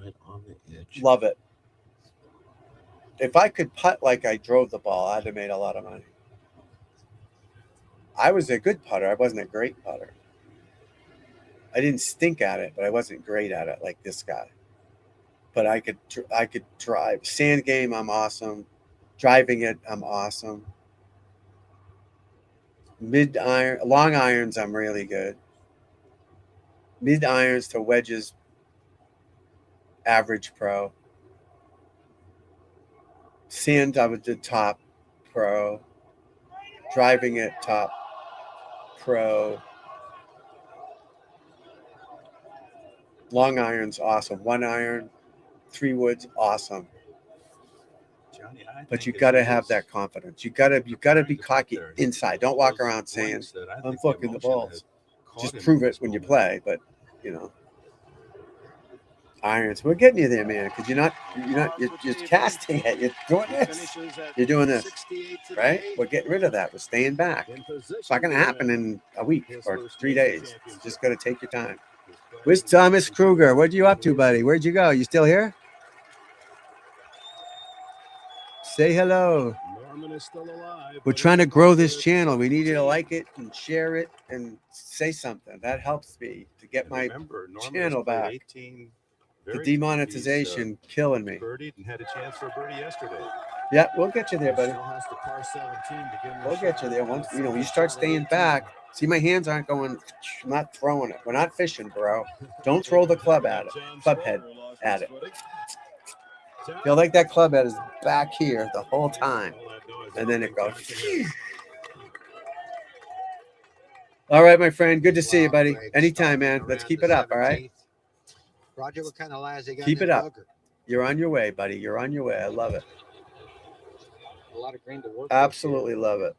Right on the edge. Love it. If I could putt like I drove the ball, I'd have made a lot of money. I was a good putter. I wasn't a great putter. I didn't stink at it, but I wasn't great at it like this guy. But I could drive. Sand game, I'm awesome. Driving it, I'm awesome. Long irons, I'm really good. Mid irons to wedges, average pro. Sand, I would do top pro. Driving it, top pro. Long irons, awesome. 1 iron, 3 woods, awesome. Johnny, but you got to have that confidence. You got to be cocky inside. Don't walk around saying, "I'm fucking the balls." Just prove it when you play. But you know, irons. We're getting you there, man. Because you're casting it. You're doing this. You're doing this, right? We're getting rid of that. We're staying back. It's not going to happen in a week or 3 days. You just got to take your time. Where's Thomas Kruger? What you up to, buddy? Where'd you go? You still here? Say hello. Norman is still alive. We're trying to grow this channel. We need you to like it and share it and say something. That helps me to get my channel back. 18 Very demonetization killing me. birdied and had a chance for a birdie yesterday. Yeah, we'll get you there, buddy. Still has the par 17 to give him a We'll get shot you there at once. the You know, you second start shot at staying 18. back. See, my hands aren't going. I'm not throwing it. We're not fishing, bro. Don't throw the club at it. Club head at it. Feel like that club head is back here the whole time, and then it goes. All right, my friend. Good to see you, buddy. Anytime, man. Let's keep it up. All right. Roger, what kind of lies they got? Keep in it that up. bunker? You're on your way, buddy. You're on your way. I love it. A lot of green to work. Absolutely love it.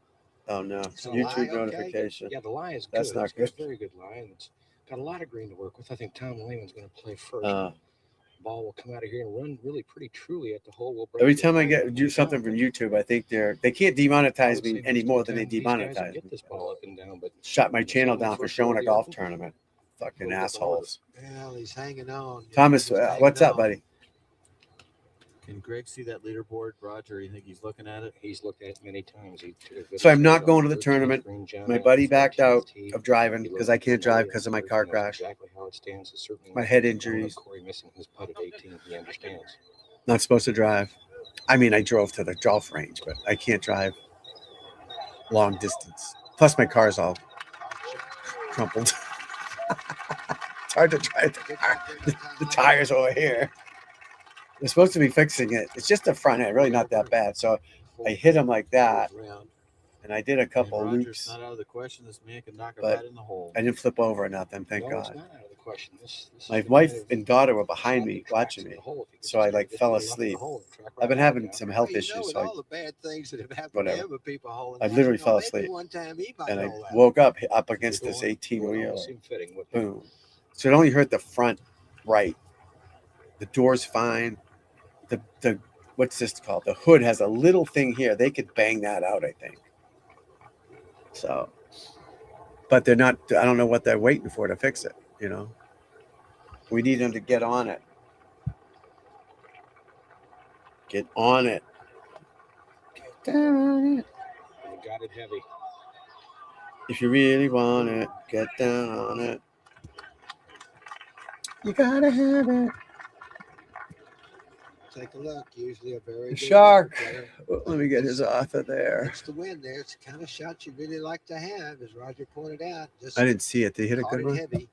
Oh no, So YouTube lie, notification. Yeah, the lie is good. That's not It's good. a very good lie, and it's got a lot of green to work with. I think Tom Lehman's going to play first. Ball will come out of here and run really pretty truly at the hole. We'll break Every the time I line. do something from YouTube, I think they can't demonetize me any more than they These guys will demonetize me. get this ball up and down, but Shut my channel Thomas down for looks showing a over the golf open. tournament. Fucking assholes. Well, he's hanging on. Thomas, He's hanging what's up, on. buddy? Can Greg see that leaderboard, Roger? You think he's looking at it? He's looked at it many times. So I'm not going to the tournament. My buddy backed out of driving because I can't drive because of my car crash. Exactly how it stands is certainly My head injuries. Corey missing his putt at 18. He understands. Not supposed to drive. I mean, I drove to the golf range, but I can't drive long distance. Plus, my car's all crumpled. It's hard to drive the tires over here. They're supposed to be fixing it. It's just the front end, really not that bad. So I hit him like that, and I did a couple Roger's loops, not out of the question. This man can knock it but right in the hole. I didn't flip over or nothing. Thank No, it's God. not out of the question. This My is the wife kind of and daughter were behind me watching me, so I like fell left the asleep. hole and track I've been right having back some out. health Well, issues, with so all the bad things that have happened whatever. to him with people holding I out, literally fell maybe asleep, one time he might and I hold out. woke up against this 18-wheeler. Boom. So it only hurt the front right. The door's fine. The what's this called? The hood has a little thing here. They could bang that out, I think. So, but they're not. I don't know what they're waiting for to fix it. You know, we need them to get on it. Get on it. Get down on it. You got it heavy. If you really want it, get down on it. You gotta have it. Take a look. Usually a very The good shark. player. Let me get his author there. It's the win there. It's the kind of shot you really like to have, as Roger pointed out. Just I didn't see it. Did he hit a hard good and one? heavy.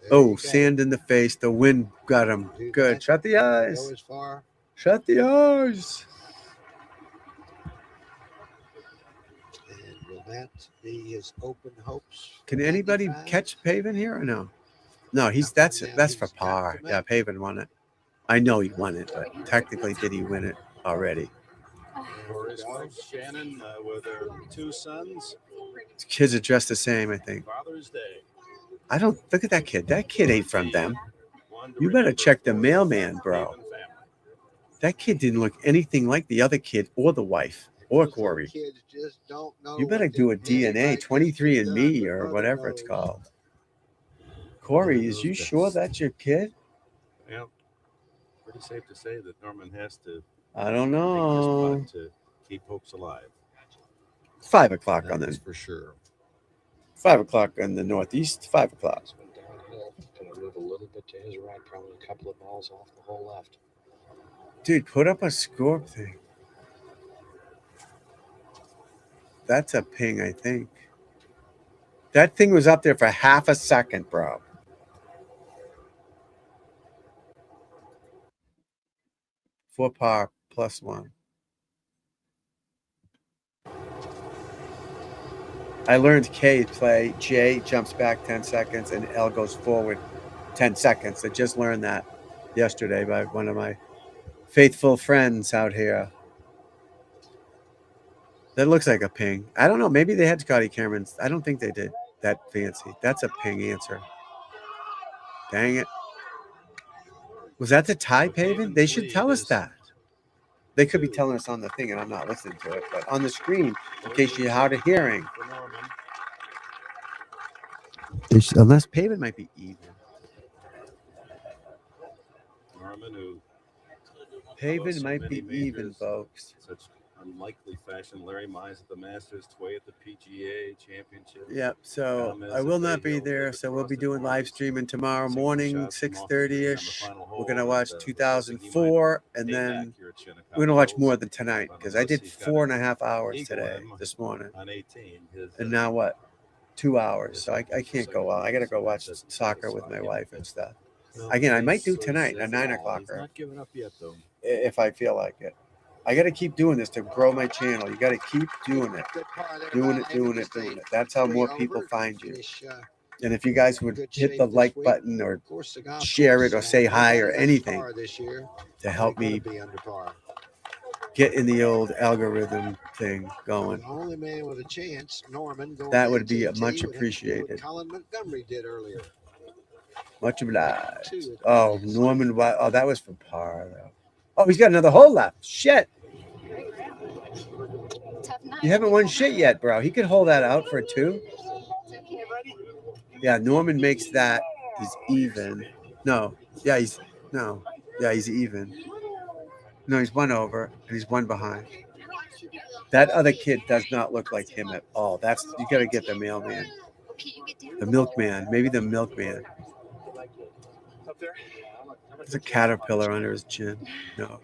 Oh, sand in the face. The wind got him. Good. Shut the Go eyes. as far. Shut the eyes. And will that be his open hopes? Can anybody catch Pavin here or no? No, that's for par. Yeah, Pavin won it. I know he won it, but technically, did he win it already? For his wife, Shannon, with her two sons, His kids are dressed the same, I think. Father's Day. I don't look at that kid. That kid ain't from them. You better check the mailman, bro. That kid didn't look anything like the other kid or the wife or Corey. Kids just don't know. You better do a DNA, 23andMe or whatever it's called. Corey, is you sure that's your kid? Yeah, pretty safe to say that Norman has to. I don't make know. this putt to keep hopes alive. 5 o'clock on That's the for sure. 5 o'clock in the Northeast. 5 o'clock. Downhill, going to move a little bit to his right, probably a couple of balls off the hole left. Dude, put up a score thing. That's a ping, I think. That thing was up there for half a second, bro. For par +1. I learned K play. J jumps back 10 seconds and L goes forward 10 seconds. I just learned that yesterday by one of my faithful friends out here. That looks like a ping. I don't know. Maybe they had Scotty Cameron's. I don't think they did that fancy. That's a ping answer. Dang it. Was that the tie, Pavin? They should tell us that. They could be telling us on the thing, and I'm not listening to it, but on the screen, in case you're hard of hearing. Unless Pavin might be even. Norman, who Pavin so might many be even, majors, folks. Such unlikely fashion. Larry Mize at the Masters, Tway at the PGA Championship. Yep. So I will not be there. So we'll be doing live streaming tomorrow morning, 6:30ish. We're gonna watch 2004, and then we're gonna watch more than tonight because I did 4.5 hours today, this morning. On 18, And now what? 2 hours. So I can't go out. I gotta go watch soccer with my wife and stuff. Again, I might do tonight a 9 o'clock. He's not giving up yet, though. If I feel like it. I got to keep doing this to grow my channel. You got to keep doing it. Doing it. That's how more people find you. And if you guys would hit the like button or share it or say hi or anything to help me get in the old algorithm thing going, The only man with a chance, Norman, going that would be into much tee with appreciated. what Colin Montgomery did earlier. Much obliged. Oh, Norman. Oh, that was for par, though. Oh, he's got another hole left. Shit. You haven't won shit yet, bro. He could hold that out for a 2. Yeah, Norman makes that. He's even. No. Yeah, he's even. No, he's 1 over and he's 1 behind. That other kid does not look like him at all. You got to get the mailman. The milkman. Maybe the milkman. There's a caterpillar under his chin. No.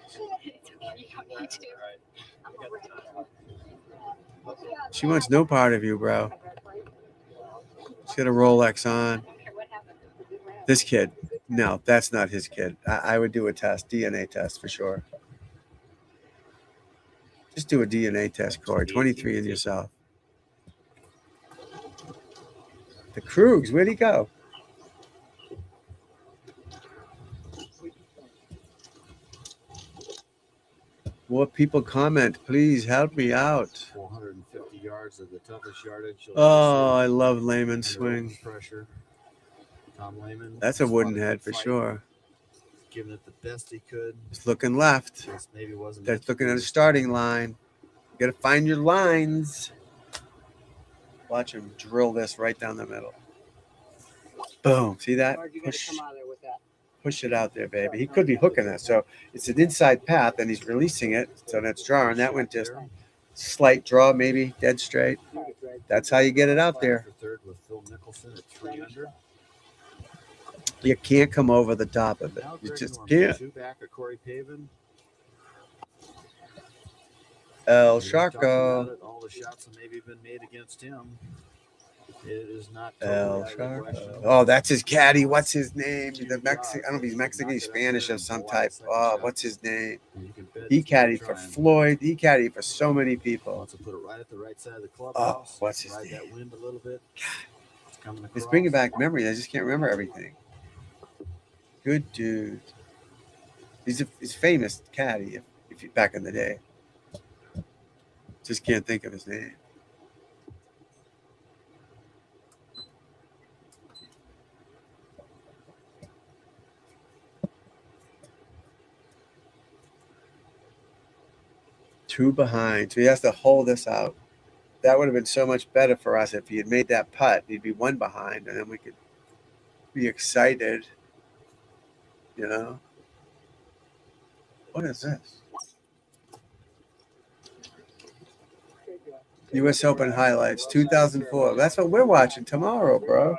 She wants no part of you, bro. She's got a Rolex on. This kid. No, that's not his kid. I would do a test, DNA test for sure. Just do a DNA test, Corey. 23 in yourself. The Krugs, where'd he go? More people comment. Please help me out. 450 yards of the toughest yardage. Oh, I love Lehman's swing. Pressure. Tom Lehman. That's a wooden head for sure. Giving it the best he could. He's looking left. Maybe wasn't. That's looking at the starting line. You got to find your lines. Watch him drill this right down the middle. Boom. See that? Push it out there, baby. He could be hooking that. So it's an inside path, and he's releasing it. So that's drawing. That went just slight draw, maybe dead straight. That's how you get it out there. Third with Phil Mickelson at 3 under. You can't come over the top of it. You just can't. 2 back of Corey Pavin. El Sharko. All the shots that maybe been made against him. It is not El Sharko. Oh, that's his caddy. What's his name? The Mexican. I don't know if he's Mexican, he's Spanish of some type. Oh, what's his name? He caddied for Floyd. He caddied for so many people. Wants to put it right at the right side of the clubhouse. Oh, what's his name? That wind a little bit. It's bringing back memories. I just can't remember everything. Good dude. He's famous caddy if back in the day. Just can't think of his name. Two behind. So he has to hold this out. That would have been so much better for us if he had made that putt. He'd be 1 behind, and then we could be excited. You know? What is this? U.S. Open highlights, 2004. That's what we're watching tomorrow, bro.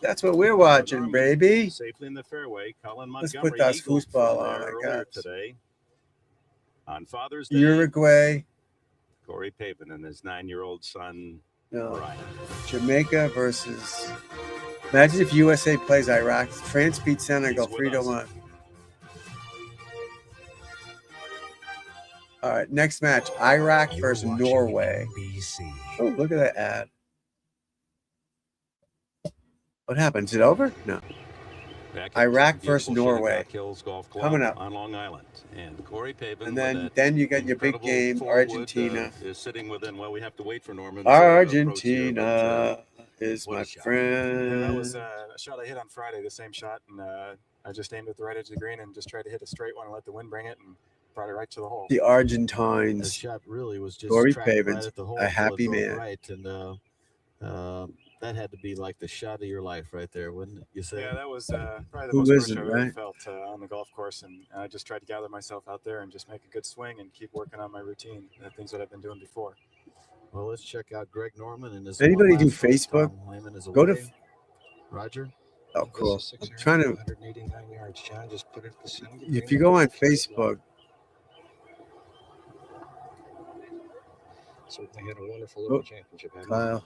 That's what we're watching, baby. Safely in the fairway. Colin Let's Montgomery. put that foosball on, I guess. Today. On Father's Day. Uruguay. Corey Pavin and his 9-year-old son, No. Ryan. Jamaica versus. Imagine if USA plays Iraq. France beats Senegal 3-1. All right, next match: Iraq versus Norway. Oh, look at that ad. What happened? Is it over? No. Iraq versus Norway. Coming up on Long Island. And Corey Pavin. And then you got your big game, Argentina. Is sitting within. Well, we have to wait for Norman. Argentina is my friend. Yeah, that was a shot I hit on Friday. The same shot, and I just aimed at the right edge of the green and just tried to hit a straight one and let the wind bring it and brought it right to the hole. The Argentines. The shot really was just Corey tracked right Pavin, at the hole a happy till it man. broke right, and That had to be like the shot of your life right there, wouldn't it? You say? Yeah, that was probably the Who most isn't, pressure I've ever right? felt on the golf course, and I just tried to gather myself out there and just make a good swing and keep working on my routine, the things that I've been doing before. Well, let's check out Greg Norman and his Anybody one do last swing. Facebook? Tom Lehman is Go to. away. Roger. Oh, cool. This is I'm 6 trying to. 189 yards. John just put it at the center. of the If green. you go on Facebook, So they had a wonderful little championship. haven't they? Kyle.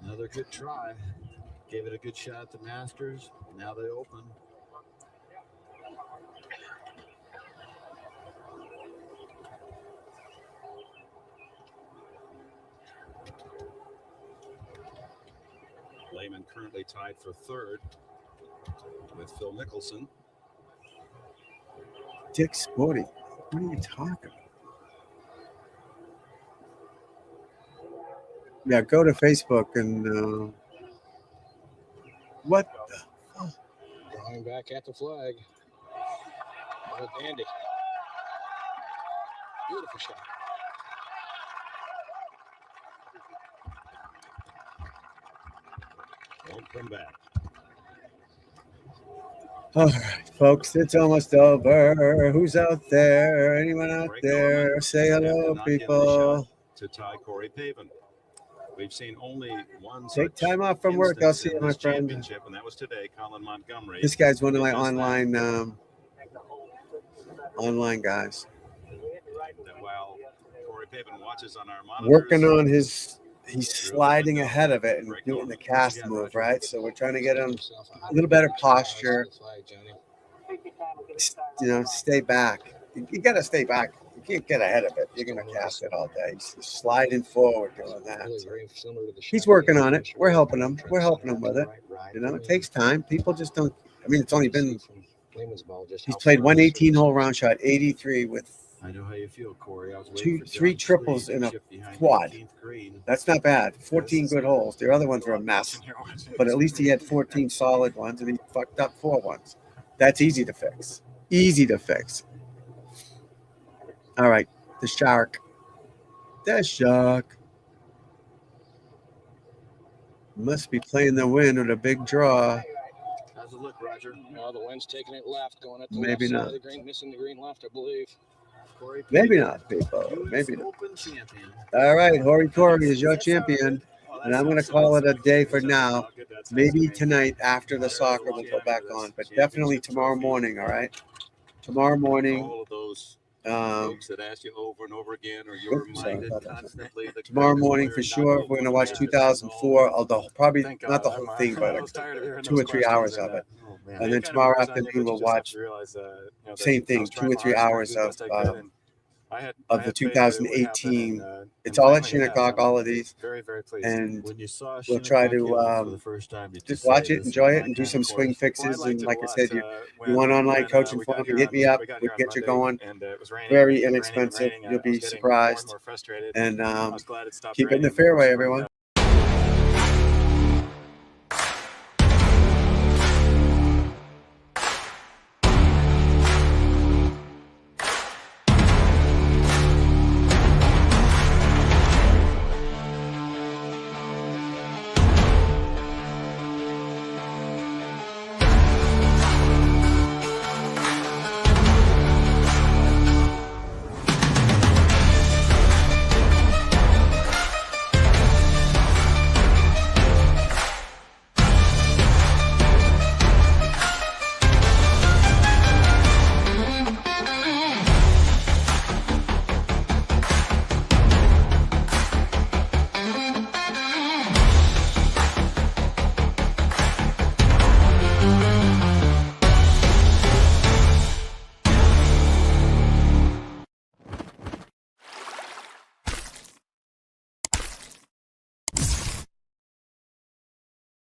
Another good try. Gave it a good shot at the Masters. Now they open. Lehman currently tied for third with Phil Mickelson. Dick Sporty. What are you talking about? Yeah, go to Facebook and what the fuck? Drawing back at the flag. What a dandy. Beautiful shot. Won't come back. All right, folks, it's almost over. Who's out there? Anyone out there? Say hello, people. To tie Corey Pavin. We've seen only one Take time off from work. I'll see you, my friend. And that was today, Colin Montgomery. This guy's one of my online guys. That while Corey Pavin watches on our monitors, Working on his, he's sliding ahead of it and doing the cast move, right? So we're trying to get him a little better posture. You know, stay back. You got to stay back. You can't get ahead of it. You're going to cast it all day. He's sliding forward doing that. So he's working on it. We're helping him. We're helping him with it. You know, it takes time. People just don't. I mean, it's only been. He's played one 18-hole round shot, 83 with I know how you feel, Corey. I was waiting for three John triples Street in a chip behind quad. 18th green. That's not bad. 14 good holes. The other ones were a mess. But at least he had 14 solid ones, and he fucked up 4 ones. That's easy to fix. Easy to fix. All right. The shark. The shark. Must be playing the wind with a big draw. How's it look, Roger? Oh, the wind's taking it left, going at the Maybe left side not. of the green, missing the green left, I believe. Maybe not, people. Maybe not. All right, Hori Corey is your champion. And I'm going to call it a day for now. Maybe tonight after the soccer we'll go back on. But definitely tomorrow morning, all right? Tomorrow morning. All of those folks that ask you over and over again, or you're reminded constantly. Tomorrow morning for sure. We're going to watch 2004. Although probably not the whole thing, but 2 or 3 hours of it. And then tomorrow afternoon we'll watch same thing, 2 or 3 hours of the 2018. It's all at Shinnecock, all of these. And we'll try to just watch it, enjoy it, and do some swing fixes. And like I said, you want online coaching for me, hit me up. We'll get you going. Very inexpensive. You'll be surprised. And keep it in the fairway, everyone.